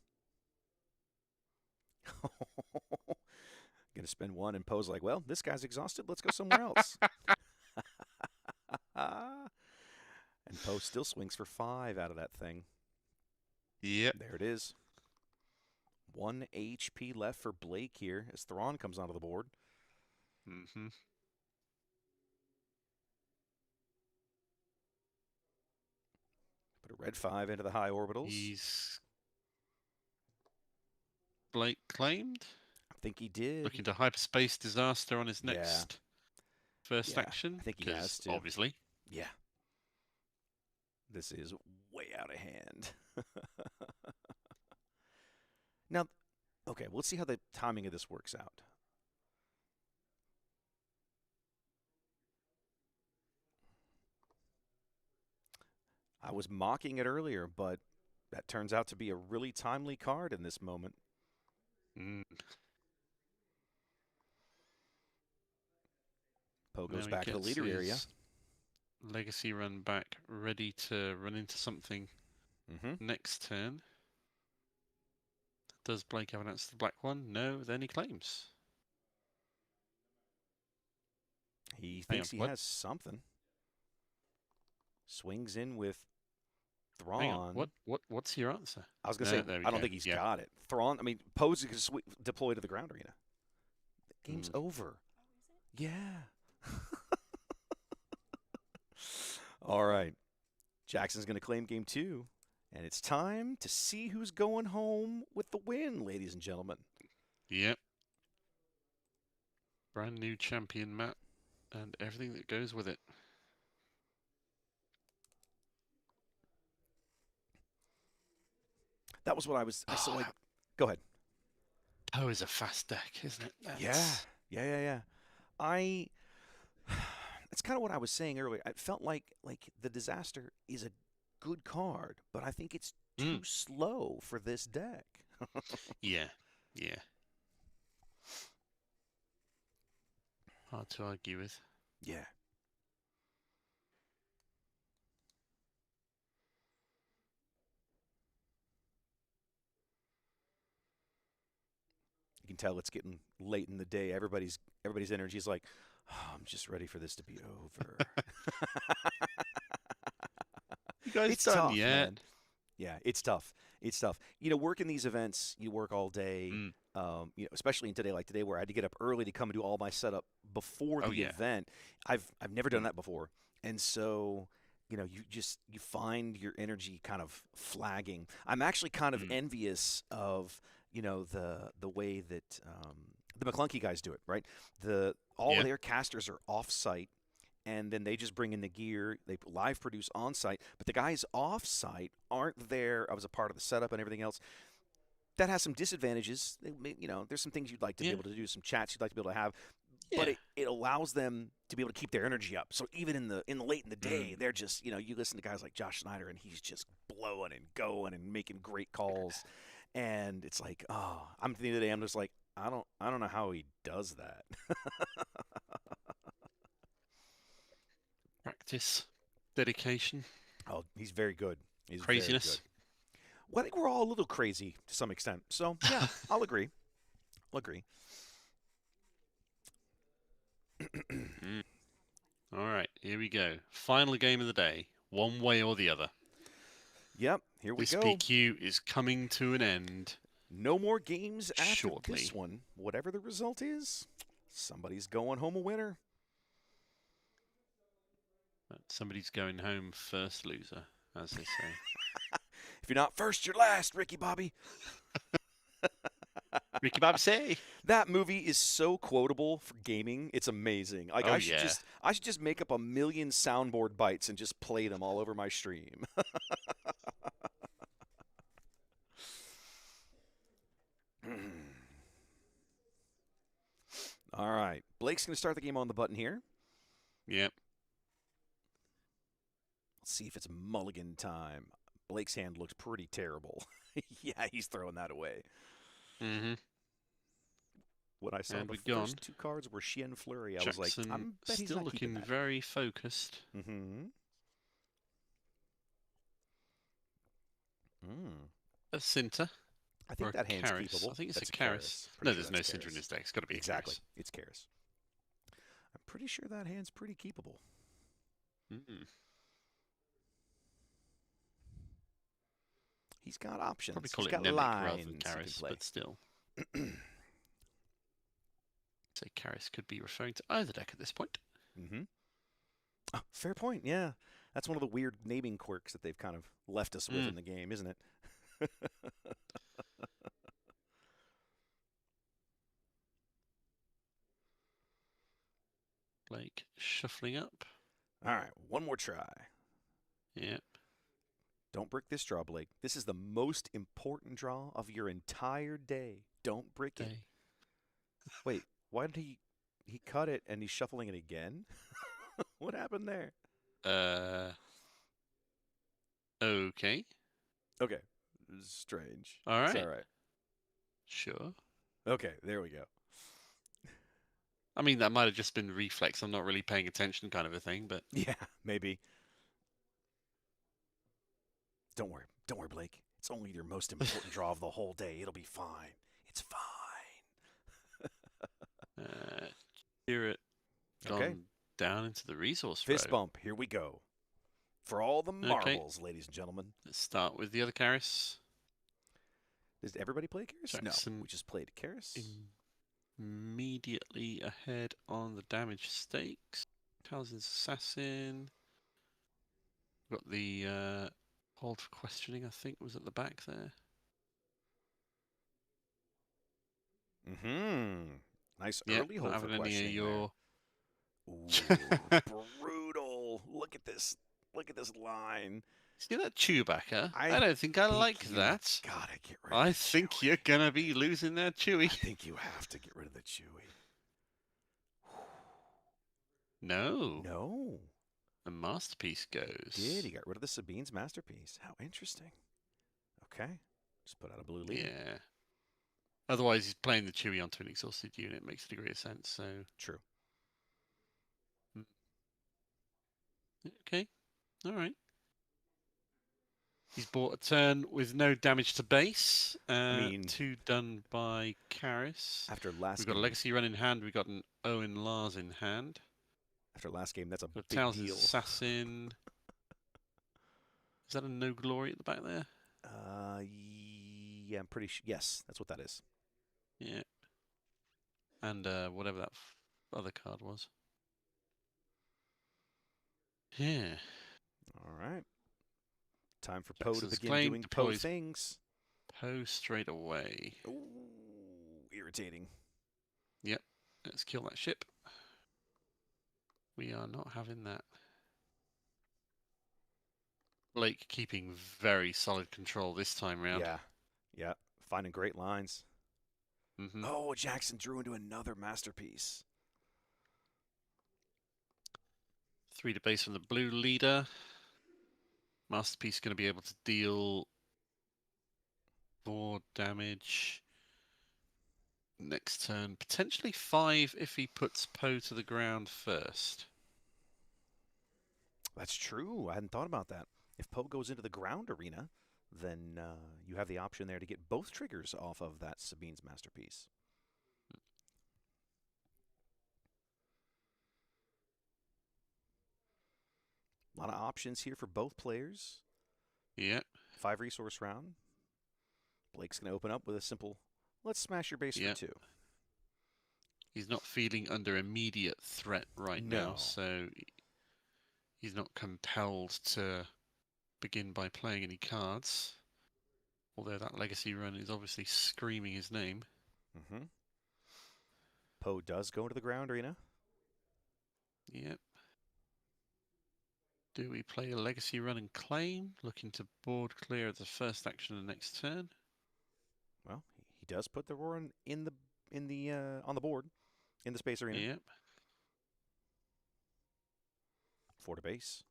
S1: Gonna spend 1 and Poe's like, well, this guy's exhausted. Let's go somewhere else. And Poe still swings for 5 out of that thing.
S2: Yep.
S1: There it is. 1 HP left for Blake here as Thrawn comes onto the board.
S2: Mm-hmm.
S1: Put a red 5 into the high orbitals.
S2: He's Blake claimed.
S1: I think he did.
S2: Looking to hyperspace disaster on his
S1: Yeah.
S2: next first
S1: Yeah,
S2: action.
S1: I think he
S2: 'cause
S1: has to.
S2: Obviously.
S1: Yeah. This is way out of hand. Now, okay, well, let's see how the timing of this works out. I was mocking it earlier, but that turns out to be a really timely card in this moment.
S2: Mm.
S1: Poe
S2: Now
S1: goes
S2: he
S1: back to the
S2: gets
S1: leader area.
S2: his Legacy run back, ready to run into something
S1: Mm-hmm.
S2: next turn. Does Blake have an answer to the black 1? No, then he claims.
S1: He
S2: Hang
S1: thinks
S2: on,
S1: he
S2: what?
S1: has something. Swings in with
S2: Hang on,
S1: Thrawn.
S2: what's your answer?
S1: I was going
S2: No,
S1: to say,
S2: there we
S1: I don't
S2: go.
S1: think he's
S2: Yeah.
S1: got it. Thrawn, I mean, Poe's going to deploy to the ground arena. The game's
S2: Mm.
S1: over. Yeah. All right. Jackson's going to claim game 2. And it's time to see who's going home with the win, ladies and gentlemen.
S2: Yep. Brand new champion map and everything that goes with it.
S1: That was what I saw. Like, go ahead.
S2: Oh, is a fast deck, isn't it?
S1: Yeah. It's kind of what I was saying earlier. I felt like the Disaster is a good card, but I think it's too slow for this deck.
S2: Yeah. Hard to argue with.
S1: Yeah. You can tell it's getting late in the day. Everybody's energy is like, oh, I'm just ready for this to be over.
S2: You guys
S1: It's
S2: done
S1: tough,
S2: yet?
S1: man. Yeah, it's tough. It's tough. You know, working these events, you work all day. You know, especially in today, like today, where I had to get up early to come and do all my setup before the event. I've never done that before, and so you know, you find your energy kind of flagging. I'm actually kind of envious of the way that the McClunky guys do it. Right, all of their casters are off-site. And then they just bring in the gear. They live produce on site, but the guys off site aren't there. I was a part of the setup and everything else. That has some disadvantages. There's some things you'd like to be able to do, some chats you'd like to be able to have, but it allows them to be able to keep their energy up. So even in the late in the day, they're just you listen to guys like Josh Snyder, and he's just blowing and going and making great calls, and it's like, oh, I'm at the end of the day, I'm just like, I don't know how he does that.
S2: Practice, dedication.
S1: Oh, he's very good. He's
S2: Craziness.
S1: Very good. Well, I think we're all a little crazy to some extent. So, yeah, I'll agree.
S2: All right, here we go. Final game of the day. One way or the other.
S1: Yep, here we
S2: This
S1: go.
S2: PQ is coming to an end.
S1: No more games after
S2: Shortly.
S1: this one. Whatever the result is, somebody's going home a winner.
S2: But somebody's going home first loser, as they say.
S1: If you're not first, you're last, Ricky Bobby.
S2: Ricky Bobby say.
S1: That movie is so quotable for gaming. It's amazing. Like
S2: Oh,
S1: I should
S2: yeah.
S1: just make up a million soundboard bites and just play them all over my stream. All right. Blake's going to start the game on the button here.
S2: Yep.
S1: Let's see if it's mulligan time. Blake's hand looks pretty terrible. Yeah, he's throwing that away.
S2: Mm-hmm.
S1: When I saw
S2: And
S1: the
S2: we're gone.
S1: first two cards were Chien Fleury, I was
S2: Jackson
S1: like, I bet he's
S2: still
S1: not keeping
S2: looking
S1: that.
S2: very focused.
S1: Mm-hmm.
S2: A Cinta.
S1: I
S2: Or
S1: think
S2: a
S1: that hand's
S2: Karis.
S1: keepable.
S2: I think it's
S1: That's
S2: a Karis.
S1: Pretty
S2: No,
S1: sure
S2: there's no
S1: that's
S2: Cinta in
S1: Karis.
S2: his deck. It's got to be a
S1: Exactly.
S2: Karis.
S1: It's Karis. I'm pretty sure that hand's pretty keepable.
S2: Mm.
S1: He's got options.
S2: Probably call
S1: He's
S2: it
S1: got
S2: Nemec
S1: lines
S2: rather than
S1: he can
S2: Karis,
S1: play.
S2: but still. Say Karis could be referring to either deck at this point.
S1: Mm-hmm. Oh, fair point. Yeah, that's one of the weird naming quirks that they've kind of left us with in the game, isn't it?
S2: Blake shuffling up.
S1: All right, one more try.
S2: Yep.
S1: Don't brick this draw, Blake. This is the most important draw of your entire day. Don't brick it. Wait, why did he cut it and he's shuffling it again? What happened there?
S2: Okay.
S1: Okay. Strange.
S2: All right.
S1: It's all right.
S2: Sure.
S1: Okay, there we go.
S2: I mean, that might have just been reflex. I'm not really paying attention kind of a thing, but...
S1: Yeah, maybe. Don't worry, Blake. It's only your most important draw of the whole day. It'll be fine. It's fine.
S2: Spirit gone
S1: Okay.
S2: down into the resource
S1: Fist
S2: row.
S1: bump. Here we go. For all the marbles, ladies and gentlemen.
S2: Let's start with the other Karis.
S1: Does everybody play Karis? No,
S2: Jackson
S1: we just played Karis.
S2: Immediately ahead on the damage stakes. Townsend's Assassin. Got the hold for questioning, I think, was at the back there.
S1: Mm-hmm. Nice
S2: Yep,
S1: early hold
S2: not
S1: for
S2: having any
S1: questioning
S2: of your...
S1: Ooh, brutal. Look at this. Look at this line.
S2: See that Chewbacca?
S1: I
S2: I don't think I
S1: think
S2: like
S1: you
S2: that.
S1: Gotta get rid of
S2: I
S1: the
S2: think
S1: Chewie.
S2: you're going to be losing that Chewie.
S1: I think you have to get rid of the Chewie.
S2: No.
S1: No.
S2: The masterpiece goes.
S1: He got rid of the Sabine's masterpiece. How interesting. Okay. Just put out a blue lead.
S2: Yeah. Otherwise, he's playing the Chewie onto an exhausted unit. Makes a degree of sense, so...
S1: True.
S2: Okay. All right. He's bought a turn with no damage to base.
S1: I mean,
S2: 2 done by Karis.
S1: After last
S2: We've got a
S1: game,
S2: Legacy Run in hand. We've got an Owen Lars in hand.
S1: after last game, that's a
S2: Got
S1: big
S2: Townsend's
S1: deal.
S2: Assassin. Is that a No Glory at the back there?
S1: Yeah, I'm pretty sure. Yes, that's what that is.
S2: Yeah. And whatever that other card was. Yeah.
S1: All right. Time for Poe to
S2: Jackson's
S1: begin
S2: claim
S1: doing Poe
S2: deploys
S1: things.
S2: Poe straight away.
S1: Ooh, irritating.
S2: Yep. Let's kill that ship. We are not having that. Blake keeping very solid control this time round.
S1: Yeah. Finding great lines.
S2: Mm-hmm.
S1: Oh, Jackson drew into another masterpiece.
S2: 3 to base from the blue leader. Masterpiece going to be able to deal 4 damage next turn. Potentially 5 if he puts Poe to the ground first.
S1: That's true. I hadn't thought about that. If Poe goes into the ground arena, then you have the option there to get both triggers off of that Sabine's masterpiece. A lot of options here for both players.
S2: Yeah.
S1: 5 resource round. Blake's going to open up with a simple, let's smash your base for 2.
S2: He's not feeling under immediate threat right now, so he's not compelled to begin by playing any cards. Although that legacy run is obviously screaming his name.
S1: Poe does go into the ground arena.
S2: Yep. Do we play a legacy run and claim, looking to board clear as the first action of the next turn?
S1: Well, he does put the Roar on the board in the space arena.
S2: Yep.
S1: 4 to base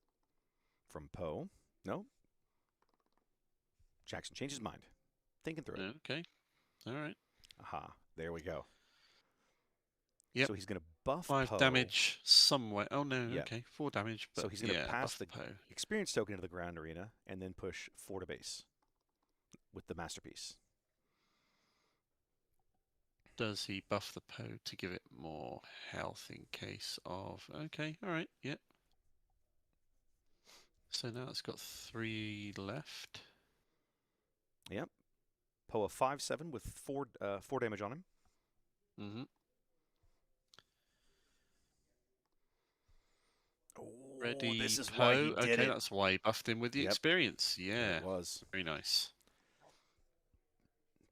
S1: from Poe. No. Jackson changed his mind. Thinking through it.
S2: Okay. All right.
S1: Aha. There we go.
S2: Yep.
S1: So he's going to buff
S2: 5
S1: Poe.
S2: damage somewhere. Oh, no.
S1: Yep.
S2: Okay. 4 damage. But
S1: so he's going to pass the
S2: Poe.
S1: experience token into the ground arena and then push 4 to base with the masterpiece.
S2: Does he buff the Poe to give it more health in case of... Okay. All right. Yep. So now it's got 3 left.
S1: Yep. Poe a 5/7 with 4 damage on him. Oh,
S2: Ready,
S1: this is
S2: Poe.
S1: why he did
S2: okay,
S1: it.
S2: that's why he buffed him with the experience. Yeah.
S1: It was.
S2: Very nice.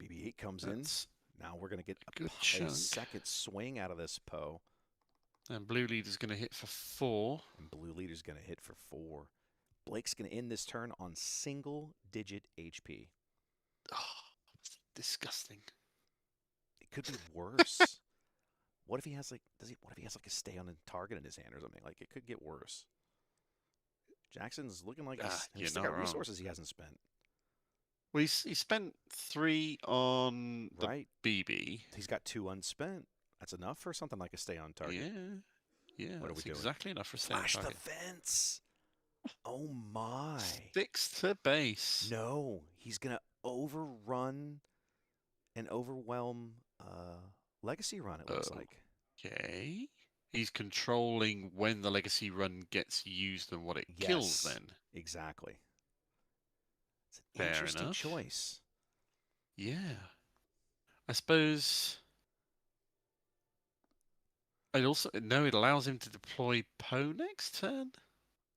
S1: BB-8 comes
S2: That's
S1: in. Now we're going to get
S2: good
S1: a
S2: chunk.
S1: second swing out of this Poe.
S2: And blue leader's going to hit for 4.
S1: And blue leader's going to hit for 4. Blake's going to end this turn on single-digit HP.
S2: Oh, that's disgusting.
S1: It could be worse. What if he has what if he has a stay on a target in his hand or something? Like, it could get worse. Jackson's looking like he's still got resources he hasn't spent.
S2: Well, he spent 3 on the BB.
S1: He's got 2 unspent. That's enough for something like a stay on target.
S2: Yeah.
S1: What are we doing?
S2: Exactly enough for a stay on target.
S1: Flash the fence. Oh my.
S2: Sticks to base.
S1: No, he's gonna overrun and overwhelm legacy run. It looks like.
S2: Okay. He's controlling when the legacy run gets used and what it kills. Then
S1: exactly. It's an
S2: Fair
S1: interesting
S2: enough.
S1: choice.
S2: Yeah. I suppose. It allows him to deploy Poe next turn.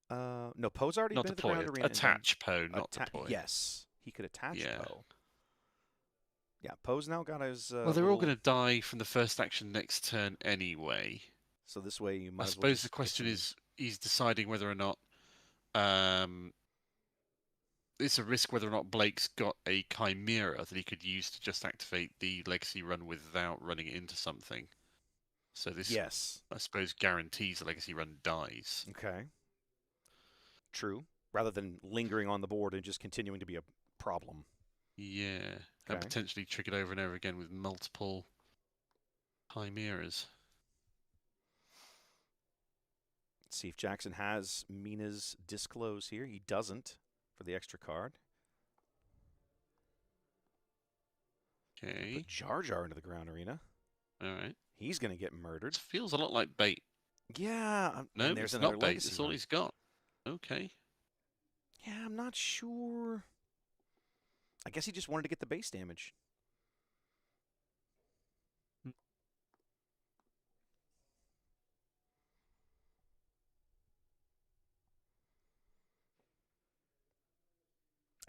S1: No, Poe's already
S2: Not
S1: been
S2: deploy,
S1: at the ground arena.
S2: attach Poe, not deploy.
S1: Yes, he could attach
S2: Yeah.
S1: Poe. Yeah, Poe's now got his.
S2: Well, they're all going to die from the first action next turn anyway.
S1: So this way, you might.
S2: I suppose the question is, he's deciding whether or not. It's a risk whether or not Blake's got a Chimera that he could use to just activate the legacy run without running it into something. So this, I suppose, guarantees the legacy run dies.
S1: Okay. True. Rather than lingering on the board and just continuing to be a problem.
S2: Yeah. And potentially triggered over and over again with multiple Chimeras.
S1: Let's see if Jackson has Mina's Disclose here. He doesn't for the extra card.
S2: Okay.
S1: Put Jar Jar into the ground arena.
S2: All right.
S1: He's going to get murdered.
S2: This feels a lot like bait.
S1: Yeah.
S2: No,
S1: there's
S2: it's
S1: another
S2: not bait.
S1: legacy
S2: That's all
S1: run.
S2: he's got. Okay.
S1: Yeah, I'm not sure. I guess he just wanted to get the base damage.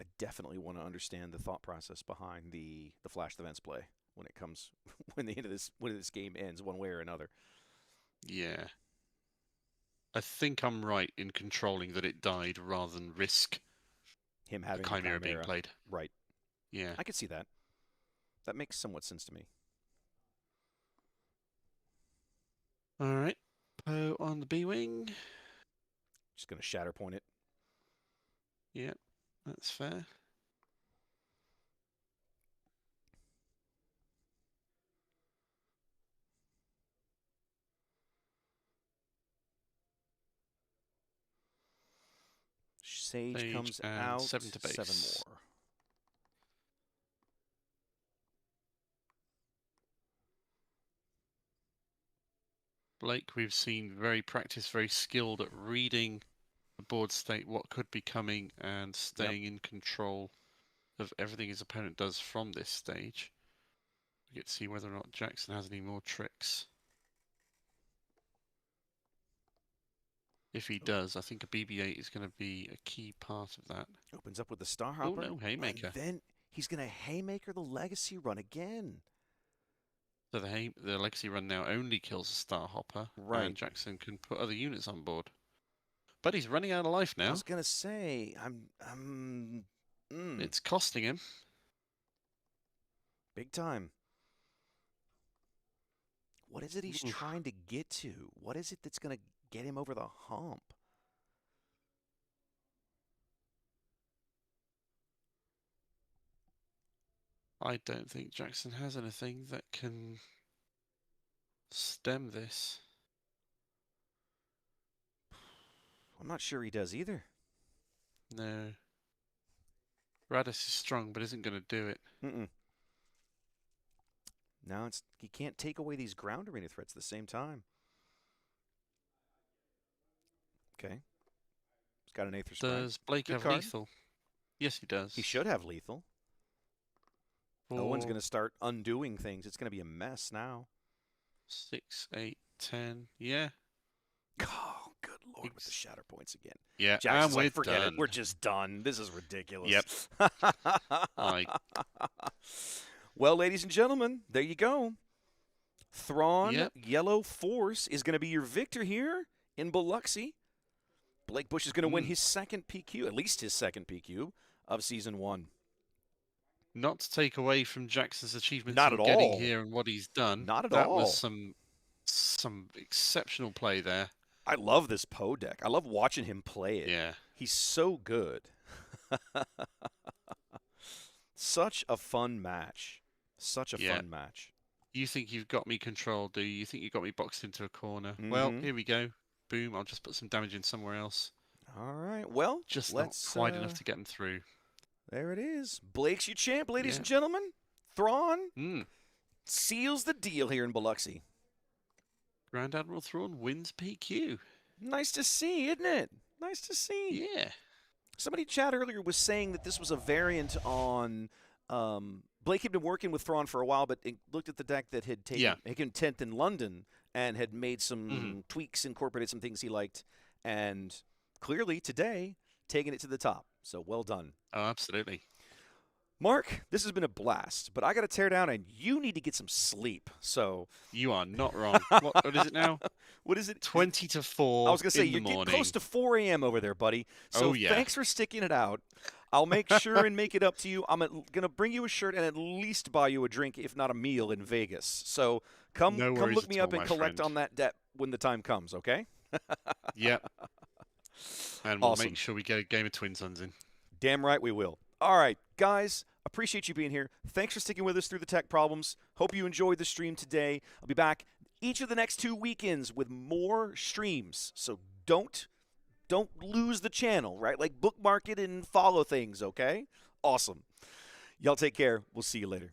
S1: I definitely want to understand the thought process behind the flash the vents play when it comes when this game ends one way or another.
S2: Yeah. I think I'm right in controlling that it died rather than risk
S1: him having
S2: the Chimera being played.
S1: Right.
S2: Yeah.
S1: I could see that. That makes somewhat sense to me.
S2: All right. Poe on the B-wing.
S1: Just going to shatter point it.
S2: Yeah, that's fair.
S1: Sage comes out.
S2: 7 to base.
S1: 7 more.
S2: Blake, we've seen very practiced, very skilled at reading the board state, what could be coming, and staying in control of everything his opponent does from this stage. We get to see whether or not Jackson has any more tricks. If he does, I think a BB-8 is going to be a key part of that.
S1: Opens up with the Star
S2: Oh,
S1: Hopper.
S2: no, Haymaker.
S1: And then he's going to Haymaker the Legacy run again.
S2: So the Legacy run now only kills a Star Hopper.
S1: Right.
S2: And Jackson can put other units on board. But he's running out of life now.
S1: I was going to say,
S2: It's costing him.
S1: Big time. What is it he's trying to get to? What is it that's going to get him over the hump?
S2: I don't think Jackson has anything that can stem this.
S1: I'm not sure he does either.
S2: No. Radis is strong, but isn't going to do it.
S1: No, he can't take away these ground arena threats at the same time. Okay. He's got an Aether Sprite.
S2: Does Blake
S1: Good
S2: have
S1: card.
S2: lethal? Yes, he does.
S1: He should have lethal. Owen's going to start undoing things. It's going to be a mess now.
S2: 6, 8, 10. Yeah.
S1: Oh, good lord, with the shatter points again.
S2: Yeah,
S1: Jackson's
S2: and
S1: like,
S2: we're
S1: forget
S2: done.
S1: it. We're just done. This is ridiculous.
S2: Yep.
S1: Well, ladies and gentlemen, there you go. Thrawn
S2: Yep.
S1: Yellow Force is going to be your victor here in Biloxi. Blake Bush is going to win his second PQ, at least his second PQ of Season 1.
S2: Not to take away from Jackson's achievements
S1: Not
S2: in
S1: at
S2: getting
S1: all.
S2: here and what he's done.
S1: Not at
S2: that
S1: all.
S2: That was some exceptional play there.
S1: I love this Poe deck. I love watching him play it.
S2: Yeah.
S1: He's so good. Such a fun match. Such a fun match.
S2: You think you've got me controlled, do you? You think you got me boxed into a corner? Well, here we go. Boom, I'll just put some damage in somewhere else.
S1: All right, well,
S2: Just not quite enough to get him through.
S1: There it is. Blake's your champ, ladies and gentlemen. Thrawn seals the deal here in Biloxi.
S2: Grand Admiral Thrawn wins PQ.
S1: Nice to see, isn't it? Nice to see.
S2: Yeah.
S1: Somebody in chat earlier was saying that this was a variant on... Blake had been working with Thrawn for a while, but looked at the deck that had taken 10th in London and had made some tweaks, incorporated some things he liked, and clearly today taking it to the top. So well done.
S2: Oh, absolutely.
S1: Mark, this has been a blast, but I got to tear down, and you need to get some sleep. So
S2: you are not wrong. What is it now?
S1: What is it?
S2: 20 to 4.
S1: I was going to say you're getting close to 4 a.m. over there, buddy. So thanks for sticking it out. I'll make sure and make it up to you. I'm going to bring you a shirt and at least buy you a drink, if not a meal, in Vegas. So come look me up and collect on that debt when the time comes. Okay?
S2: Yep. And we'll make sure we get a game of Twin Suns in.
S1: Damn right we will. All right, guys, appreciate you being here. Thanks for sticking with us through the tech problems. Hope you enjoyed the stream today. I'll be back each of the next 2 weekends with more streams. So don't lose the channel, right? Like bookmark it and follow things, okay? Awesome. Y'all take care. We'll see you later.